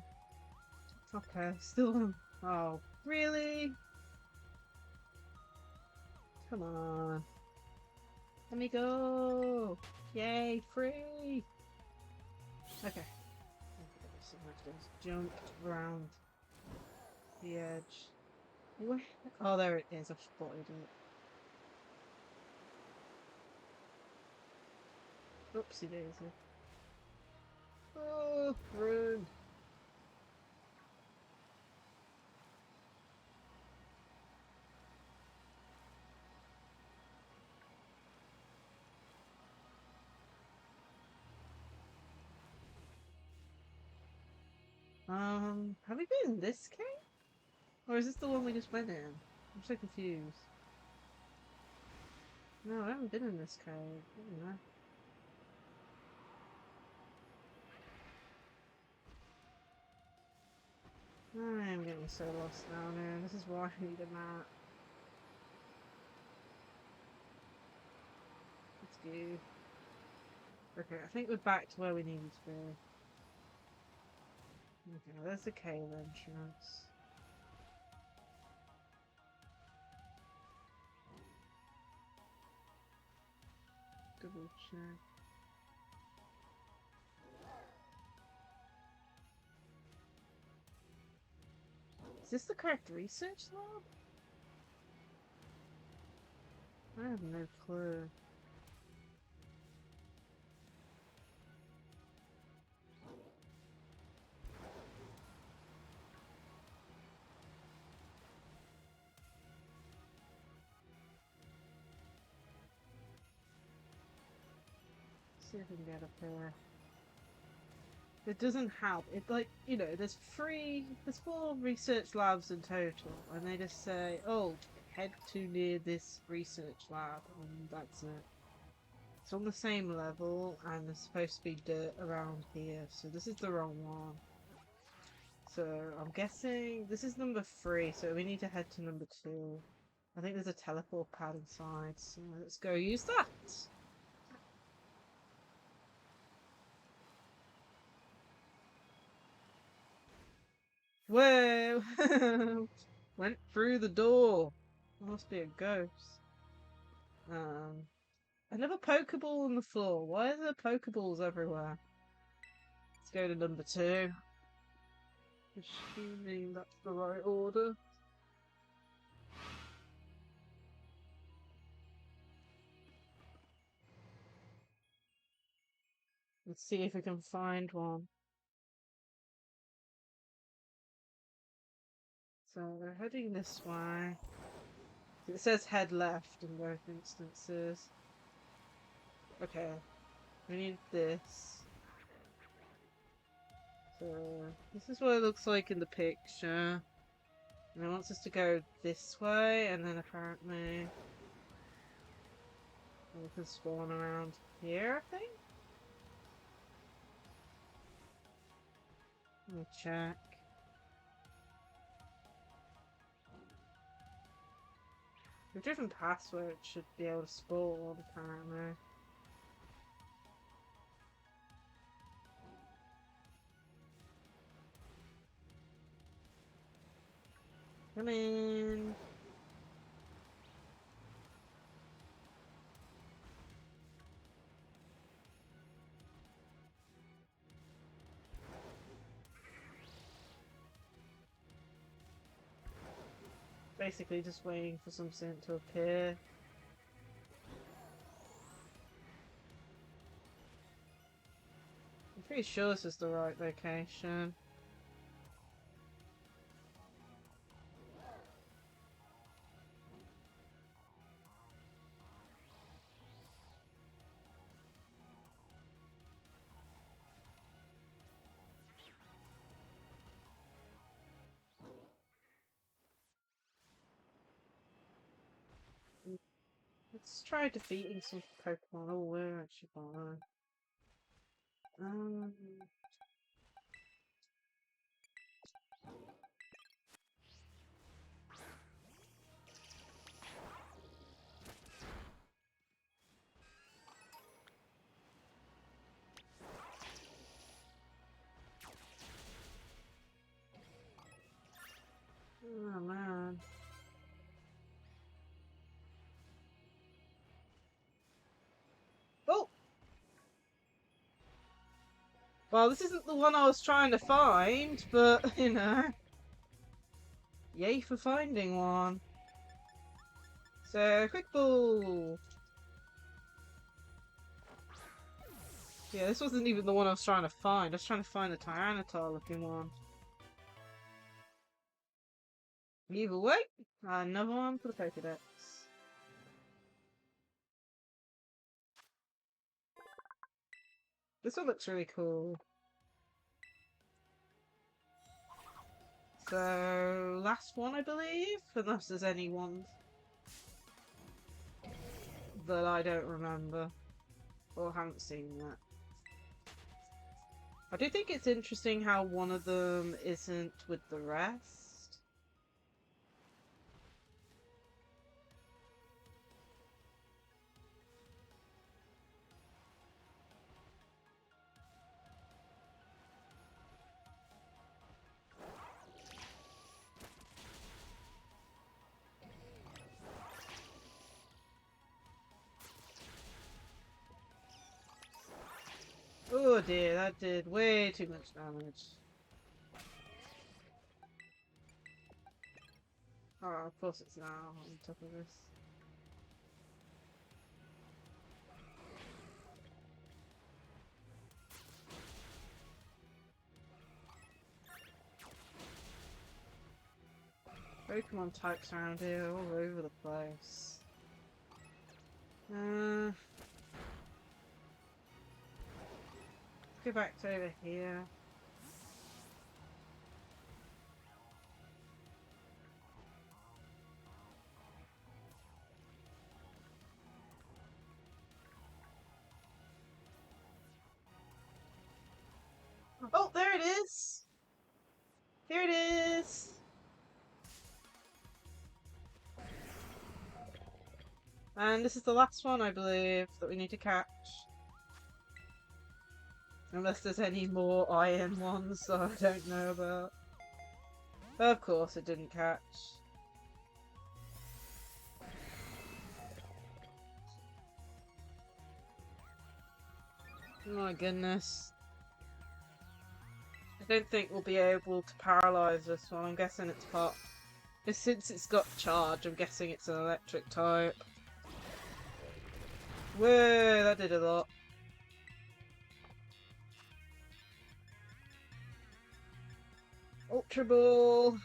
Okay, still. Oh, really? Come on. Let me go. Yay, free. Okay. So much just jumped around the edge. Where? Oh, there it is. I've spotted it. Oopsie daisy. Oh, run. Have we been in this cave? Or is this the one we just went in? I'm so confused. No, I haven't been in this cave. I don't know. I am getting so lost now, man. This is why I need a map. Let's go. Okay, I think we're back to where we needed to be. Okay, there's the cave entrance. Double check. Is this the correct research lab? I have no clue. See if we can get up there. It doesn't help. It like, you know, there's 4 research labs in total, and they just say, oh, head to near this research lab, and that's it. It's on the same level, and there's supposed to be dirt around here, so this is the wrong one. So I'm guessing this is number 3, so we need to head to number 2. I think there's a teleport pad inside, so let's go use that. Whoa! Went through the door. There must be a ghost. Um, Another Pokeball on the floor. Why are there Pokeballs everywhere? Let's go to number 2. Assuming that's the right order. Let's see if we can find one. So we're heading this way. It says head left in both instances. Okay. We need this. So this is what it looks like in the picture. And it wants us to go this way, and then apparently we can spawn around here, I think? Let me check. We've driven past where it should be able to spawn, apparently. Come in. Basically just waiting for something to appear. I'm pretty sure this is the right location. Let's try defeating some Pokemon. Oh, we're actually fine. Oh man. Oh! Well, this isn't the one I was trying to find, but, you know. Yay for finding one. So, quick ball! Yeah, this wasn't even the one I was trying to find. I was trying to find the Tyranitar looking one. Either way, another one for the Pokedex. This one looks really cool. So, last one I believe, unless there's any ones that I don't remember or haven't seen yet. I do think it's interesting how one of them isn't with the rest. Oh dear, that did way too much damage. Oh, of course it's now on top of this. Pokemon types around here all over the place. Let's go back to over here. Oh, there it is! Here it is! And this is the last one, I believe, that we need to catch. Unless there's any more iron ones that I don't know about. Of course it didn't catch. My goodness. I don't think we'll be able to paralyze this one. I'm guessing it's part. Since it's got charge, I'm guessing it's an electric type. Whoa, that did a lot. Ultra Ball!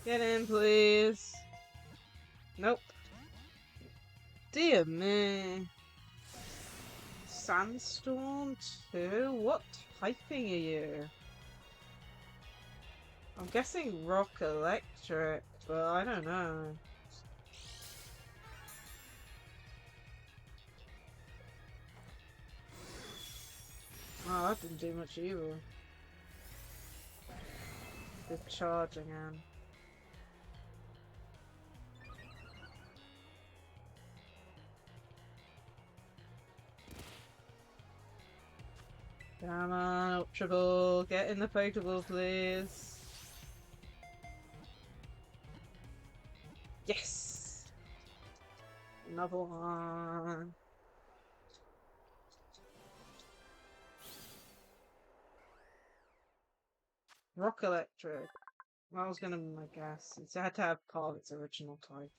Get in, please. Nope. Dear me. Sandstorm too? What typing are you? I'm guessing rock electric, but I don't know. Oh, that didn't do much either. Good charge again. Come on, Ultra Ball, get in the Pokeball, please. Yes! Another one. Rock Electric. That was gonna be my guess. It had to have part of its original type.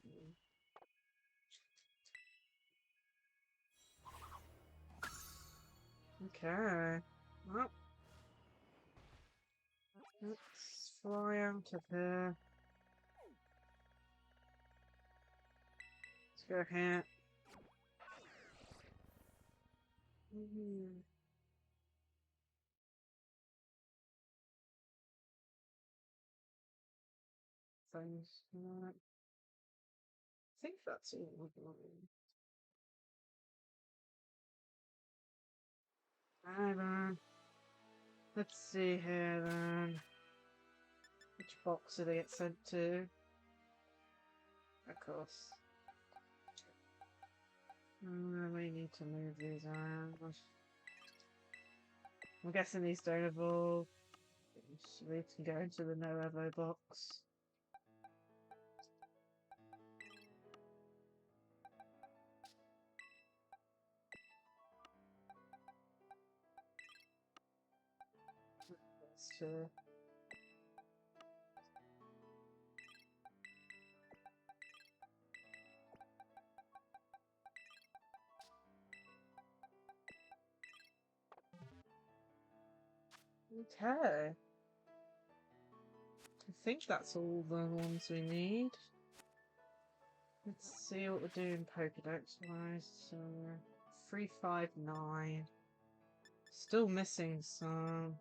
Okay. Well, let's fly out of here. Let's go here. Things. I think that's all we're doing. Alright then. Let's see here then. Which box did I get sent to? Of course. We need to move these around. I'm guessing these don't evolve. So we can go into the no evo box. Let's Okay. I think that's all the ones we need. Let's see what we're doing Pokedex wise. So 359. Still missing some.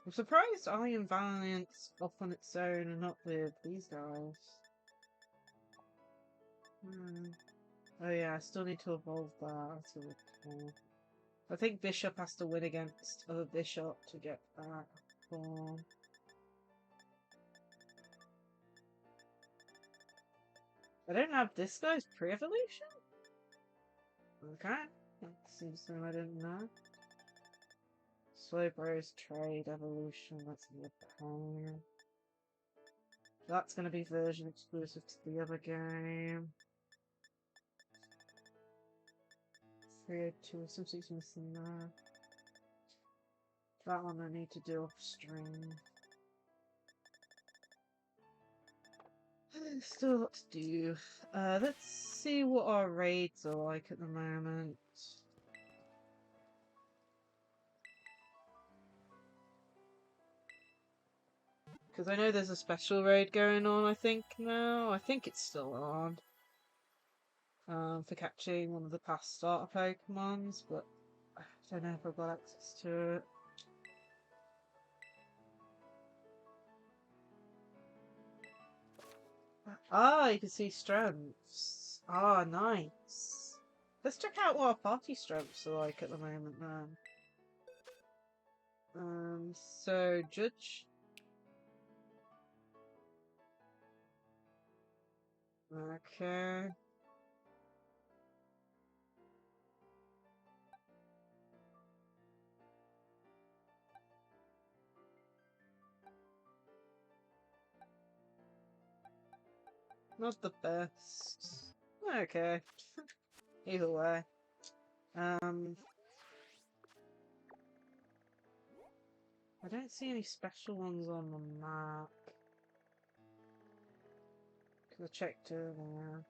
I'm surprised Iron Valiant's off on its own and not with these guys. Oh yeah, I still need to evolve that. That's really cool. I think Bishop has to win against other Bishop to get that form. I don't have this guy's pre-evolution? Okay. That seems something I didn't know. Slowbro's trade evolution, that's a pain. That's going to be version exclusive to the other game. 302, something's missing there. That one I need to do off stream. Still a lot to do. Let's see what our raids are like at the moment. Because I know there's a special raid going on, I think, now. I think it's still on. For catching one of the past starter Pokemons, but I don't know if I've got access to it. Ah, you can see strengths. Ah, nice. Let's check out what our party strengths are like at the moment, then. So, Judge. Okay. Not the best. Okay. Either way. I don't see any special ones on the map. Cause I checked earlier.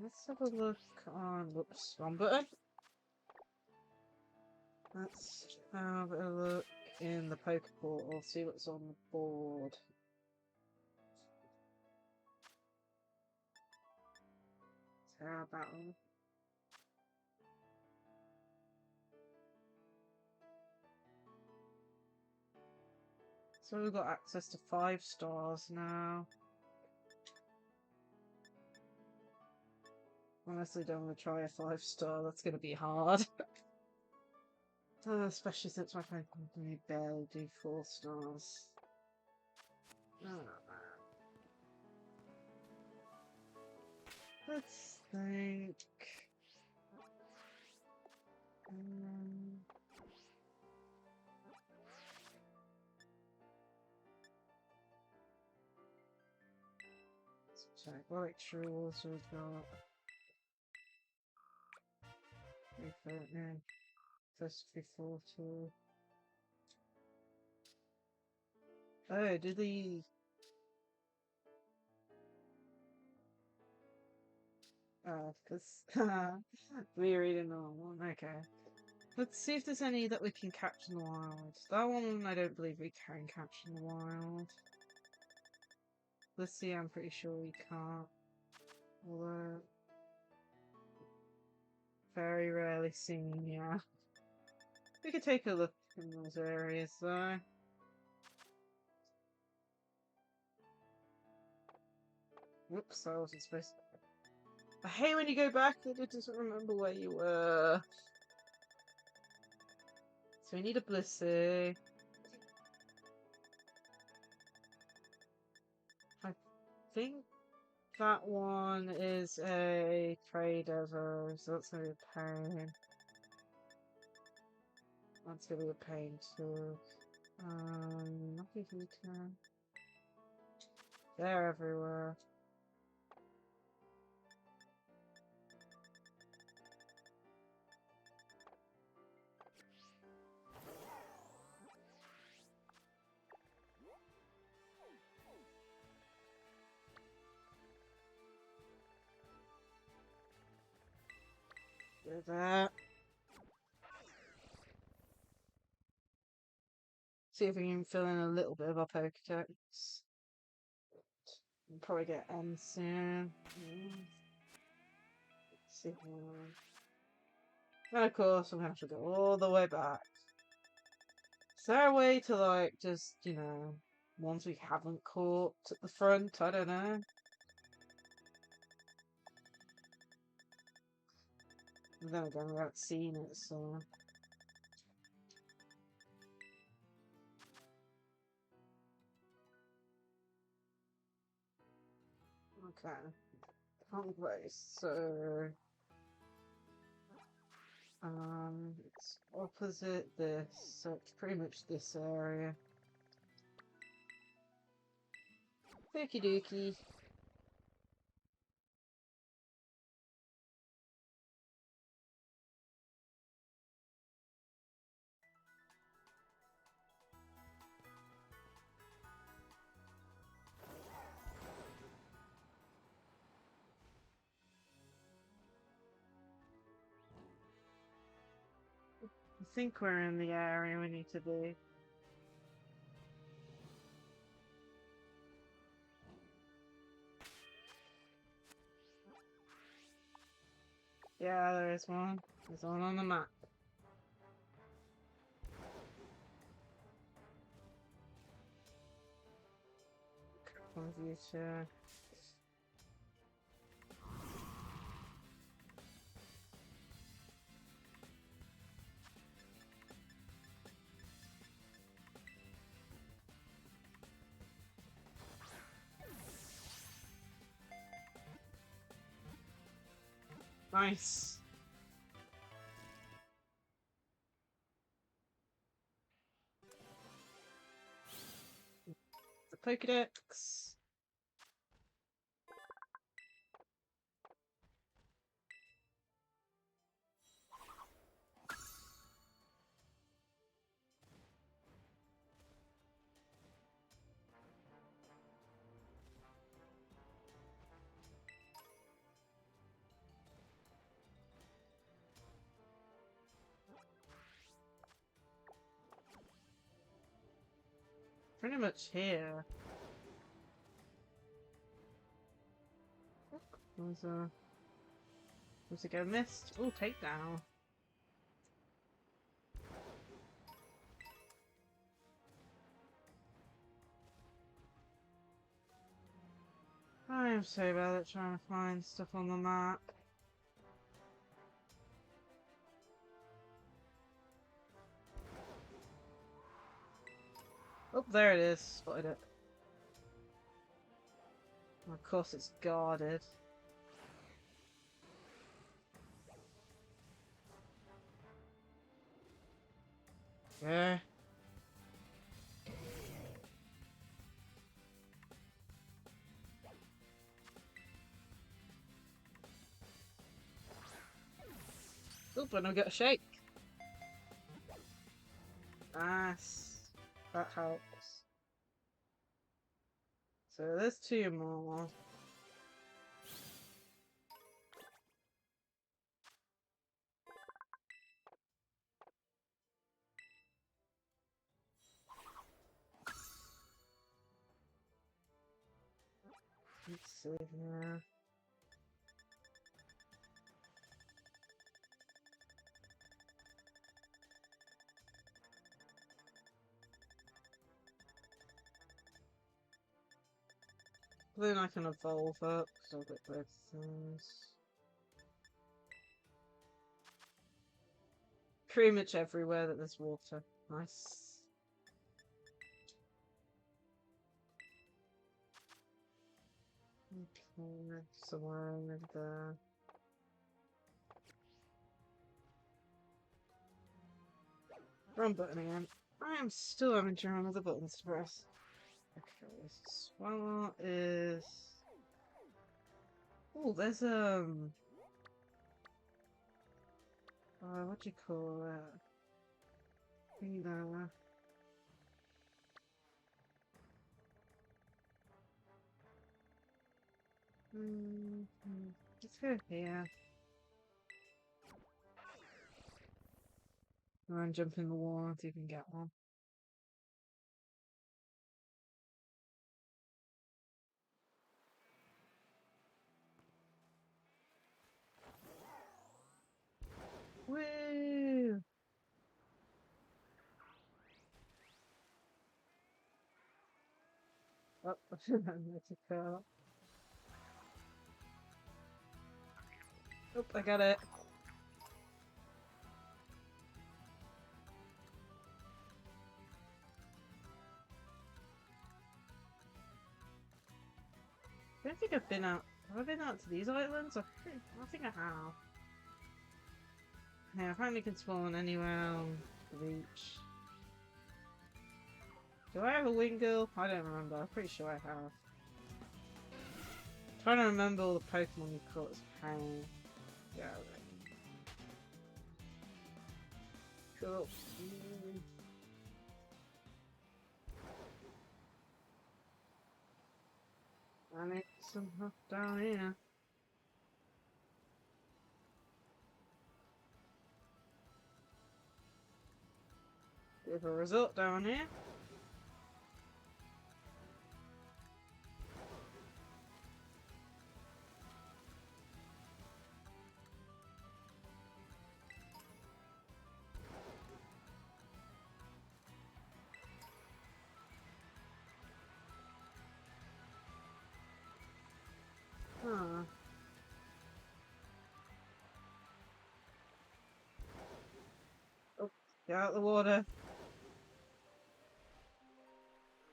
Let's have a look on. Whoops, wrong button. Let's have a look in the poker portal, see what's on the board. Terra Battle. So we've got access to 5 stars now. Honestly, don't want to try a 5-star, that's going to be hard. Especially since my phone company barely do 4 stars. Let's think. Let's check what extra rules we've got. First before two. Oh, do the because we're reading the wrong one. Okay. Let's see if there's any that we can catch in the wild. That one I don't believe we can catch in the wild. Let's see, I'm pretty sure we can't. Although very rarely seen, yeah. We could take a look in those areas though. Whoops, I wasn't supposed to. I hate when you go back and it doesn't remember where you were. So we need a Blissey. I think that one is a trade ever, so that's gonna be a pain. That's gonna be a pain too. Not if you can. They're everywhere. Do that. See if we can fill in a little bit of our Pokedex. We'll probably get M soon. Let's see. And of course, I'm gonna have to go all the way back. Is there a way to, like, just, you know, ones we haven't caught at the front? I don't know. And then again, we haven't seen it, so. Okay. Place. So. It's opposite this, so it's pretty much this area. Okie dokie. I think we're in the area we need to be. Yeah, there is one. There's one on the map. Computer. Nice. The Pokedex. pretty much here. Was a go missed? Oh, takedown. I am so bad at trying to find stuff on the map. Oh, there it is. Spotted it. Of course, it's guarded. Yeah. Oop, and I got a shake. Nice. That helps. So there's 2 more. Let's see here. Then I can evolve up, because I'll get both things. Pretty much everywhere that there's water. Nice. Okay, somewhere over there. Wrong button again. I am still having to remember the buttons to press. Okay, Swallow is... Oh, there's what do you call that? Thing there. Let's go here. And jump in the wall and see if you can get one. Woo! Oh, that's a curl. Oh, I got it. I don't think I've been out. Have I been out to these islands? I think I have. Yeah, apparently you can spawn anywhere on the beach. Do I have a Wingull? I don't remember. I'm pretty sure I have. I'm trying to remember all the Pokemon you caught as pain. Yeah, right. Cool. I need some help down here. Bit of a result down here. Huh. Oh, get out of the water.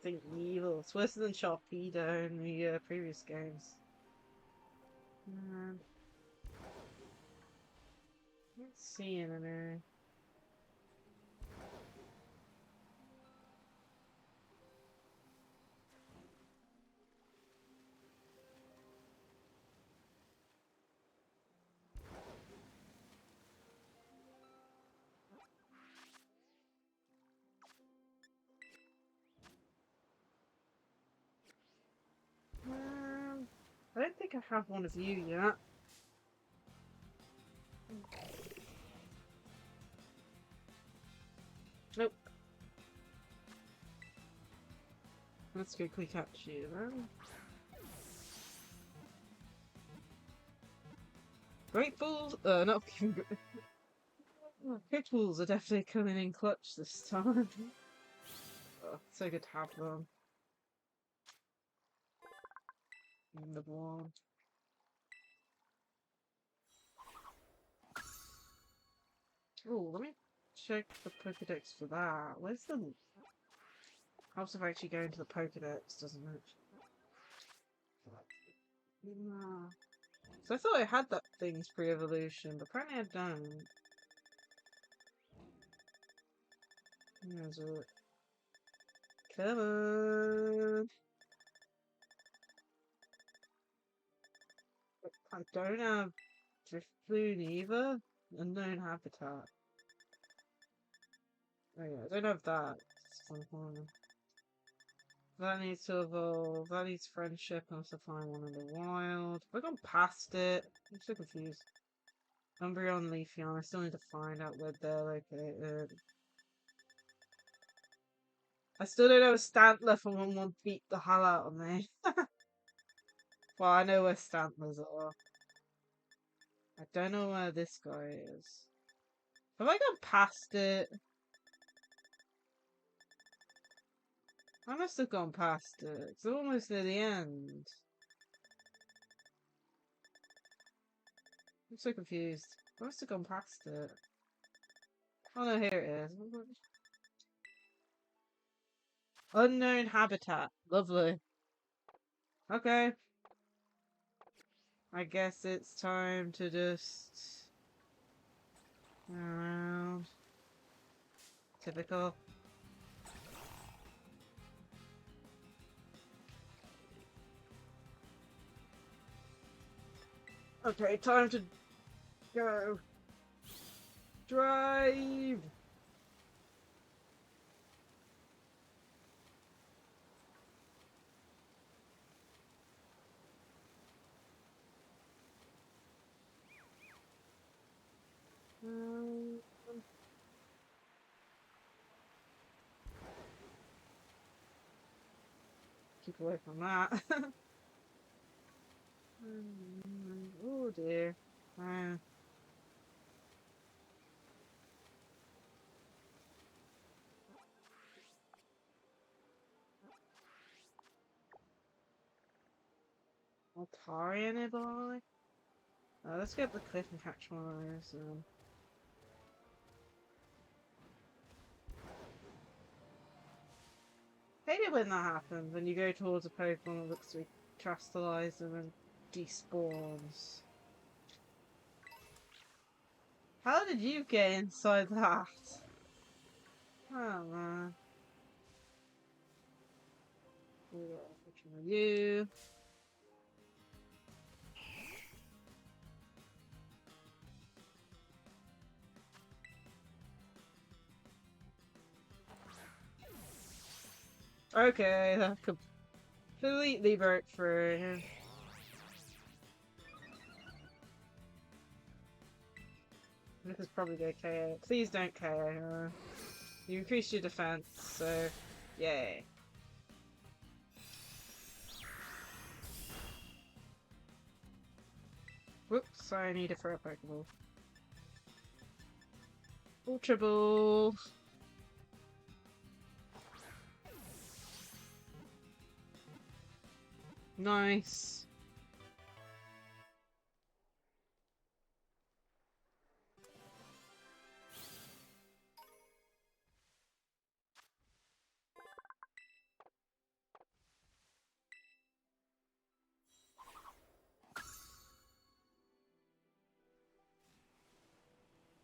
Think evil. It's worse than Sharpedo in the previous games. Let's see in there. I don't think I have one of you yet. Nope. Let's quickly catch you then. Great balls, not Great balls are definitely coming in clutch this time. Oh, so good to have them. Number one. Oh, let me check the Pokedex for that. Where's the... Helps if I actually go into the Pokedex, doesn't it? Nah. So I thought I had that thing's pre-evolution, but apparently I don't. There's a... Come on! I don't have Drifloon either. Unknown habitat. Oh yeah, I don't have that. That needs to evolve. That needs friendship. I have to find one in the wild. Have I gone past it? I'm so confused. Umbreon, Leafeon. I still need to find out where they're located. I still don't have a Stantler for when one beat the hell out of me. Well, I know where Stantlers are. I don't know where this guy is. Have I gone past it? I must have gone past it. It's almost near the end. I'm so confused. I must have gone past it. Oh no, here it is. Unknown habitat. Lovely. Okay. I guess it's time to just... go around. Typical. Okay, time to go. Drive! Keep away from that. Oh dear. Altaria nearby? Let's get the cliff and catch one of those. Hate it when that happens, when you go towards a Pokemon that looks to be Trastalize and then despawns. How did you get inside that? Oh man. Which one are you? Okay, that completely broke through. This is probably gonna KO. Please don't KO. You increased your defense, so yay. Whoops, sorry, I need to throw a Pokeball. Ultra Ball. Nice.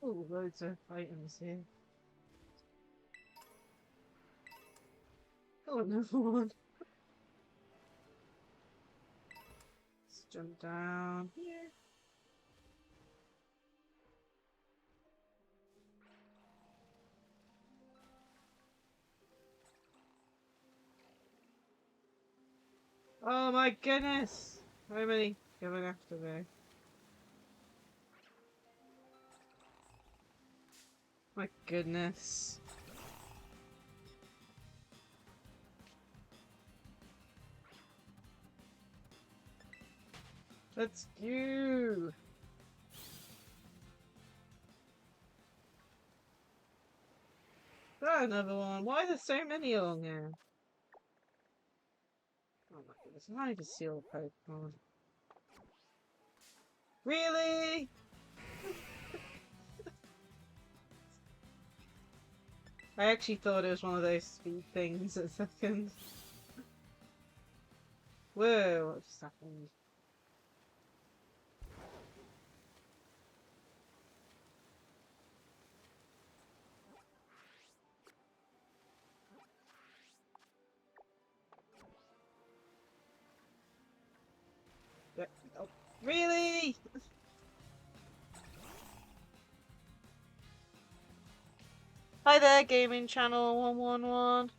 Ooh, loads of items here. Oh, another one. Let's jump down here. Oh my goodness! How many coming after me? My goodness. Let's go! Oh, another one. Why are there so many along here? Oh my goodness, I can't even see all the Pokemon. Really? I actually thought it was one of those speed things at second. Whoa, what just happened? Yeah. Oh, really? Hi there, gaming channel 111.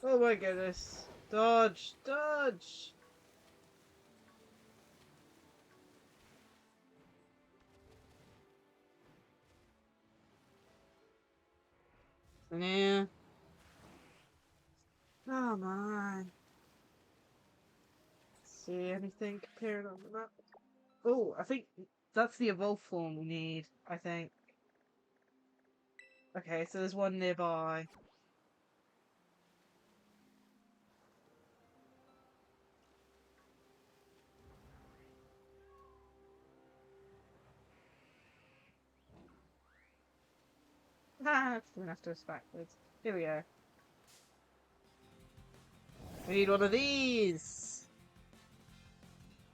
Oh my goodness. Dodge! Dodge! Yeah. Oh my. See anything appearing on the map? Oh, I think that's the evolve form we need, I think. Okay, so there's one nearby. Ah, I'm gonna have to go backwards. Here we go. We need one of these!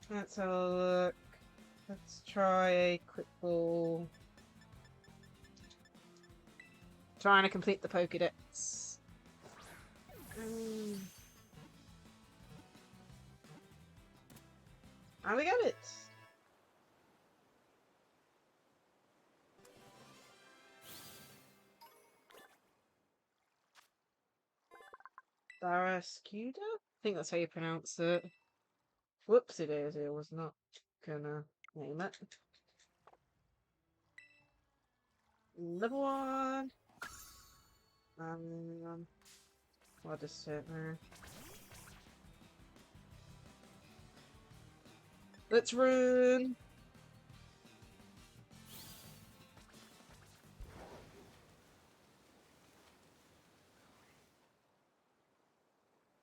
Let's have a look. Let's try a quick ball. Trying to complete the Pokédex. And we got it! Barraskewda? I think that's how you pronounce it. Whoops, it is. I was not gonna name it. Level 1! I'll just sit there. Let's run!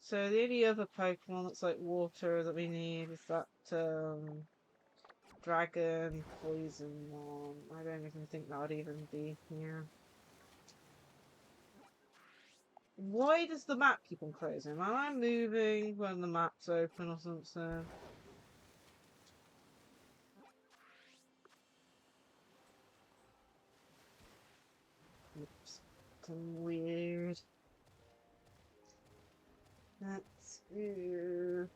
So the only other Pokemon that's like water that we need is that dragon poison one. I don't even think that would even be here. Why does the map keep on closing? Am I moving when the map's open or something? Oops. Something weird. That's weird.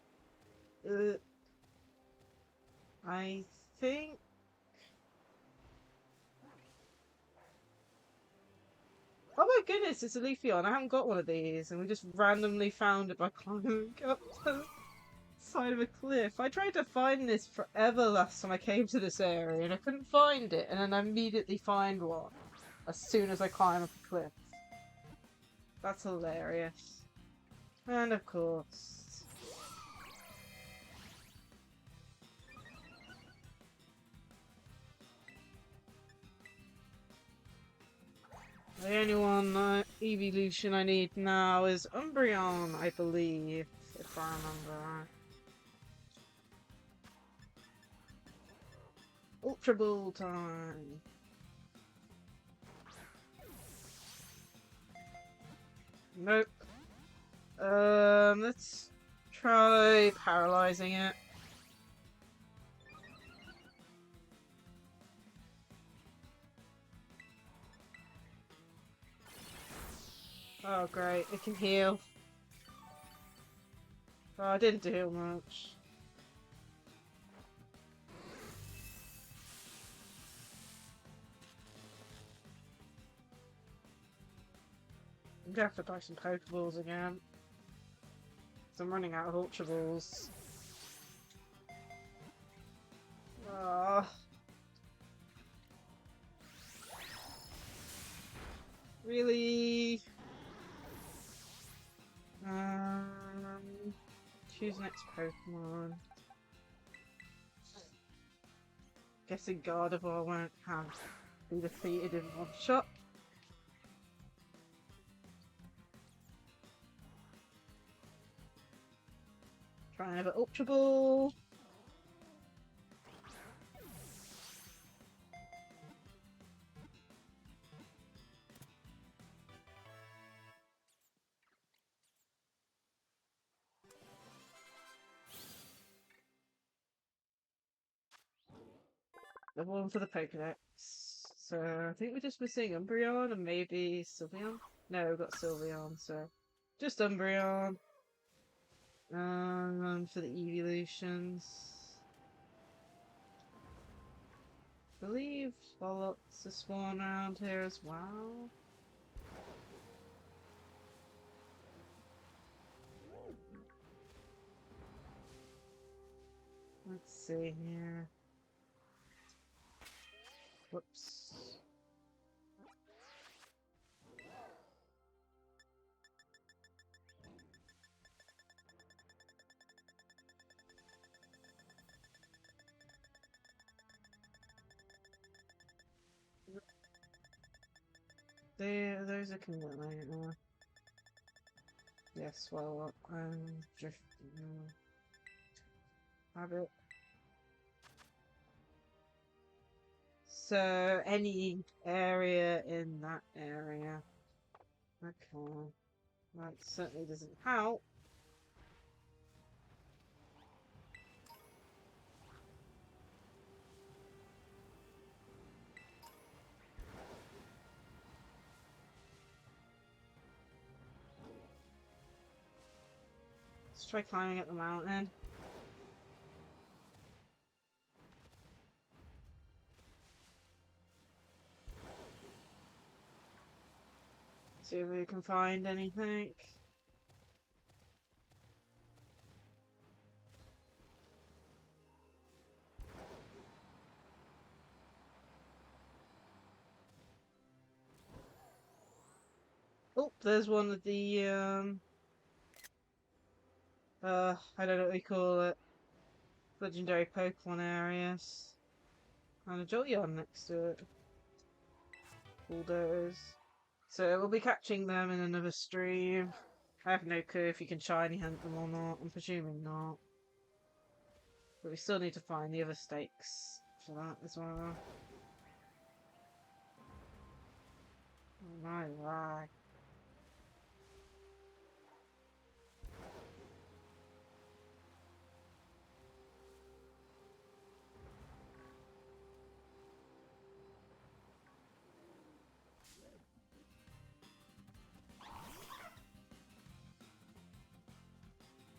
I think... Oh my goodness, it's a Leafeon. I haven't got one of these, and we just randomly found it by climbing up the side of a cliff. I tried to find this forever last time I came to this area, and I couldn't find it, and then I immediately find one as soon as I climb up a cliff. That's hilarious. And of course... The only one evolution I need now is Umbreon, I believe, if I remember right. Ultra Ball time! Nope. Let's try paralyzing it. Oh great, it can heal. Oh, I didn't do much. I'm gonna have to buy some Pokeballs again. So I'm running out of Ultra Balls. Really? Choose next Pokemon. Guessing Gardevoir won't be defeated in one shot. Try another Ultra Ball. Level 1 for the Pokedex. So I think we're just missing Umbreon and maybe Sylveon. No, we've got Sylveon, so just Umbreon. For the evolutions. I believe Bollock's a spawn around here as well. Let's see here. Whoops. Those are completely yes, well, drifting. Habit. So any area in that area. Okay. That certainly doesn't help. Let's try climbing up the mountain. See if we can find anything. Oh, there's one of the I don't know what we call it. Legendary Pokemon areas. And a Jolteon next to it. Bulldoze. So we'll be catching them in another stream. I have no clue if you can shiny hunt them or not. I'm presuming not. But we still need to find the other stakes for that as well. Oh my god.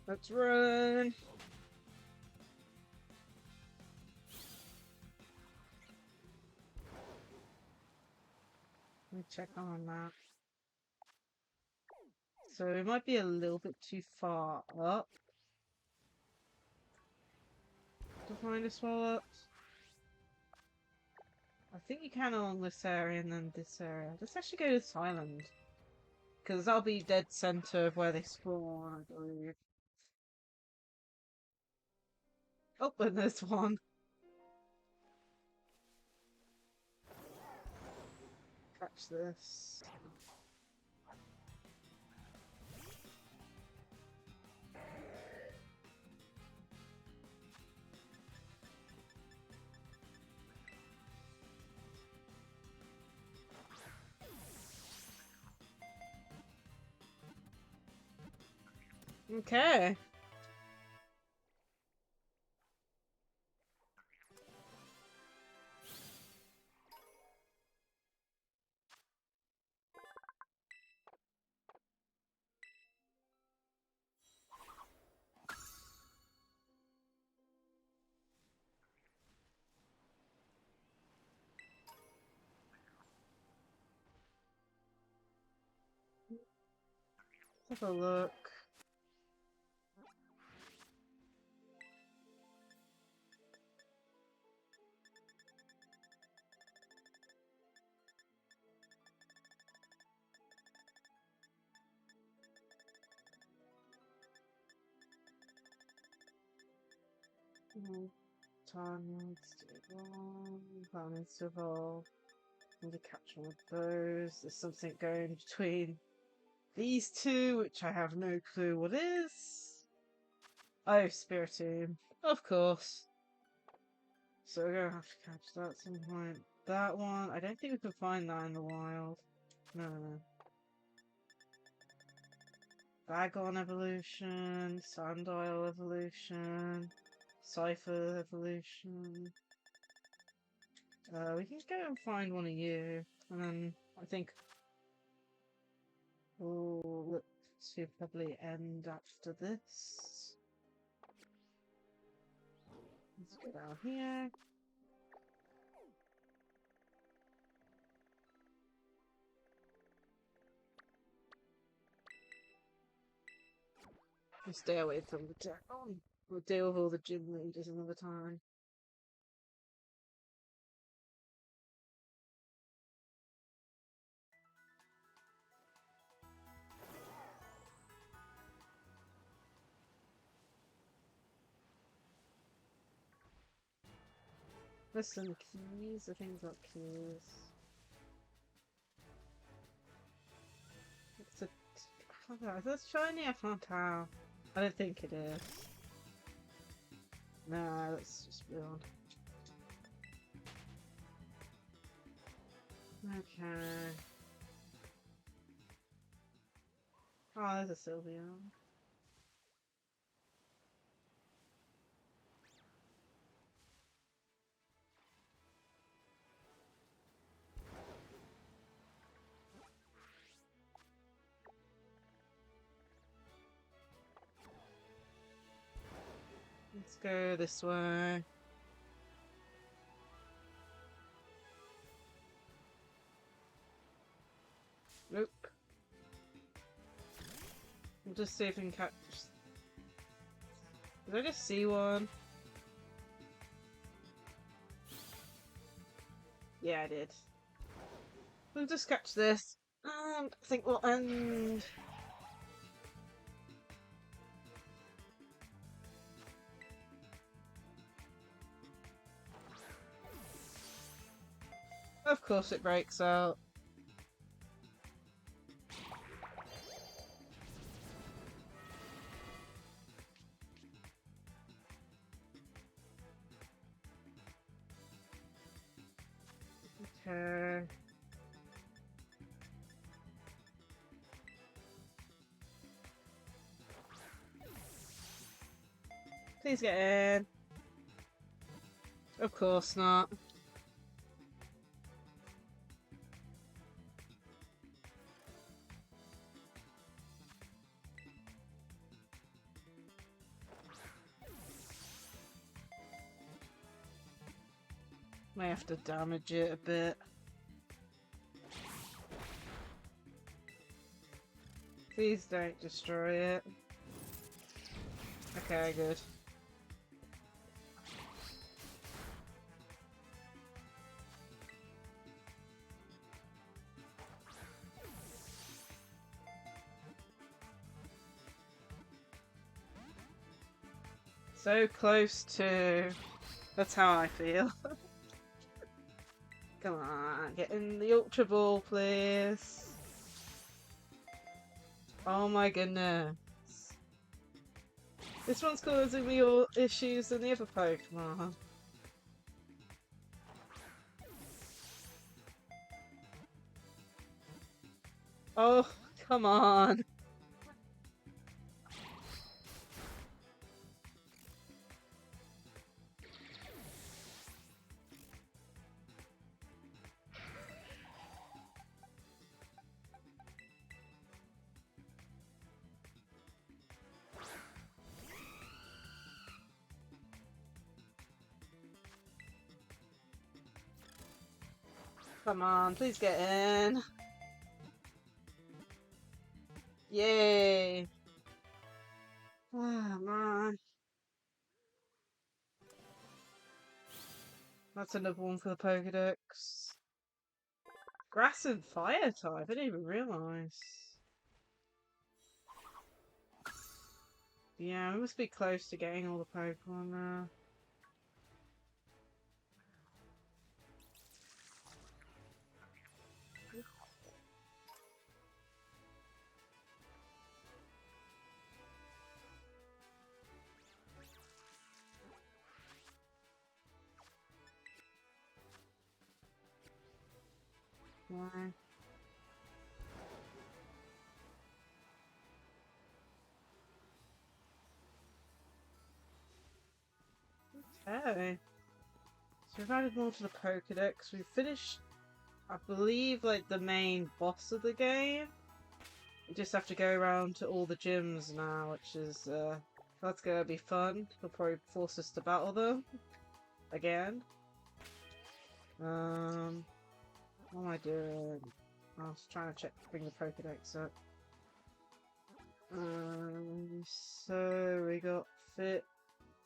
Let's run! Let me check on that. So it might be a little bit too far up to find a Swallow. I think you can along this area and then this area. Let's actually go to this island. Because that'll be dead center of where they spawn, I believe. Oh, and there's one. Catch this. Okay. Let's have a look. Time needs to evolve. Time needs to evolve. Need to catch one of those. There's something going between these two, which I have no clue what is. Oh, Spiritomb. Of course. So we're gonna have to catch that at some point. That one, I don't think we can find that in the wild. No. Bagon evolution, Sandile evolution, Cypher evolution. We can go and find one of you, and then I think we'll probably end after this. Let's go down here. We'll stay away from the town. We'll deal with all the gym leaders another time. There's some keys. I think I've got keys. It's a... Is this shiny? I can't tell. I don't think it is. No, that's just beyond. Okay. Oh, there's a Sylveon. Let's go this way. Nope. We'll just see if we can catch... Did I just see one? Yeah, I did. We'll just catch this. And I think we'll end... Of course it breaks out. Okay. Please get in. Of course not. May have to damage it a bit. Please don't destroy it. Okay, good. So close to... That's how I feel. Come on, get in the Ultra Ball, please. Oh my goodness. This one's causing me more issues than the other Pokemon. Oh, come on. Come on, please get in. Yay! Ah, man. That's another one for the Pokedex. Grass and fire type, I didn't even realise. Yeah, we must be close to getting all the Pokemon now. Why? Okay. So we've added more to the Pokedex. We've finished, I believe, like the main boss of the game. We just have to go around to all the gyms now, which is, that's gonna be fun. He'll probably force us to battle them. Again. What am I doing? I was trying to bring the Pokedex up. So we got fit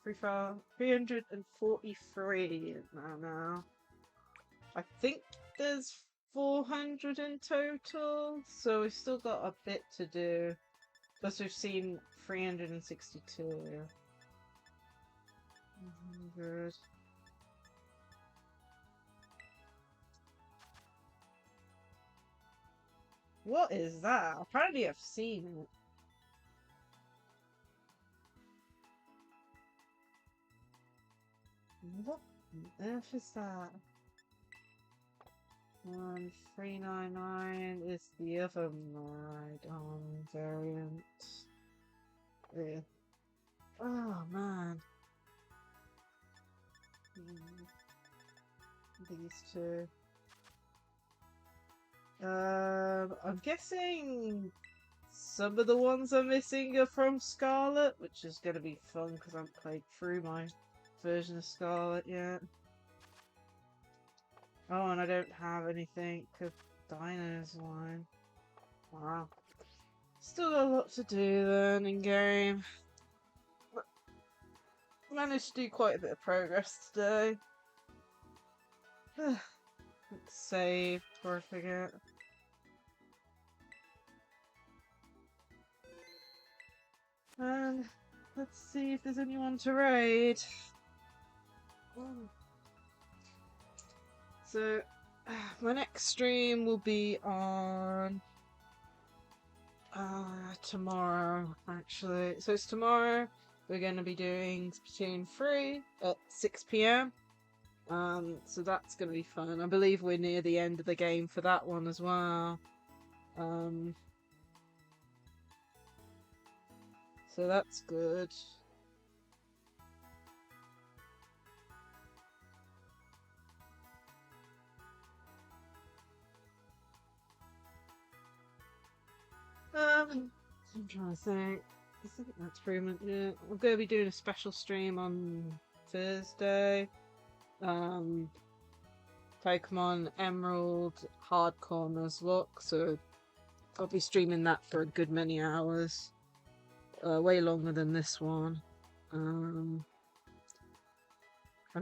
343 now. I think there's 400 in total, so we've still got a bit to do. Plus we've seen 362. Good. What is that? Apparently I've seen it. What on earth is that? 1399 is the other variant. Yeah. Oh man. These two. I'm guessing some of the ones I'm missing are from Scarlet, which is gonna be fun because I haven't played through my version of Scarlet yet. Oh, and I don't have anything of Dino's line. Wow. Still got a lot to do then in game. But managed to do quite a bit of progress today. Let's save before I forget. And let's see if there's anyone to raid. So, my next stream will be on tomorrow, actually. So it's tomorrow. We're going to be doing Splatoon 3 at 6 PM. So that's going to be fun. I believe we're near the end of the game for that one as well. So that's good. I'm trying to think. I think that's pretty much it. We're going to be doing a special stream on Thursday. Pokemon Emerald Hardcore Nuzlocke, so I'll be streaming that for a good many hours. Way longer than this one. I've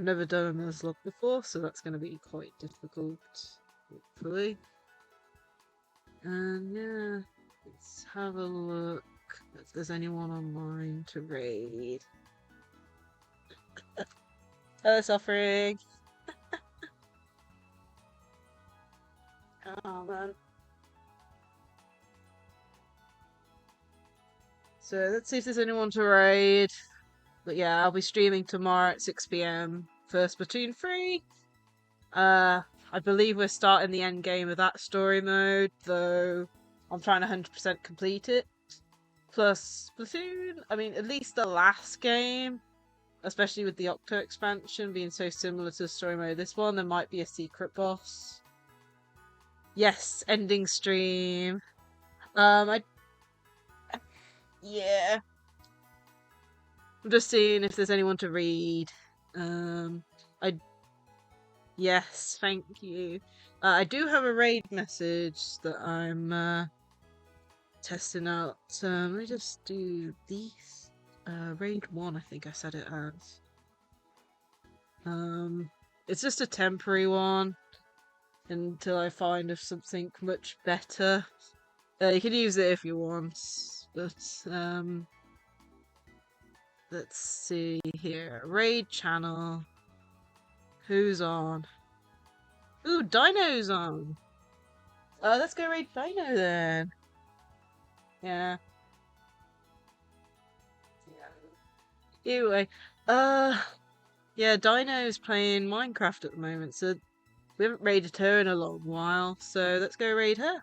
never done a Nuzlocke before, so that's going to be quite difficult, hopefully. And yeah, let's have a look if there's anyone online to raid. Hello, Suffering! Oh man. So let's see if there's anyone to raid. But yeah, I'll be streaming tomorrow at 6 PM for Splatoon 3. I believe we're starting the end game of that story mode, though I'm trying to 100% complete it. Plus Splatoon, I mean, at least the last game, especially with the Octo expansion being so similar to the story mode of this one, there might be a secret boss. Yes, ending stream. Yeah. I'm just seeing if there's anyone to read. Yes, thank you. I do have a raid message that I'm testing out. Let me just do these. Raid 1, I think I said it as. It's just a temporary one until I find of something much better. You can use it if you want, but let's see here. Raid channel. Who's on? Ooh, Dino's on. Let's go raid Dino then. Yeah. Anyway, yeah, Dino's playing Minecraft at the moment, so we haven't raided her in a long while, so let's go raid her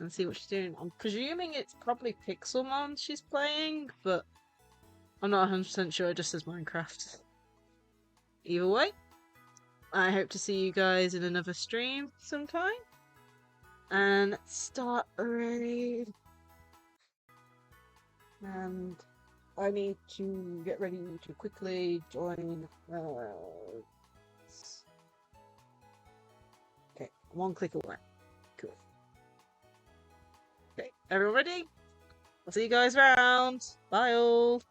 and see what she's doing. I'm presuming it's probably Pixelmon she's playing, but I'm not 100% sure, it just says Minecraft. Either way, I hope to see you guys in another stream sometime. And let's start a raid. And I need to get ready to quickly join. Okay, one click away. Cool. Okay, everyone ready? I'll see you guys around. Bye all.